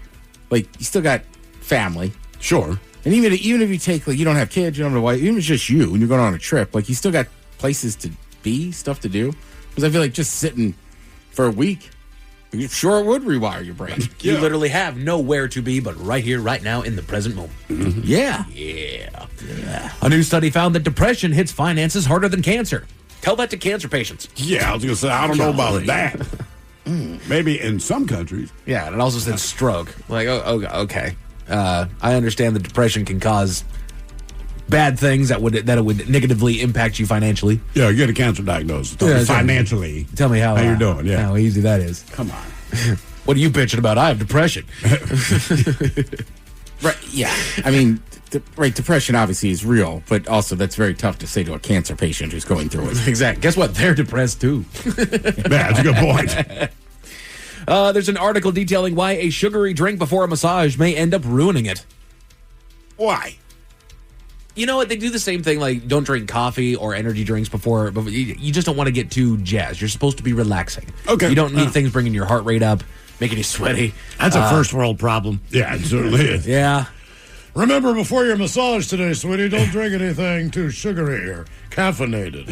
Like, you still got family. Sure. And even if you take, like, you don't have kids, you don't have a wife, even if it's just you and you're going on a trip, like, you still got places to be, stuff to do. Because I feel like just sitting for a week, sure it would rewire your brain. You literally have nowhere to be but right here, right now, in the present moment. Mm-hmm. Yeah. Yeah. A new study found that depression hits finances harder than cancer. Tell that to cancer patients. Yeah, I was going to say, I don't know about that. Maybe in some countries. Yeah, and it also said stroke. Like, okay. I understand that depression can cause bad things that it would negatively impact you financially. Yeah, you get a cancer diagnosis. Financially. Tell me how you're doing. Yeah, how easy that is. Come on. What are you bitching about? I have depression. Right. Yeah. I mean, depression obviously is real, but also that's very tough to say to a cancer patient who's going through it. Exactly. Guess what? They're depressed too. That's a good point. There's an article detailing why a sugary drink before a massage may end up ruining it. Why? You know what? They do the same thing, like don't drink coffee or energy drinks before, but you just don't want to get too jazzed. You're supposed to be relaxing. Okay. You don't need things bringing your heart rate up, making you sweaty. That's a first world problem. Yeah, it certainly is. Yeah. Remember, before your massage today, sweetie, don't drink anything too sugary or caffeinated.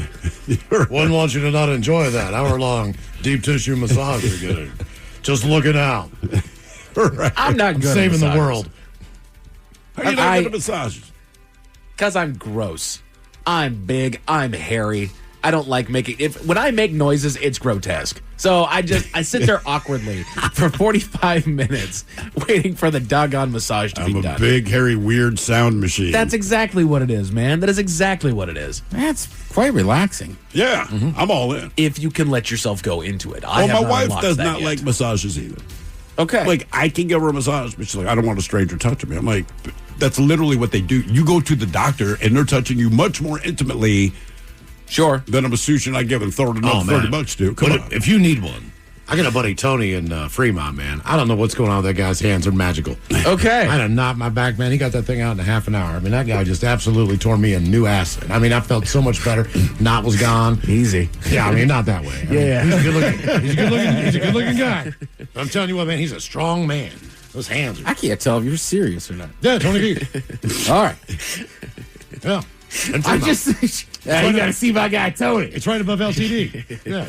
Wouldn't want you to not enjoy that hour-long deep tissue massage you're getting. Just looking out. Right. I'm not good saving at the world. How are you not good at massages? Because I'm gross. I'm big. I'm hairy. I don't like making... When I make noises, it's grotesque. So I sit there awkwardly for 45 minutes waiting for the doggone massage to be done. I'm a big, hairy, weird sound machine. That's exactly what it is, man. That is exactly what it is. That's quite relaxing. Yeah, I'm all in. If you can let yourself go into it. My wife does not like massages either. Okay. Like, I can give her a massage, but she's like, I don't want a stranger touching me. I'm like, that's literally what they do. You go to the doctor, and they're touching you much more intimately than a masseuse I give and throw it another $30 to. Come on. If you need one, I got a buddy, Tony, in Fremont, man. I don't know what's going on with that guy's hands. They're magical. Okay. I had a knot in my back, man. He got that thing out in a half an hour. I mean, that guy just absolutely tore me a new acid. I mean, I felt so much better. Knot was gone. Easy. Yeah, I mean, not that way. Yeah. He's a good looking guy. I'm telling you what, man, he's a strong man. Those hands are... I can't tell if you're serious or not. Yeah, Tony V. All right. Yeah. I just... Yeah, you got to see my guy, Tony. It's right above LTD. Yeah.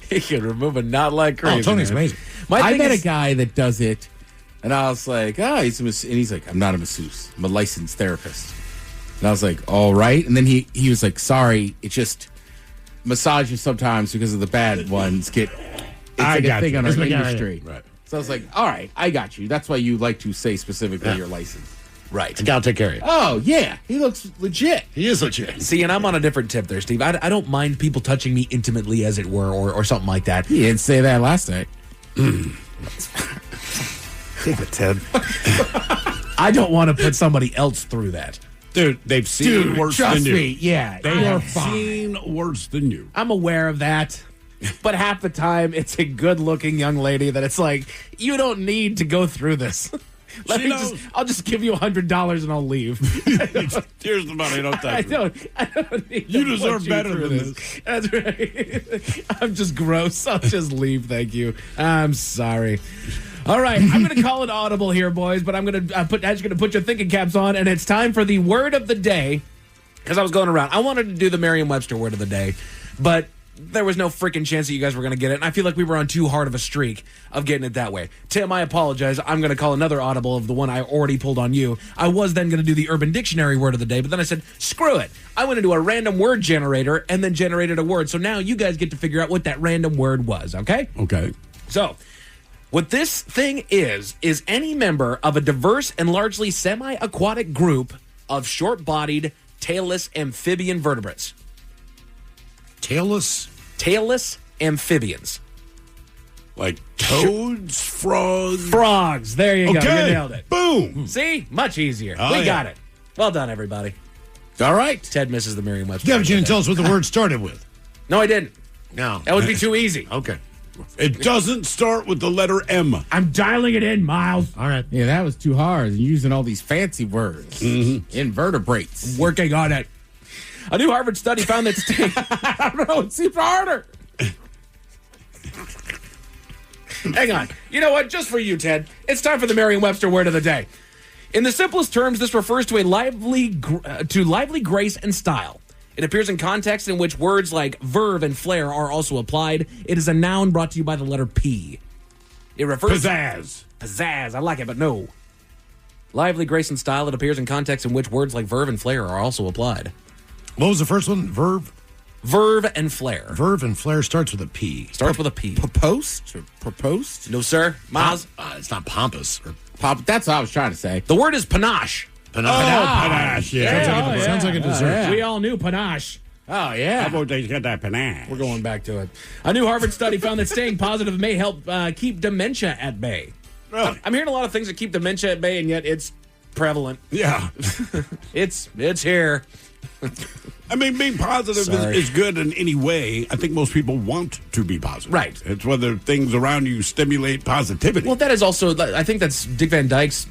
He can remove a knot like crazy. Oh, Tony's man. amazing. I met a guy that does it, and I was like, he's a masseuse. And he's like, I'm not a masseuse. I'm a licensed therapist. And I was like, all right. And then he was like, sorry, it's just massages sometimes because of the bad ones get... It's like a thing on our industry. Right. So I was like, all right, I got you. That's why you like to say specifically your license. Right. The guy will take care of you. Oh, yeah. He looks legit. He is legit. See, and I'm on a different tip there, Steve. I don't mind people touching me intimately, as it were, or something like that. You didn't say that last night. Take it, Ted. I don't want to put somebody else through that. Dude, they've seen worse than you. Me, yeah. They have seen worse than you. I'm aware of that. But half the time, it's a good-looking young lady that it's like, you don't need to go through this. I'll just give you $100 and I'll leave. Here's the money. Don't I touch don't need You to deserve put better through than this. That's right. I'm just gross. I'll just leave. Thank you. I'm sorry. All right, I'm going to call it audible here, boys, but I'm going to put your thinking caps on, and it's time for the word of the day. Because I was going around, I wanted to do the Merriam-Webster word of the day, but there was no freaking chance that you guys were going to get it, and I feel like we were on too hard of a streak of getting it that way. Tim, I apologize. I'm going to call another audible of the one I already pulled on you. I was then going to do the Urban Dictionary word of the day, but then I said, screw it. I went into a random word generator and then generated a word, so now you guys get to figure out what that random word was, okay? Okay. So, what this thing is any member of a diverse and largely semi-aquatic group of short-bodied, tailless amphibian vertebrates. Tailless amphibians. Like toads, frogs? Frogs. There you go. You nailed it. Boom. See? Much easier. Oh, we yeah. got it. Well done, everybody. All right. Ted misses the Merriam-Webster. Yeah, but you didn't tell us what the word started with. No, I didn't. No. That would be too easy. Okay. It doesn't start with the letter M. I'm dialing it in, Miles. All right. Yeah, that was too hard. You're using all these fancy words. Invertebrates. Working on it. A new Harvard study found that I don't know, it seems harder. Hang on. You know what? Just for you, Ted, it's time for the Merriam-Webster word of the day. In the simplest terms, this refers to lively grace and style. It appears in context in which words like verve and flair are also applied. It is a noun brought to you by the letter P. It refers Pizzazz. Pizzazz. I like it, but no. Lively grace and style. It appears in context in which words like verve and flair are also applied. What was the first one? Verve? Verve and flair. Verve and flair starts with a P. Starts with a P. Proposed or proposed? No, sir. Miles? It's not pompous. That's what I was trying to say. The word is panache. Panache. Yeah. Sounds like a dessert. Yeah. We all knew panache. Oh, yeah. How about they got that panache? We're going back to it. A new Harvard study found that staying positive may help keep dementia at bay. Really? I'm hearing a lot of things that keep dementia at bay, and yet it's prevalent. Yeah. It's here. I mean, being positive is good in any way. I think most people want to be positive. Right. It's whether things around you stimulate positivity. Well, that is also, I think that's Dick Van Dyke's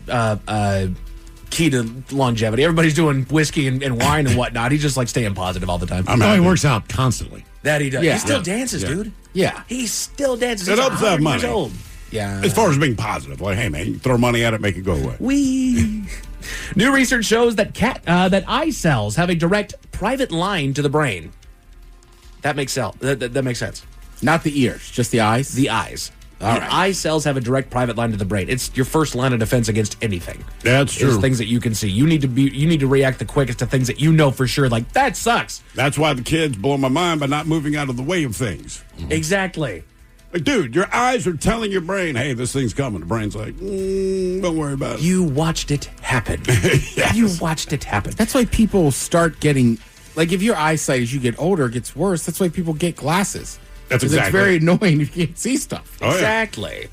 key to longevity. Everybody's doing whiskey and wine and whatnot. He's just like staying positive all the time. He works out constantly. That he does. Yeah. He still dances, dude. Yeah. He still dances. It He's helps to have 100 years money. old. Yeah. As far as being positive, like, hey, man, you throw money at it, make it go away. New research shows that that eye cells have a direct private line to the brain. That makes sense. Not the ears, just the eyes? The eyes. All The right. eye cells have a direct private line to the brain. It's your first line of defense against anything. That's true. It's things that you can see. You need to react the quickest to things that you know for sure. Like, that sucks. That's why the kids blow my mind by not moving out of the way of things. Exactly. Like, dude, your eyes are telling your brain, hey, this thing's coming. The brain's like, don't worry about it. You watched it happen. Yes. You watched it happen. That's why people start getting, like, if your eyesight as you get older gets worse, that's why people get glasses. That's 'Cause exactly. It's very annoying if you can't see stuff. Oh, yeah. Exactly.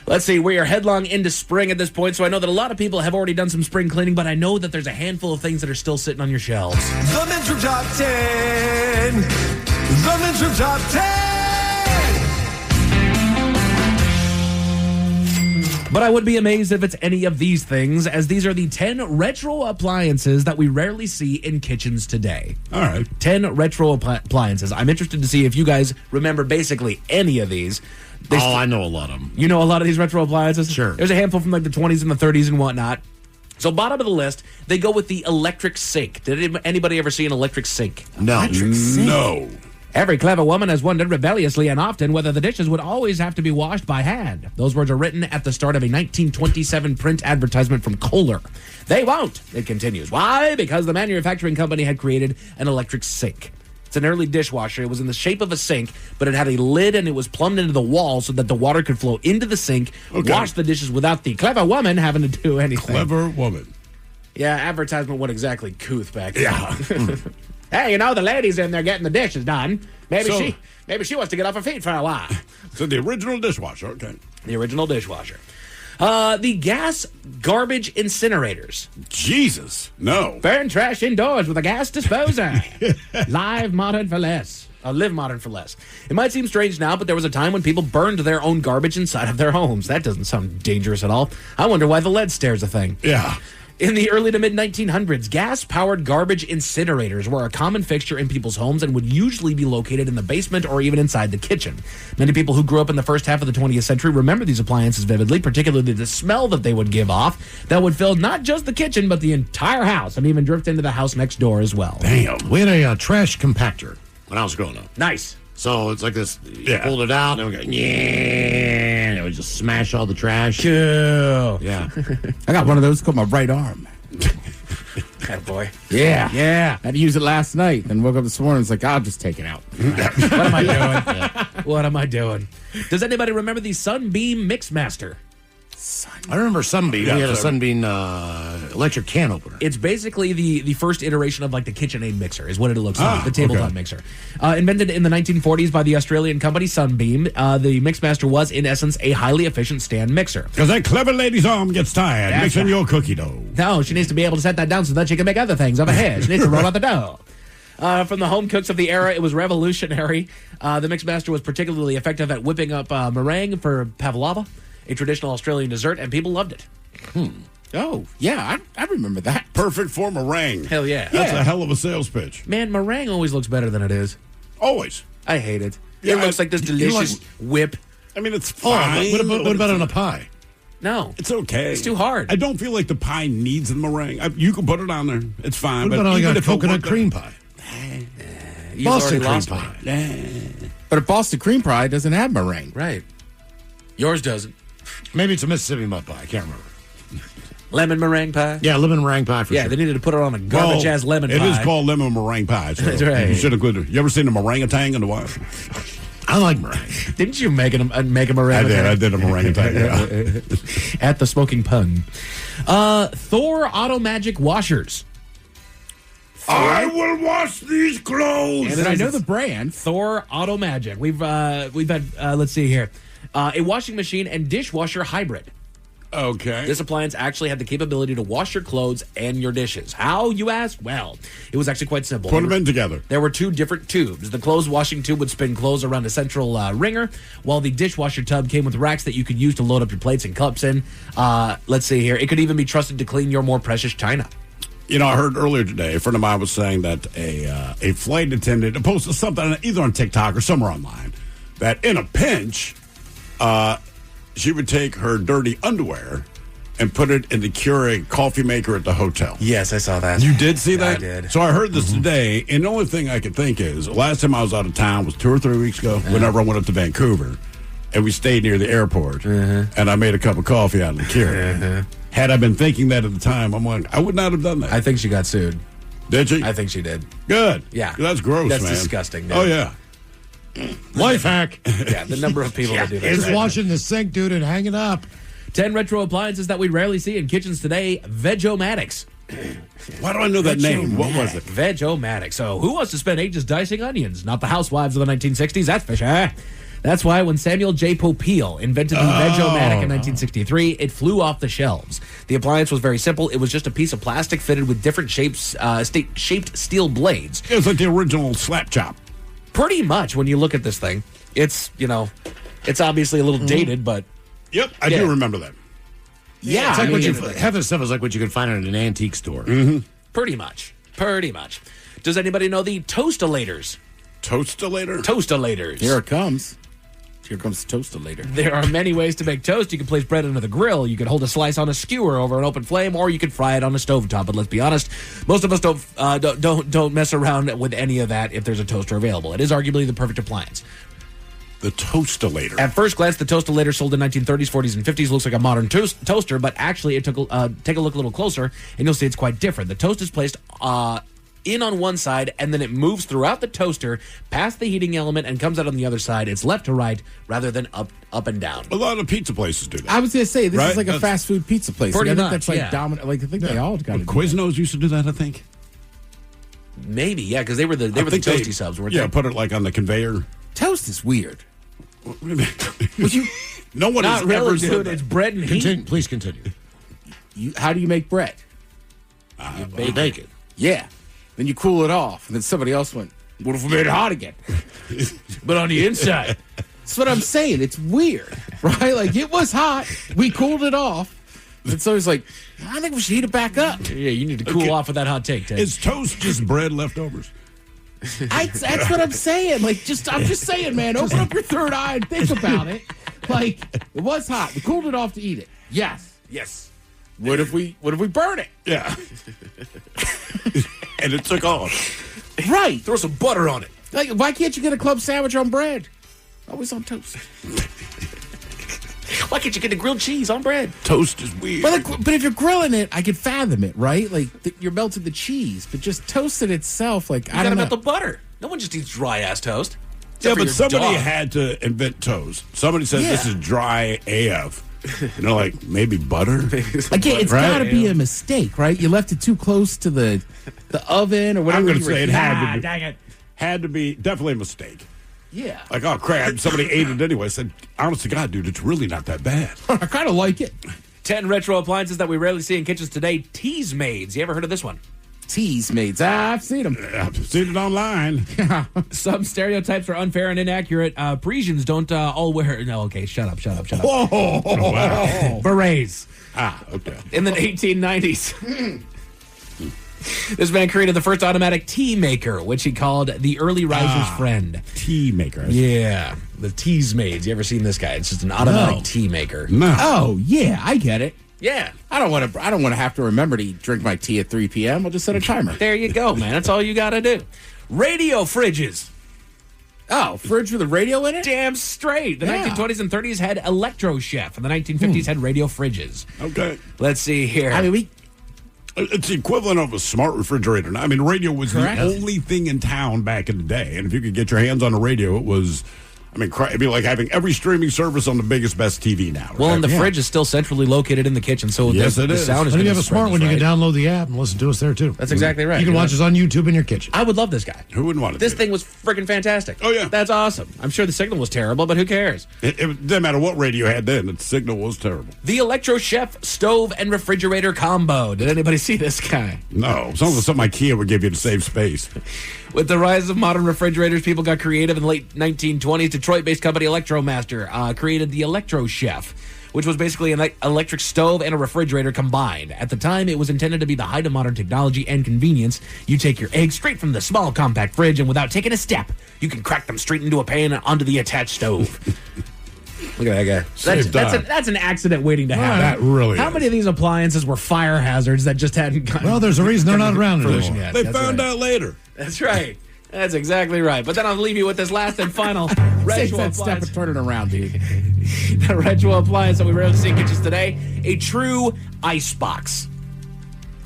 Let's see, we are headlong into spring at this point, so I know that a lot of people have already done some spring cleaning, but I know that there's a handful of things that are still sitting on your shelves. The Men's Room Top 10. The Men's Room Top 10. But I would be amazed if it's any of these things, as these are the 10 retro appliances that we rarely see in kitchens today. All right. 10 retro appliances. I'm interested to see if you guys remember basically any of these. I know a lot of them. You know a lot of these retro appliances? Sure. There's a handful from like the 20s and the 30s and whatnot. So bottom of the list, they go with the electric sink. Did anybody ever see an electric sink? No. No. Every clever woman has wondered rebelliously and often whether the dishes would always have to be washed by hand. Those words are written at the start of a 1927 print advertisement from Kohler. They won't, it continues. Why? Because the manufacturing company had created an electric sink. It's an early dishwasher. It was in the shape of a sink, but it had a lid and it was plumbed into the wall so that the water could flow into the sink, wash the dishes without the clever woman having to do anything. Clever woman. Yeah, advertisement wasn't exactly couth back then. Yeah. Hey, you know, the lady's in there getting the dishes done. Maybe So- she wants to get off her feet for a while. So the original dishwasher, okay. The original dishwasher. The gas garbage incinerators. Jesus, no. Burn trash indoors with a gas disposer. Live modded for less. Live modern for less. It might seem strange now, but there was a time when people burned their own garbage inside of their homes. That doesn't sound dangerous at all. I wonder why the lead stare's a thing. Yeah. In the early to mid-1900s, gas-powered garbage incinerators were a common fixture in people's homes and would usually be located in the basement or even inside the kitchen. Many people who grew up in the first half of the 20th century remember these appliances vividly, particularly the smell that they would give off that would fill not just the kitchen, but the entire house and even drift into the house next door as well. Damn. We had a trash compactor when I was growing up. Nice. So it's like this, you pulled it out, and we go, and it would just smash all the trash. Cool. Yeah. I got one of those called my right arm. That boy. Yeah. Yeah. I had to use it last night and woke up this morning and was like, I'll just take it out. What am I doing? What am I doing? Does anybody remember the Sunbeam Mixmaster? I remember Sunbeam. We had a Sunbeam electric can opener. It's basically the first iteration of like the KitchenAid mixer is what it looks like, the tabletop mixer. Invented in the 1940s by the Australian company Sunbeam, the Mixmaster was in essence a highly efficient stand mixer. Because that clever lady's arm gets tired mixing your cookie dough. No, she needs to be able to set that down so that she can make other things over here. She needs to roll out the dough. From the home cooks of the era, it was revolutionary. The Mixmaster was particularly effective at whipping up meringue for pavlova, a traditional Australian dessert, and people loved it. Oh, yeah, I remember that. Perfect for meringue. Hell yeah. That's a hell of a sales pitch. Man, meringue always looks better than it is. Always. I hate it. Yeah, it looks like this delicious whip. I mean, it's fine. What about on a pie? No. It's okay. It's too hard. I don't feel like the pie needs the meringue. You can put it on there. It's fine. What about even like a if it coconut worked- cream pie? You've Boston already cream lost pie. me. But a Boston cream pie doesn't have meringue. Right. Yours doesn't. Maybe it's a Mississippi mud pie. I can't remember. Lemon meringue pie? Yeah, lemon meringue pie for Yeah, sure. they needed to put it on a garbage-ass lemon pie. It is called lemon meringue pie. So That's right. You should have included. You ever seen a orangutan in the wild? I like meringue. Didn't you make a meringue? I did a orangutan. Yeah. At the Smoking Pun. Thor Auto Magic washers. I will wash these clothes. And I know the brand. Thor Auto Magic. We've had let's see here, a washing machine and dishwasher hybrid. Okay. This appliance actually had the capability to wash your clothes and your dishes. How, you ask? Well, it was actually quite simple. Put them in together. There were two different tubes. The clothes washing tube would spin clothes around a central wringer, while the dishwasher tub came with racks that you could use to load up your plates and cups in. Let's see here. It could even be trusted to clean your more precious china. You know, I heard earlier today, a friend of mine was saying that a flight attendant posted something either on TikTok or somewhere online that in a pinch, she would take her dirty underwear and put it in the Keurig coffee maker at the hotel. Yes, I saw that. You did see that? I did. So I heard this today, and the only thing I could think is, last time I was out of town was 2 or 3 weeks ago, whenever I went up to Vancouver, and we stayed near the airport, and I made a cup of coffee out of the Keurig. Had I been thinking that at the time, I'm like, I would not have done that. I think she got sued. Did she? I think she did. Good. Yeah. That's gross, That's man. disgusting, dude. Oh, yeah. Life hack. Yeah, the number of people that do that. It's washing the sink, dude, and hanging up. 10 retro appliances that we rarely see in kitchens today. Veg-O-Matics. Why do I know that name? What was it? Veg-O-Matic. So who wants to spend ages dicing onions? Not the housewives of the 1960s, that's for sure. That's why when Samuel J. Popeil invented the Veg-O-Matic in 1963, it flew off the shelves. The appliance was very simple. It was just a piece of plastic fitted with different shapes, shaped steel blades. It was like the original slap chop. Pretty much when you look at this thing. It's, it's obviously a little dated, but... Yep, I do remember that. Yeah, it's like what you half the stuff is like what you could find at an antique store. Pretty much. Does anybody know the Toastalators? Toastalators. Here it comes. Here comes the Toastalator. There are many ways to make toast. You can place bread under the grill. You can hold a slice on a skewer over an open flame, or you can fry it on a stovetop. But let's be honest, most of us don't mess around with any of that if there's a toaster available. It is arguably the perfect appliance. The Toastalator. At first glance, the Toastalator sold in 1930s, 40s, and 50s looks like a modern toaster, but actually, take a look a little closer, and you'll see it's quite different. The toast is placed in on one side, and then it moves throughout the toaster, past the heating element, and comes out on the other side. It's left to right rather than up and down. A lot of pizza places do that. I was going to say, this Right? is like a fast food pizza place. Pretty I think much, that's like yeah. dominant. Like I think they all got it. Quiznos used to do that, I think. Maybe, yeah, because they were the toasty subs, weren't yeah, they? put it like on the conveyor. Toast is weird. No one Not has really, ever dude. said that. It's bread and heat. Please continue. How do you make bread? You bake it. Yeah. Then you cool it off. And then somebody else went, What if we made it hot again? But on the inside. That's what I'm saying. It's weird, right? Like, it was hot. We cooled it off. And so he's like, I think we should heat it back up. Yeah, you need to cool off with that hot take, Ted. Is toast just bread leftovers? That's what I'm saying. Like, I'm just saying, man, open up your third eye and think about it. Like, it was hot. We cooled it off to eat it. Yes. Yes. What if we burn it? Yeah. And it took off. Right. Throw some butter on it. Like, why can't you get a club sandwich on bread? Always on toast. Why can't you get the grilled cheese on bread? Toast is weird. But if you're grilling it, I could fathom it, right? Like, you're melting the cheese, but just toasting itself, like, I don't know. You gotta melt the butter. No one just eats dry-ass toast. Yeah, but somebody had to invent toast. Somebody said this is dry AF. And they're like, maybe butter? Again, it's got to be a mistake, right? You left it too close to the oven or whatever. I'm going to say it had to be. Dang it. Had to be definitely a mistake. Yeah. Like, oh, crap. Somebody ate it anyway. I said, honest to God, dude, it's really not that bad. I kind of like it. 10 retro appliances that we rarely see in kitchens today. Tease-Maids. You ever heard of this one? Tease-Maids. I've seen them. I've seen it online. Some stereotypes are unfair and inaccurate. Parisians don't all wear... No, okay, shut up. Whoa. Wow. Berets. Okay. In the 1890s... This man created the first automatic tea maker, which he called the early riser's friend. Tea maker. Yeah. The Tease-Maids. You ever seen this guy? It's just an automatic tea maker. No. Oh, yeah, I get it. Yeah. I don't want to have to remember to drink my tea at 3 p.m. I'll just set a timer. There you go, man. That's all you got to do. Radio fridges. Oh, fridge with a radio in it? Damn straight. The 1920s and 30s had Electro Chef, and the 1950s had radio fridges. Okay. Let's see here. I mean, it's the equivalent of a smart refrigerator. I mean, radio was Correct. the only thing in town back in the day. And if you could get your hands on a radio, it was... I mean, it'd be like having every streaming service on the biggest, best TV now. Right? Well, and the fridge is still centrally located in the kitchen, so yes, the sound is. And if you have a smart one, you can download the app and listen to us there too. That's exactly right. You can watch us on YouTube in your kitchen. I would love this guy. Who wouldn't want it? This thing was freaking fantastic. Oh yeah, that's awesome. I'm sure the signal was terrible, but who cares? It didn't matter what radio you had then. The signal was terrible. The Electro Chef stove and refrigerator combo. Did anybody see this guy? No, sounds like something IKEA would give you to save space. With the rise of modern refrigerators, people got creative. In the late 1920s, Detroit-based company Electromaster created the Electro Chef, which was basically an electric stove and a refrigerator combined. At the time, it was intended to be the height of modern technology and convenience. You take your eggs straight from the small, compact fridge, and without taking a step, you can crack them straight into a pan and onto the attached stove. Look at that guy. That's an accident waiting to happen. That really How many of these appliances were fire hazards that just hadn't gotten... Well, there's a reason they're not around anymore. Yet. They found out later. That's right. That's exactly right. But then I'll leave you with this last and final retro appliance. Step and turn it around, dude. The retro appliance that we rarely see in kitchens today, a true ice box.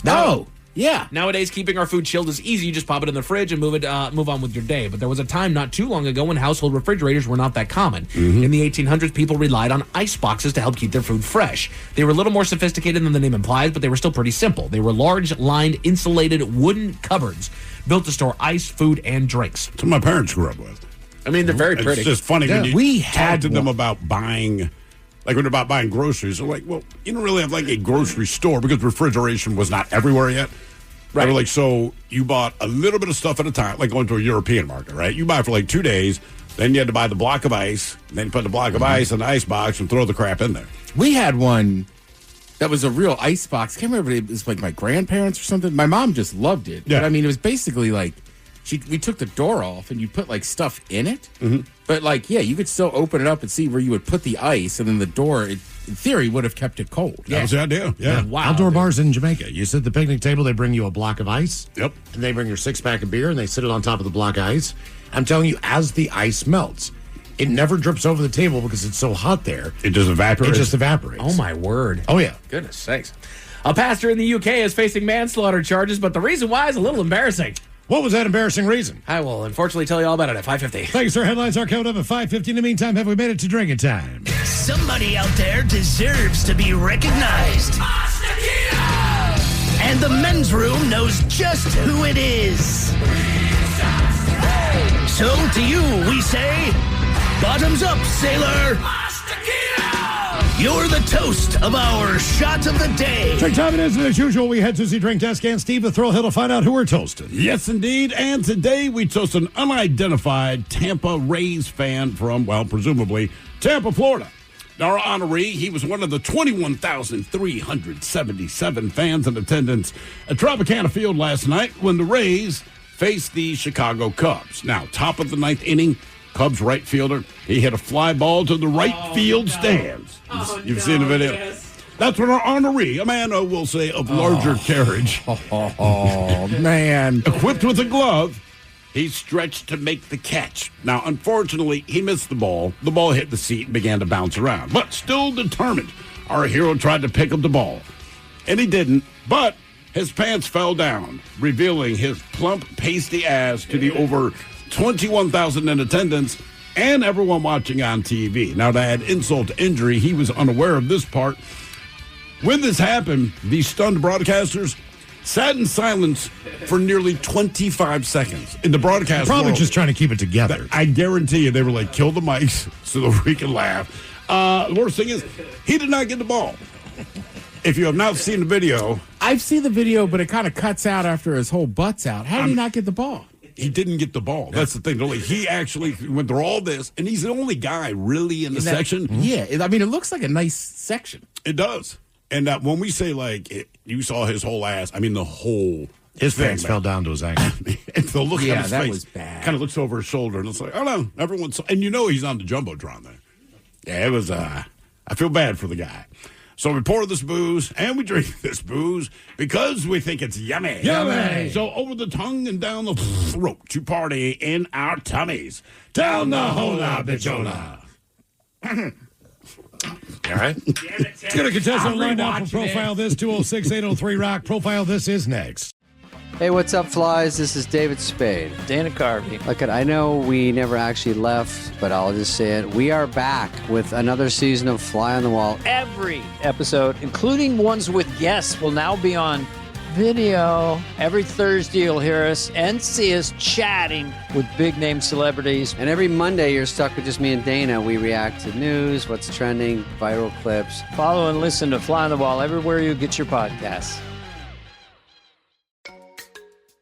Oh, yeah. Nowadays, keeping our food chilled is easy. You just pop it in the fridge and move on with your day. But there was a time not too long ago when household refrigerators were not that common. In the 1800s, people relied on ice boxes to help keep their food fresh. They were a little more sophisticated than the name implies, but they were still pretty simple. They were large, lined, insulated wooden cupboards built to store ice, food, and drinks. That's what my parents grew up with. I mean, they're very pretty. It's just funny when you we talk had to them one. about buying... Like when about buying groceries, they're like, well, you don't really have like a grocery store because refrigeration was not everywhere yet. Right. Like, so you bought a little bit of stuff at a time, like going to a European market, right? You buy it for like 2 days, then you had to buy the block of ice, then you put the block of ice in the ice box and throw the crap in there. We had one that was a real ice box. I can't remember if it was like my grandparents or something. My mom just loved it. Yeah. But I mean, it was basically like we took the door off and you put like stuff in it. But like, yeah, you could still open it up and see where you would put the ice, and then the door, in theory, would have kept it cold. That was the idea. Yeah. Wow. Outdoor bars in Jamaica. You sit at the picnic table, they bring you a block of ice. Yep. And they bring your 6-pack of beer, and they sit it on top of the block of ice. I'm telling you, as the ice melts, it never drips over the table because it's so hot there. It just evaporates. It just evaporates. Oh, my word. Oh, yeah. Goodness sakes. A pastor in the UK is facing manslaughter charges, but the reason why is a little embarrassing. What was that embarrassing reason? I will unfortunately tell you all about it at 5:50. Thanks, sir. Headlines are coming up at 5:50. In the meantime, have we made it to drinking time? Somebody out there deserves to be recognized. And the men's room knows just who it is. So to you, we say, bottoms up, sailor. You're the toast of our shot of the day. Drink time it is, and as usual, we head to the drink desk and Steve the Thrill Hill to find out who we're toasting. Yes, indeed. And today we toast an unidentified Tampa Rays fan from, well, presumably, Tampa, Florida. Now, our honoree, he was one of the 21,377 fans in attendance at Tropicana Field last night when the Rays faced the Chicago Cubs. Now, top of the ninth inning, Cubs right fielder, he hit a fly ball to the right field stands. You've seen the video. Yes. That's what our honoree, a man, we'll say, of larger carriage. Oh, man. Equipped with a glove, he stretched to make the catch. Now, unfortunately, he missed the ball. The ball hit the seat and began to bounce around. But still determined, our hero tried to pick up the ball. And he didn't, but his pants fell down, revealing his plump, pasty ass to the over 21,000 in attendance and everyone watching on TV. Now, to add insult to injury, he was unaware of this part. When this happened, the stunned broadcasters sat in silence for nearly 25 seconds. In the broadcast Probably world, just trying to keep it together. I guarantee you they were like, kill the mics so that we can laugh. The worst thing is, he did not get the ball. If you have not seen the video. I've seen the video, but it kind of cuts out after his whole butt's out. How did he not get the ball? He didn't get the ball. That's the thing. He actually went through all this, and he's the only guy really in the section. Yeah, I mean, it looks like a nice section. It does. And when we say, you saw his whole ass, I mean the whole his pants fell down to his ankle. And the look on his that face was bad. Kind of looks over his shoulder, and it's like, oh, no, everyone's... And he's on the Jumbotron there. Yeah, it was... I feel bad for the guy. So we pour this booze, and we drink this booze because we think it's yummy. Yummy! So over the tongue and down the throat to party in our tummies. Down the hola bichola. All right. Let's get a contestant lined up for Profile This, 206-803-ROCK. Profile This is next. Hey, what's up, flies? This is David Spade. Dana Carvey. Look, I know we never actually left, but I'll just say it. We are back with another season of Fly on the Wall. Every episode, including ones with guests, will now be on video. Every Thursday, you'll hear us and see us chatting with big-name celebrities. And every Monday, you're stuck with just me and Dana. We react to news, what's trending, viral clips. Follow and listen to Fly on the Wall everywhere you get your podcasts.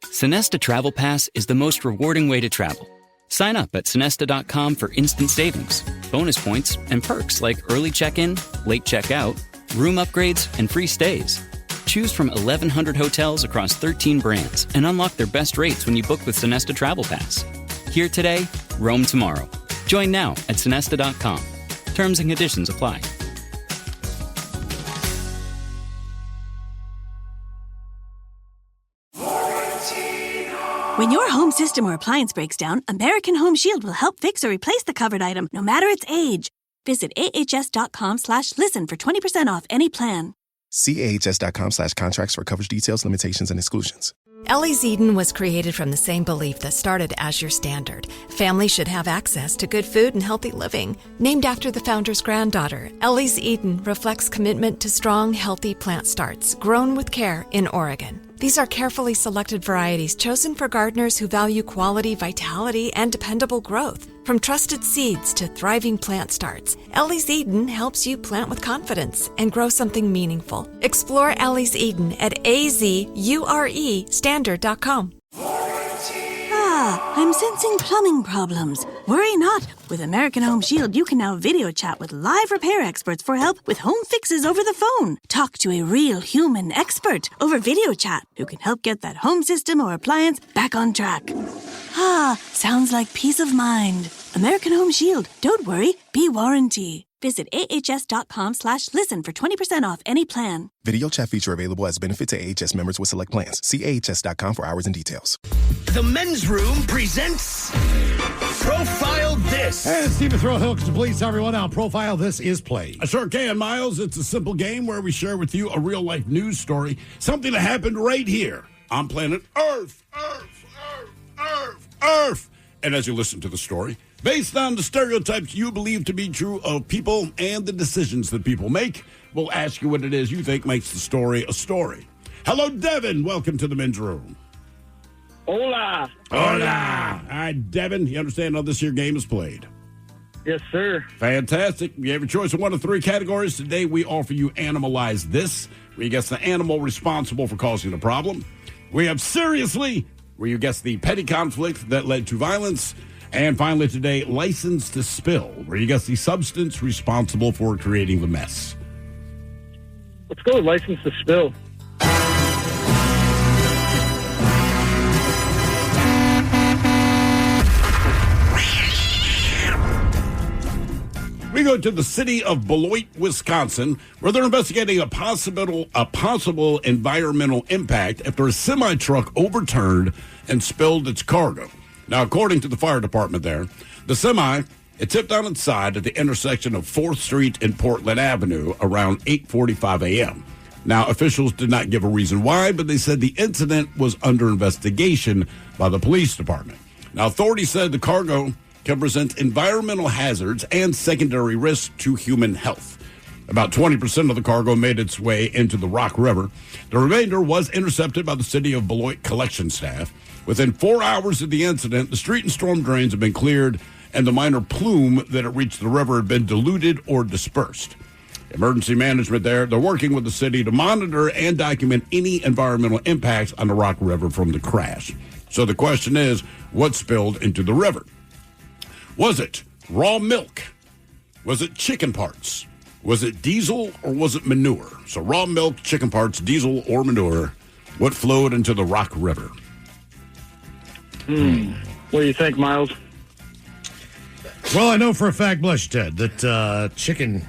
Sonesta Travel Pass is the most rewarding way to travel. Sign up at Sonesta.com for instant savings, bonus points, and perks like early check-in, late check-out, room upgrades, and free stays. Choose from 1,100 hotels across 13 brands and unlock their best rates when you book with Sonesta Travel Pass. Here today, roam tomorrow. Join now at Sonesta.com. Terms and conditions apply. When your home system or appliance breaks down, American Home Shield will help fix or replace the covered item, no matter its age. Visit ahs.com/listen for 20% off any plan. See ahs.com/contracts for coverage details, limitations, and exclusions. Ellie's Eden was created from the same belief that started as your standard. Families should have access to good food and healthy living. Named after the founder's granddaughter, Ellie's Eden reflects commitment to strong, healthy plant starts grown with care in Oregon. These are carefully selected varieties chosen for gardeners who value quality, vitality, and dependable growth. From trusted seeds to thriving plant starts, Ellie's Eden helps you plant with confidence and grow something meaningful. Explore Ellie's Eden at azurestandard.com. I'm sensing plumbing problems. Worry not. With American Home Shield, you can now video chat with live repair experts for help with home fixes over the phone. Talk to a real human expert over video chat who can help get that home system or appliance back on track. Sounds like peace of mind. American Home Shield. Don't worry, be warranty. Visit ahs.com/listen for 20% off any plan. Video chat feature available as benefit to AHS members with select plans. See ahs.com for hours and details. The Men's Room presents Profile This. And Steve the Thrill Hill can please tell everyone how Profile This is played. I sure can, Miles. It's a simple game where we share with you a real-life news story, something that happened right here on planet Earth. And as you listen to the story, based on the stereotypes you believe to be true of people and the decisions that people make, we'll ask you what it is you think makes the story a story. Hello, Devin. Welcome to the Men's Room. Hola. Hola. All right, Devin, you understand how this here game is played? Yes, sir. Fantastic. You have a choice of one of three categories. Today, we offer you Animalize This, where you guess the animal responsible for causing the problem. We have Seriously, where you guess the petty conflict that led to violence. And finally today, License to Spill, where you guess the substance responsible for creating the mess. Let's go with License to Spill. We go to the city of Beloit, Wisconsin, where they're investigating a possible environmental impact after a semi-truck overturned and spilled its cargo. Now, according to the fire department there, the semi, it tipped on its side at the intersection of 4th Street and Portland Avenue around 8:45 a.m. Now, officials did not give a reason why, but they said the incident was under investigation by the police department. Now, authorities said the cargo can present environmental hazards and secondary risks to human health. About 20% of the cargo made its way into the Rock River. The remainder was intercepted by the city of Beloit collection staff. Within 4 hours of the incident, the street and storm drains have been cleared, and the minor plume that it reached the river had been diluted or dispersed. Emergency management they're working with the city to monitor and document any environmental impacts on the Rock River from the crash. So the question is, what spilled into the river? Was it raw milk? Was it chicken parts? Was it diesel or was it manure? So raw milk, chicken parts, diesel, or manure. What flowed into the Rock River? What do you think, Miles? Well, I know for a fact, bless you, Ted, that chicken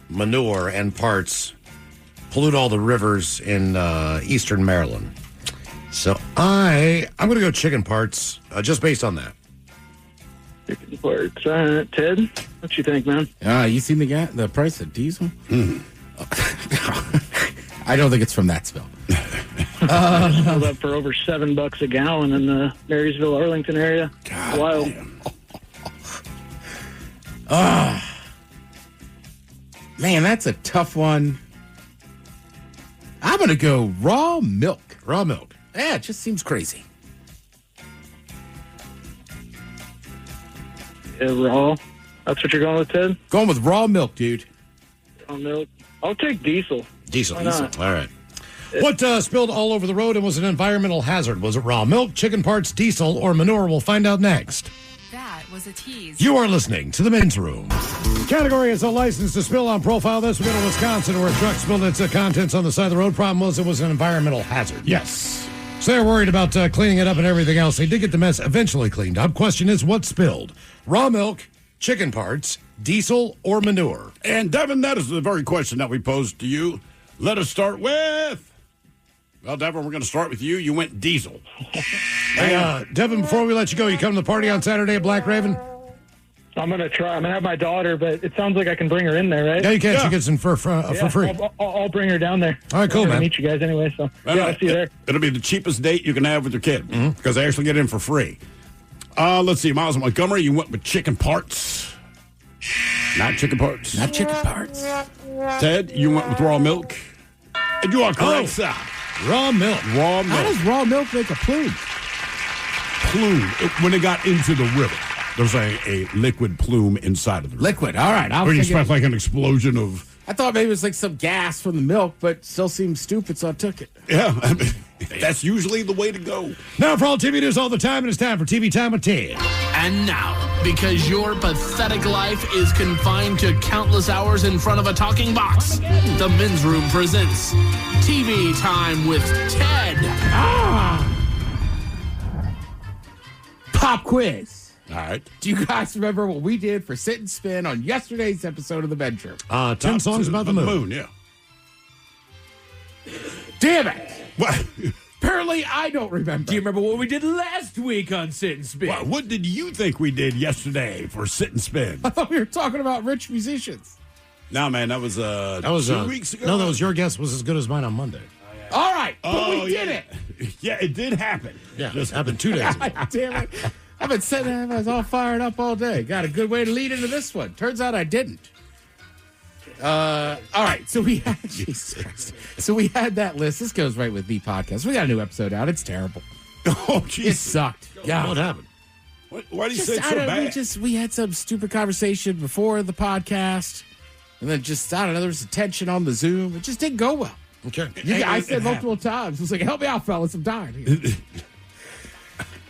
manure and parts pollute all the rivers in eastern Maryland. So I'm going to go chicken parts just based on that. Chicken parts. Ted, what you think, man? You seen the price of diesel? I don't think it's from that spill. Sold up for over $7 a gallon in the Marysville, Arlington area. God, wild. Man, that's a tough one. I'm going to go raw milk. Raw milk. Yeah, it just seems crazy. Yeah, raw. That's what you're going with, Ted? Going with raw milk, dude. Raw milk. I'll take diesel. Diesel. Why not? All right. What spilled all over the road and was an environmental hazard? Was it raw milk, chicken parts, diesel, or manure? We'll find out next. That was a tease. You are listening to the Men's Room. Category is a license to spill. On profile this. We go to Wisconsin where a truck spilled its contents on the side of the road. Problem was it was an environmental hazard. Yes. So they're worried about cleaning it up and everything else. They did get the mess eventually cleaned up. Question is, what spilled? Raw milk, chicken parts, diesel, or manure? And Devin, that is the very question that we posed to you. Let us start with... Well, Devin, we're going to start with you. You went diesel. Hey, Devin, before we let you go, you come to the party on Saturday at Black Raven? I'm going to try. I'm going to have my daughter, but it sounds like I can bring her in there, right? Yeah, you can. Yeah. She gets in for free. I'll bring her down there. All right, cool, man. Meet you guys anyway, so I'll see you there. It'll be the cheapest date you can have with your kid because they actually get in for free. Let's see. Miles Montgomery, you went with chicken parts. Not chicken parts. Not chicken parts. Ted, you went with raw milk. And you are correct, sir. Raw milk. Raw milk. How does raw milk make a plume? When it got into the river, there's a liquid plume inside of the river. Liquid. All right. Or you expect like an explosion of... I thought maybe it was like some gas from the milk, but still seemed stupid, so I took it. Yeah, I mean, that's usually the way to go. Now for all TV news all the time, it is time for TV Time with Ted. And now, because your pathetic life is confined to countless hours in front of a talking box, the Men's Room presents TV Time with Ted. Pop quiz. All right. Do you guys remember what we did for Sit and Spin on yesterday's episode of The Men's Room? 10 songs about the moon. Yeah. Damn it. What? Apparently, I don't remember. Do you remember what we did last week on Sit and Spin? Well, what did you think we did yesterday for Sit and Spin? I thought we were talking about rich musicians. No, man, that was 2 weeks ago. No, that was your guess was as good as mine on Monday. All right, but we did it. Yeah, it did happen. Yeah, it happened 2 days ago. Damn it. I've been sitting there, I was all fired up all day. Got a good way to lead into this one. Turns out I didn't. All right, so we had Jesus Christ. So we had that list. This goes right with the podcast. We got a new episode out. It's terrible. Oh, jeez. It sucked. Yeah. What happened? Why do you say it's so bad? We had some stupid conversation before the podcast, and then there was tension on the Zoom. It just didn't go well. Okay. I said multiple times. I was like, help me out, fellas. I'm dying.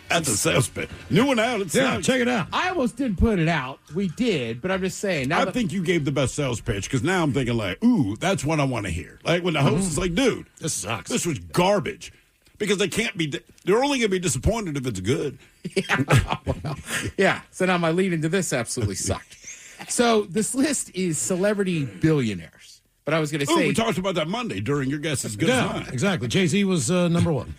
That's a sales pitch. New one out. Check it out. I almost didn't put it out. We did, but I'm just saying. I think you gave the best sales pitch because now I'm thinking like, ooh, that's what I want to hear. Like when the host is like, dude, this sucks. This was garbage. Because they can't be, they're only going to be disappointed if it's good. Yeah. So now my lead into this absolutely sucked. So this list is celebrity billionaires. But I was going to say. We talked about that Monday during your guess as good as mine. Exactly. Jay-Z was number one.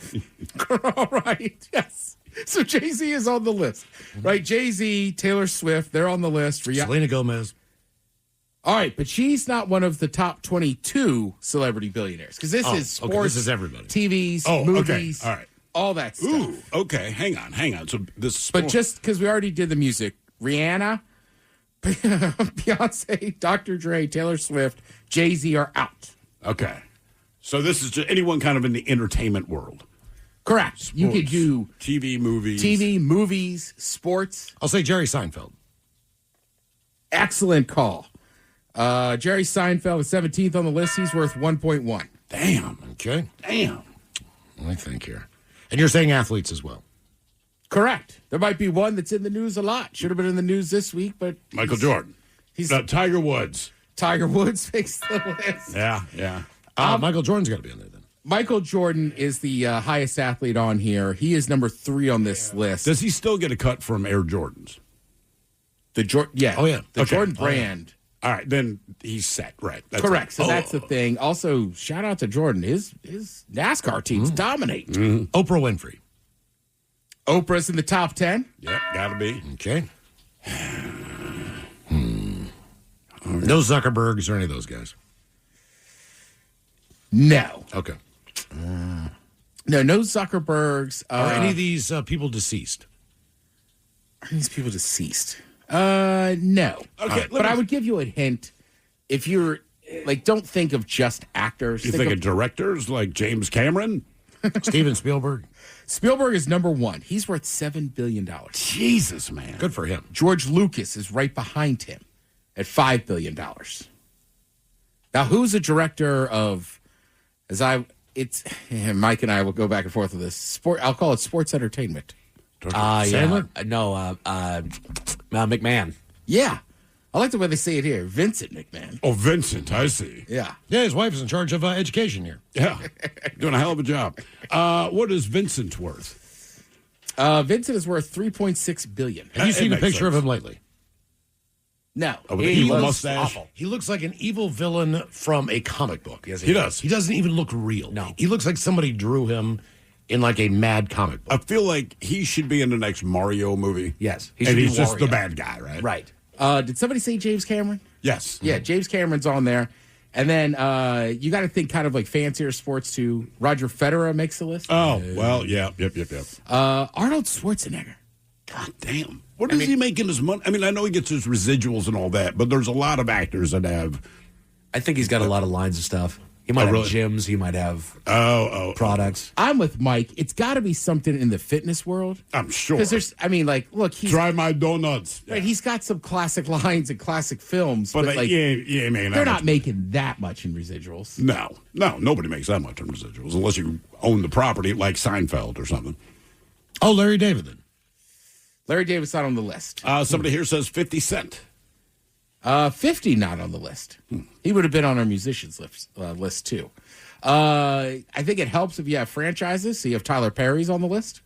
Right. Yes. So Jay-Z is on the list, right? Jay-Z, Taylor Swift, they're on the list. Selena Gomez. All right, but she's not one of the top 22 celebrity billionaires because this is sports. Okay, this is everybody. TVs, movies, all right, all that stuff. Ooh, okay, hang on. So this is but just because we already did the music, Rihanna, Beyonce, Dr. Dre, Taylor Swift, Jay-Z are out. Okay, so this is just anyone kind of in the entertainment world. Correct. Sports, you could do TV, movies, sports. I'll say Jerry Seinfeld. Excellent call. Jerry Seinfeld is 17th on the list. He's worth 1.1. Damn. Okay. Damn. I think here. And you're saying athletes as well. Correct. There might be one that's in the news a lot. Should have been in the news this week, but Michael Jordan. He's Tiger Woods. Tiger Woods makes the list. Yeah. Michael Jordan's got to be on there then. Michael Jordan is the highest athlete on here. He is number 3 on this list. Does he still get a cut from Air Jordans? Yeah. Oh, yeah. The Jordan brand. All right, then he's set. Right. That's correct. So that's the thing. Also, shout out to Jordan. His NASCAR teams dominate. Mm-hmm. Oprah Winfrey. Oprah's in the top 10. Yep, gotta be. Okay. No Zuckerbergs or any of those guys. No. Okay. No Zuckerbergs. Are any of these people deceased? Are these people deceased? No. Okay, but I would give you a hint. If you're don't think of just actors. You think of directors like James Cameron? Steven Spielberg? Spielberg is number 1. He's worth $7 billion. Jesus, man. Good for him. George Lucas is right behind him at $5 billion. Now, who's a director of, Mike and I will go back and forth with this. I'll call it sports entertainment. Sandler? No, McMahon. Yeah. I like the way they say it here. Vincent McMahon. Oh, Vincent, I see. Yeah. Yeah, his wife is in charge of education here. Yeah. Doing a hell of a job. What is Vincent worth? Vincent is worth $3.6 billion. Have you seen a picture of him lately? No. With an evil mustache? Awful. He looks like an evil villain from a comic book. He does. He doesn't even look real. No. He looks like somebody drew him in like a mad comic book. I feel like he should be in the next Mario movie. Yes. And he's just the bad guy, right? Right. Did somebody say James Cameron? Yes. Yeah, James Cameron's on there. And then you got to think kind of like fancier sports too. Roger Federer makes the list. Oh, well, yeah. Yep. Arnold Schwarzenegger. God damn. What is he making his money? I mean, I know he gets his residuals and all that, but there's a lot of actors that have. I think he's got a lot of lines of stuff. He might have gyms. He might have products. I'm with Mike. It's got to be something in the fitness world. I'm sure. Because look. Try my donuts. Right, he's got some classic lines and classic films. But man, they're not making that much in residuals. No, nobody makes that much in residuals unless you own the property like Seinfeld or something. Oh, Larry David then. Larry David's not on the list. Somebody here says 50 Cent. 50 not on the list. He would have been on our musicians list too. I think it helps if you have franchises. So you have Tyler Perry's on the list.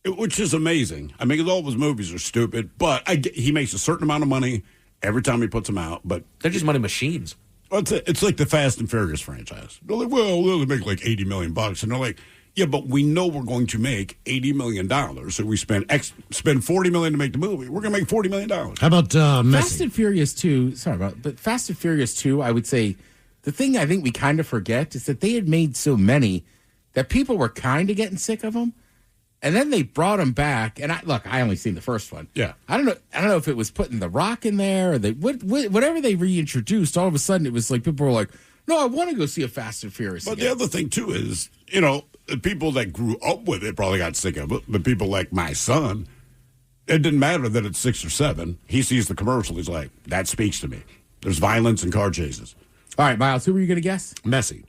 Which is amazing. I mean, all of his movies are stupid, but he makes a certain amount of money every time he puts them out. But they're just money machines. It's like the Fast and Furious franchise. They're like, well, we'll only make like $80 million. And they're like, yeah, but we know we're going to make $80 million. So we spend $40 million to make the movie. We're going to make $40 million. How about Messi? Fast and Furious 2, but Fast and Furious 2, I would say, the thing I think we kind of forget is that they had made so many that people were kind of getting sick of them. And then they brought them back. And I only seen the first one. Yeah. I don't know if it was putting The Rock in there or whatever they reintroduced, all of a sudden it was like people were like, no, I want to go see a Fast and Furious But again. the other thing, too, is, the people that grew up with it probably got sick of it. But people like my son, It didn't matter that it's 6 or 7. He sees the commercial. He's like, that speaks to me. There's violence and car chases. All right, Miles, who were you going to guess? Messi.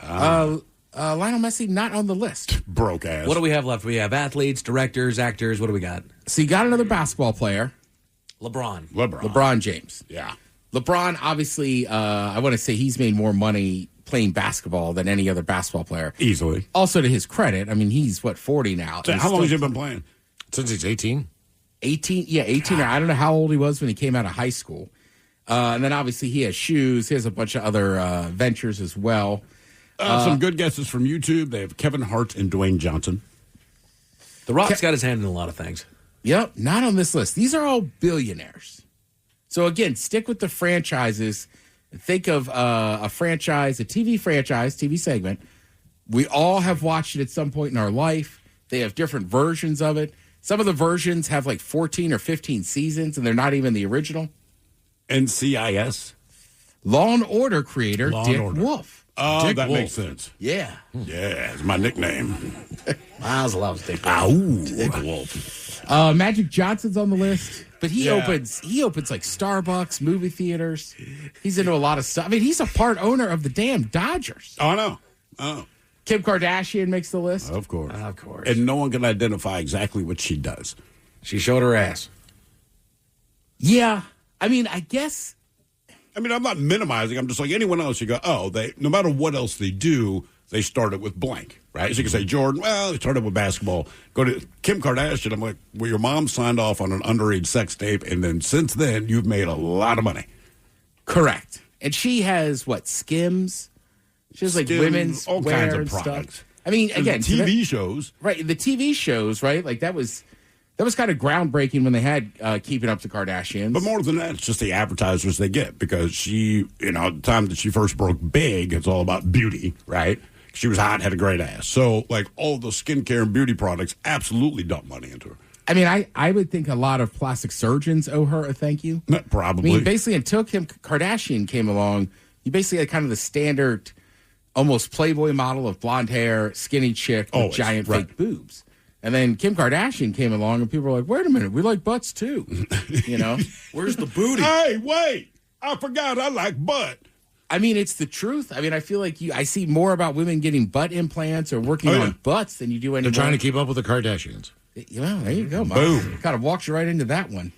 Lionel Messi, not on the list. Broke ass. What do we have left? We have athletes, directors, actors. What do we got? So you got another basketball player. LeBron James. Yeah. LeBron, obviously, I want to say he's made more money playing basketball than any other basketball player. Easily. Also, to his credit, I mean, he's, 40 now. So how long has he been playing? Since he's 18. 18, yeah, 18. I don't know how old he was when he came out of high school. And then, obviously, he has shoes. He has a bunch of other ventures as well. Some good guesses from YouTube. They have Kevin Hart and Dwayne Johnson. The Rock's got his hand in a lot of things. Yep, not on this list. These are all billionaires. So, again, stick with the franchises. Think of a franchise, a TV franchise, TV segment. We all have watched it at some point in our life. They have different versions of it. Some of the versions have like 14 or 15 seasons, and they're not even the original. NCIS? Law and Order creator, Dick Wolf. Oh, Dick that Wolf. makes sense. Yeah. Yeah, it's my nickname. Miles loves Dick Wolf. Wolf. Dick Wolf. Magic Johnson's on the list, but he Yeah. opens like Starbucks, movie theaters. He's into a lot of stuff. I mean, he's a part owner of the damn Dodgers. Oh, I know. Oh. Kim Kardashian makes the list. Of course. Of course. And no one can identify exactly what she does. She showed her ass. Yeah. I mean, I guess. I mean, I'm not minimizing. I'm just like anyone else. You go, oh, they no matter what else they do, they started with blank, right? So you can say Jordan, well, they started with basketball. Go to Kim Kardashian. I'm like, well, your mom signed off on an underage sex tape, and then since then, you've made a lot of money. Correct. And she has Skims. She has like Skims, women's all wear kinds of and products. stuff. I mean, And again, the TV shows, right? The TV shows, right? Like that was kind of groundbreaking when they had Keeping Up the Kardashians. but more than that, it's just the advertisers they get because she, at the time that she first broke big, it's all about beauty, right? She was hot, had a great ass. So, like, all the skincare and beauty products absolutely dump money into her. I mean, I would think a lot of plastic surgeons owe her a thank you. Probably. I mean, basically, until Kim Kardashian came along, you basically had kind of the standard, almost Playboy model of blonde hair, skinny chick with Always, giant right. fake boobs. And then Kim Kardashian came along, and people were like, wait a minute, we like butts too. Where's the booty? Hey, wait. I forgot I like butt. I mean, it's the truth. I mean, I feel like I see more about women getting butt implants or working on butts than you do anymore. They're trying to keep up with the Kardashians. There you go, Mike. Boom. Kind of walks you right into that one.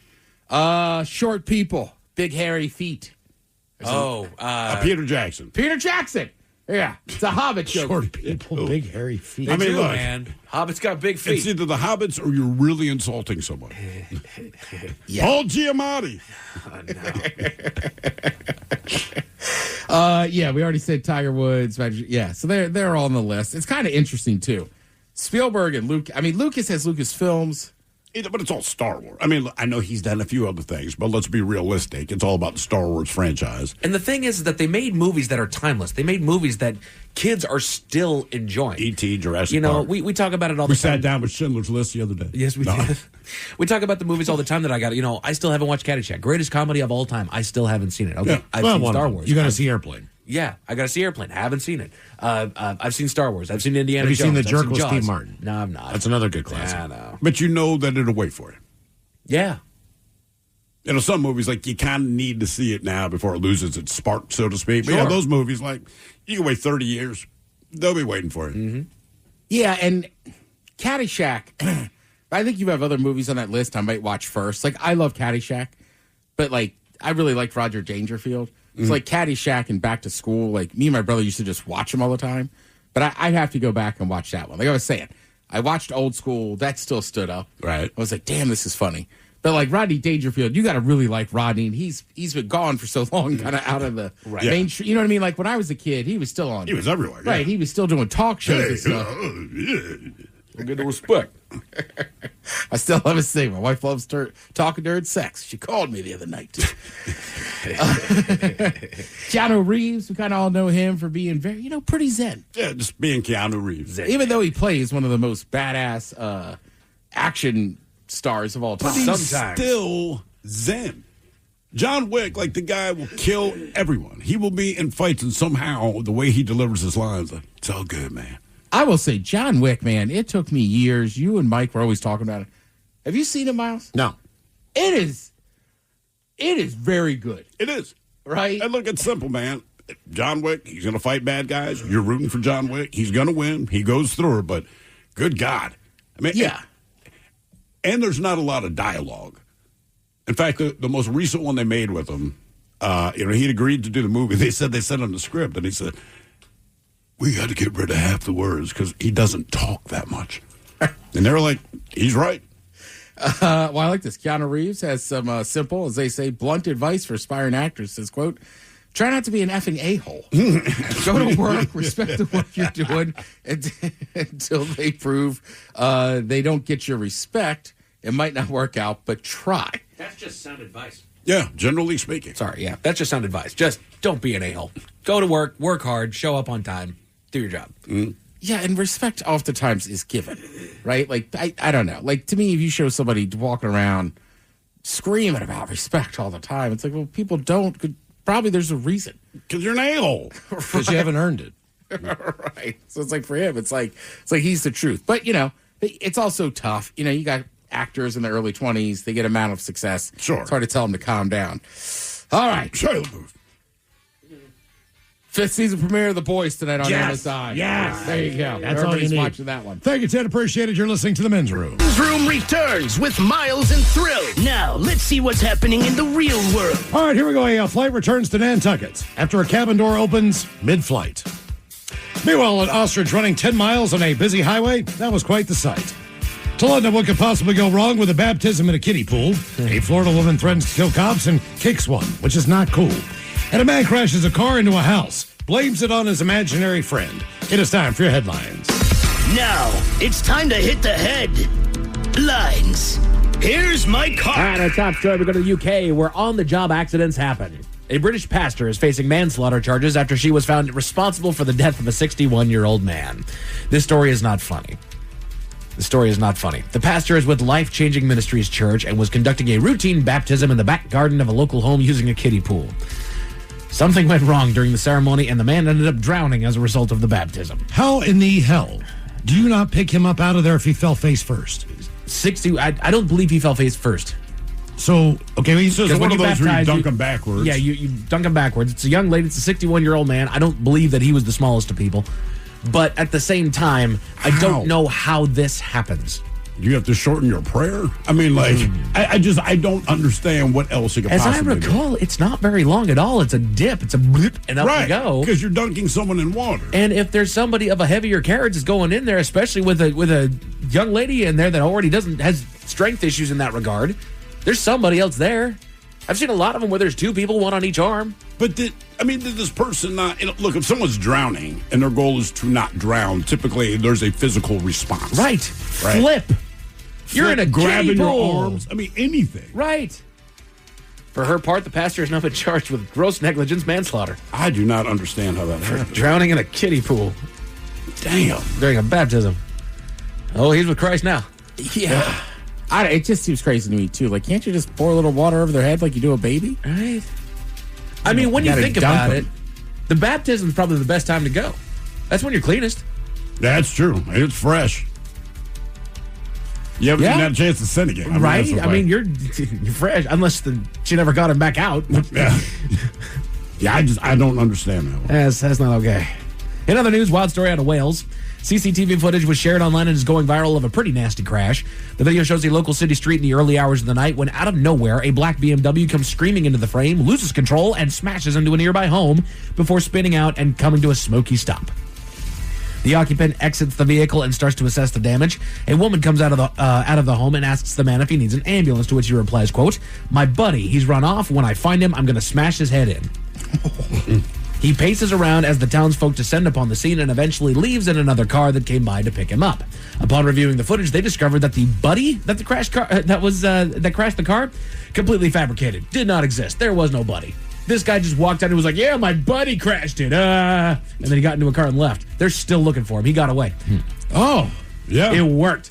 Short people, big hairy feet. Peter Jackson. Peter Jackson. Yeah, it's a Hobbit joke. Short people, big hairy feet. They do, look, man. Hobbits got big It's feet. either the Hobbits or you're really insulting someone. Paul Giamatti. Yeah, we already said Tiger Woods. Yeah, so they're all on the list. It's kind of interesting too. Spielberg and Luke. I mean, Lucas has Lucasfilms. But it's all Star Wars. I mean, I know he's done a few other things, but let's be realistic. It's all about the Star Wars franchise. And the thing is that they made movies that are timeless. They made movies that kids are still enjoying. E.T., Jurassic Park. We talk about it all We the time. sat down with Schindler's List the other day. Yes, we did. We talk about the movies all the time that I got. I still haven't watched Caddyshack. Greatest comedy of all time. I still haven't seen it. Okay, Yeah. I've seen Star Wars. You got to see Airplane. Yeah, I got to see Airplane. Haven't seen it. I've seen Star Wars. I've seen Indiana Have you Jones. seen The I've Jerk seen with Jaws. Steve Martin? No, I'm not. That's another good classic. Yeah, no. But you know that it'll wait for you. Yeah. Some movies, like, you kind of need to see it now before it loses its spark, so to speak. But Sure. those movies, like, you can wait 30 years. They'll be waiting for you. Mm-hmm. Yeah, and Caddyshack. I think you have other movies on that list I might watch first. Like, I love Caddyshack, but, like, I really like Roger Dangerfield. It's like Caddyshack and Back to School. Like, me and my brother used to just watch them all the time. But I'd have to go back and watch that one. Like I was saying, I watched Old School. That still stood up. Right. I was like, damn, this is funny. But, like, Rodney Dangerfield, you got to really like Rodney. And he's been gone for so long, kind of out of the mainstream. You know what I mean? Like, when I was a kid, he was still on. He was everywhere. Right. He was still doing talk shows and stuff. We'll get the respect. I still have a thing. My wife loves talking during sex. She called me the other night. Keanu Reeves, we kind of all know him for being very, pretty zen. Yeah, just being Keanu Reeves. Even though he plays one of the most badass action stars of all time. But he's still zen. John Wick, like, the guy will kill everyone. He will be in fights, and somehow the way he delivers his lines, like, it's all good, man. I will say, John Wick, man, it took me years. You and Mike were always talking about it. Have you seen it, Miles? No. It is very good. It is. Right? And look, it's simple, man. John Wick, he's going to fight bad guys. You're rooting for John Wick. He's going to win. He goes through it, but good God. I mean, yeah. And there's not a lot of dialogue. In fact, the most recent one they made with him, he'd agreed to do the movie. They said they sent him the script, and he said, we got to get rid of half the words because he doesn't talk that much. And they were like, he's right. Well, I like this. Keanu Reeves has some simple, as they say, blunt advice for aspiring actors. Says, quote, try not to be an effing a-hole. Go to work, respect the work you're doing until they prove they don't get your respect. It might not work out, but try. That's just sound advice. Yeah, generally speaking. Sorry, yeah. That's just sound advice. Just don't be an a-hole. Go to work hard, show up on time, do your job. Mm. Yeah, and respect oftentimes is given, right? Like, I don't know. Like, to me, if you show somebody walking around screaming about respect all the time, it's like, well, people don't. Probably there's a reason. Because you're an a-hole. Because you haven't earned it. Right. So it's like for him, it's like he's the truth. But, it's also tough. You got actors in the early 20s. They get a amount of success. Sure. It's hard to tell them to calm down. All right. Fifth season premiere of The Boys tonight on MSI. Yes. There you go. That's all you Everybody's need. watching that one. Thank you, Ted. Appreciate it. You're listening to The Men's Room. Men's Room returns with Miles and Thrill. Now, let's see what's happening in the real world. All right, here we go. A flight returns to Nantucket after a cabin door opens mid-flight. Meanwhile, an ostrich running 10 miles on a busy highway, that was quite the sight. To London, what could possibly go wrong with a baptism in a kiddie pool? A Florida woman threatens to kill cops and kicks one, which is not cool. And a man crashes a car into a house, blames it on his imaginary friend. It is time for your headlines. Now, it's time to hit the headlines. Here's my car. All right, our top story, we go to the UK, where on-the-job accidents happen. A British pastor is facing manslaughter charges after she was found responsible for the death of a 61-year-old man. This story is not funny. The pastor is with Life Changing Ministries Church and was conducting a routine baptism in the back garden of a local home using a kiddie pool. Something went wrong during the ceremony, and the man ended up drowning as a result of the baptism. How in the hell do you not pick him up out of there if he fell face first? 60. I don't believe he fell face first. So, okay, so it's one of those where you dunk him backwards. Yeah, you dunk him backwards. It's a young lady. It's a 61-year-old man. I don't believe that he was the smallest of people. But at the same time, I don't know how this happens. You have to shorten your prayer? I mean, like, I don't understand what else you could possibly do. As I recall, it's not very long at all. It's a dip. It's a blip, and up you go. Because you're dunking someone in water. And if there's somebody of a heavier carriage is going in there, especially with a young lady in there that already has strength issues in that regard, there's somebody else there. I've seen a lot of them where there's two people, one on each arm. But did this person not... look, if someone's drowning and their goal is to not drown, typically there's a physical response. Right. Flip. You're in a grabbing your your arms. I mean, anything. Right. For her part, the pastor has now been charged with gross negligence manslaughter. I do not understand how that happened. Drowning in a kiddie pool. Damn. During a baptism. Oh, he's with Christ now. Yeah. It just seems crazy to me, too. Like, can't you just pour a little water over their head like you do a baby? Right. I mean, when you think about it, the baptism is probably the best time to go. That's when you're cleanest. That's true. It's fresh. You haven't even had a chance to sin again. Right? You're fresh, unless she never got him back out. Yeah, I don't understand that one. That's not okay. In other news, wild story out of Wales. CCTV footage was shared online and is going viral of a pretty nasty crash. The video shows a local city street in the early hours of the night when out of nowhere, a black BMW comes screaming into the frame, loses control, and smashes into a nearby home before spinning out and coming to a smoky stop. The occupant exits the vehicle and starts to assess the damage. A woman comes out of the home and asks the man if he needs an ambulance, to which he replies, quote, "My buddy, he's run off. When I find him, I'm going to smash his head in." He paces around as the townsfolk descend upon the scene and eventually leaves in another car that came by to pick him up. Upon reviewing the footage, they discovered that the buddy that crashed the car completely fabricated. Did not exist. There was no buddy. This guy just walked out and was like, "Yeah, my buddy crashed it." And then he got into a car and left. They're still looking for him. He got away. Oh, yeah. It worked.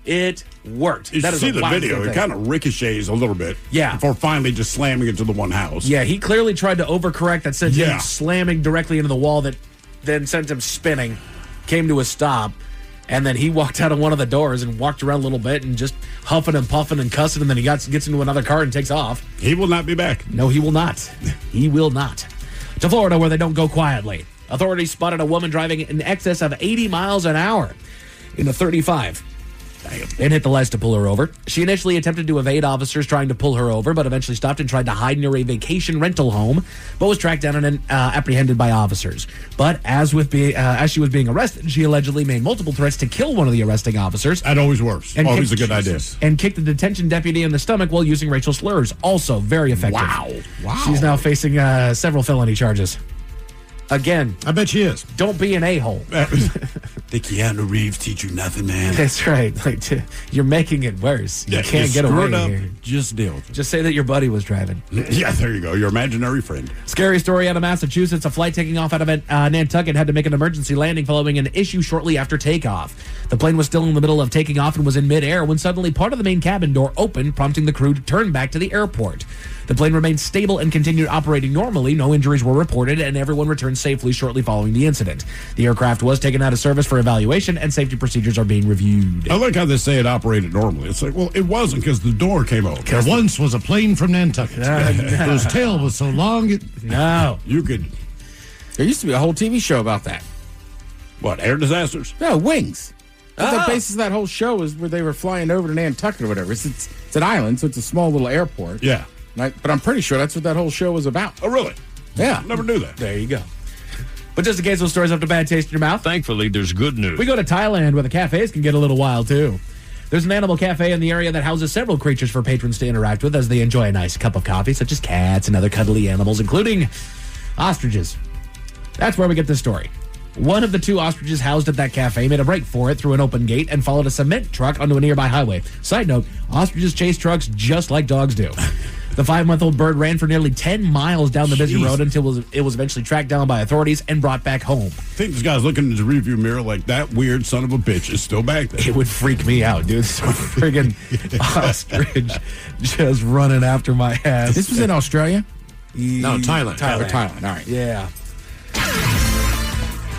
It worked. You see the video. It kind of ricochets a little bit. Yeah. Before finally just slamming into the one house. Yeah, he clearly tried to overcorrect. That sent him slamming directly into the wall that then sent him spinning. Came to a stop. And then he walked out of one of the doors and walked around a little bit and just huffing and puffing and cussing, and then he gets into another car and takes off. He will not be back. No, he will not. He will not. To Florida, where they don't go quietly. Authorities spotted a woman driving in excess of 80 miles an hour in a 35. And hit the lights to pull her over. She initially attempted to evade officers trying to pull her over, but eventually stopped and tried to hide near a vacation rental home, but was tracked down and apprehended by officers. But as she was being arrested, she allegedly made multiple threats to kill one of the arresting officers. That always works. Always a good idea. And kicked the detention deputy in the stomach while using racial slurs. Also very effective. Wow. She's now facing several felony charges. Again, I bet she is. Don't be an a-hole. The Keanu Reeves teach you nothing, man. That's right. Like, you're making it worse. You can't get away here. Just deal with it. Just say that your buddy was driving. Yeah, there you go. Your imaginary friend. Scary story out of Massachusetts. A flight taking off out of Nantucket had to make an emergency landing following an issue shortly after takeoff. The plane was still in the middle of taking off and was in midair when suddenly part of the main cabin door opened, prompting the crew to turn back to the airport. The plane remained stable and continued operating normally. No injuries were reported, and everyone returned safely shortly following the incident. The aircraft was taken out of service for evaluation, and safety procedures are being reviewed. I like how they say it operated normally. It's like, well, it wasn't because the door came open. There once was a plane from Nantucket. Whose tail was so long No. You could... There used to be a whole TV show about that. What, air disasters? No, Wings. The basis of that whole show is where they were flying over to Nantucket or whatever. It's an island, so it's a small little airport. Yeah. But I'm pretty sure that's what that whole show was about. Oh, really? Yeah. Never knew that. There you go. But just in case those stories have a bad taste in your mouth, thankfully, there's good news. We go to Thailand, where the cafes can get a little wild, too. There's an animal cafe in the area that houses several creatures for patrons to interact with as they enjoy a nice cup of coffee, such as cats and other cuddly animals, including ostriches. That's where we get this story. One of the two ostriches housed at that cafe made a break for it through an open gate and followed a cement truck onto a nearby highway. Side note, ostriches chase trucks just like dogs do. The 5-month-old bird ran for nearly 10 miles down the busy road until it was eventually tracked down by authorities and brought back home. I think this guy's looking in his rearview mirror like that weird son of a bitch is still back there. It would freak me out, dude. So friggin' ostrich just running after my ass. This was in Australia? No, Thailand. Thailand. All right. Yeah.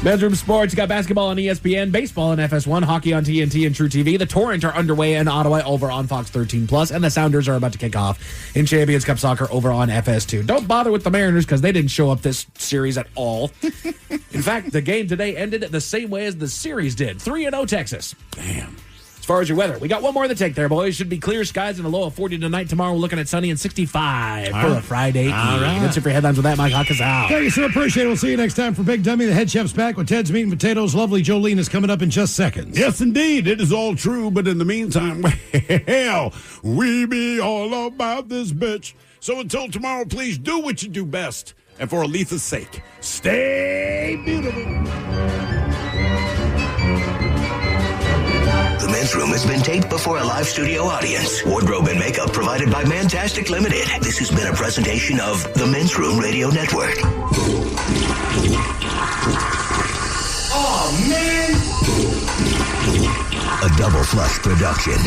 Men's Room Sports, you got basketball on ESPN, baseball on FS1, hockey on TNT and True TV. The Torrent are underway in Ottawa over on Fox 13+, and the Sounders are about to kick off in Champions Cup soccer over on FS2. Don't bother with the Mariners because they didn't show up this series at all. In fact, the game today ended the same way as the series did. 3-0 Texas. Damn. As far as your weather, we got one more in the tank there, boys. Should be clear skies and a low of 40 tonight. Tomorrow we're looking at sunny and 65 for a Friday eve. That's it for your headlines with that. Mike Hawk is out. Thank you, sir. Appreciate it. We'll see you next time for Big Dummy. The head chef's back with Ted's Meat and Potatoes. Lovely Jolene is coming up in just seconds. Yes, indeed. It is all true. But in the meantime, well, we be all about this bitch. So until tomorrow, please do what you do best. And for Aletha's sake, stay beautiful. The Men's Room has been taped before a live studio audience. Wardrobe and makeup provided by Mantastic Limited. This has been a presentation of the Men's Room Radio Network. Oh, man! A Double Flush production.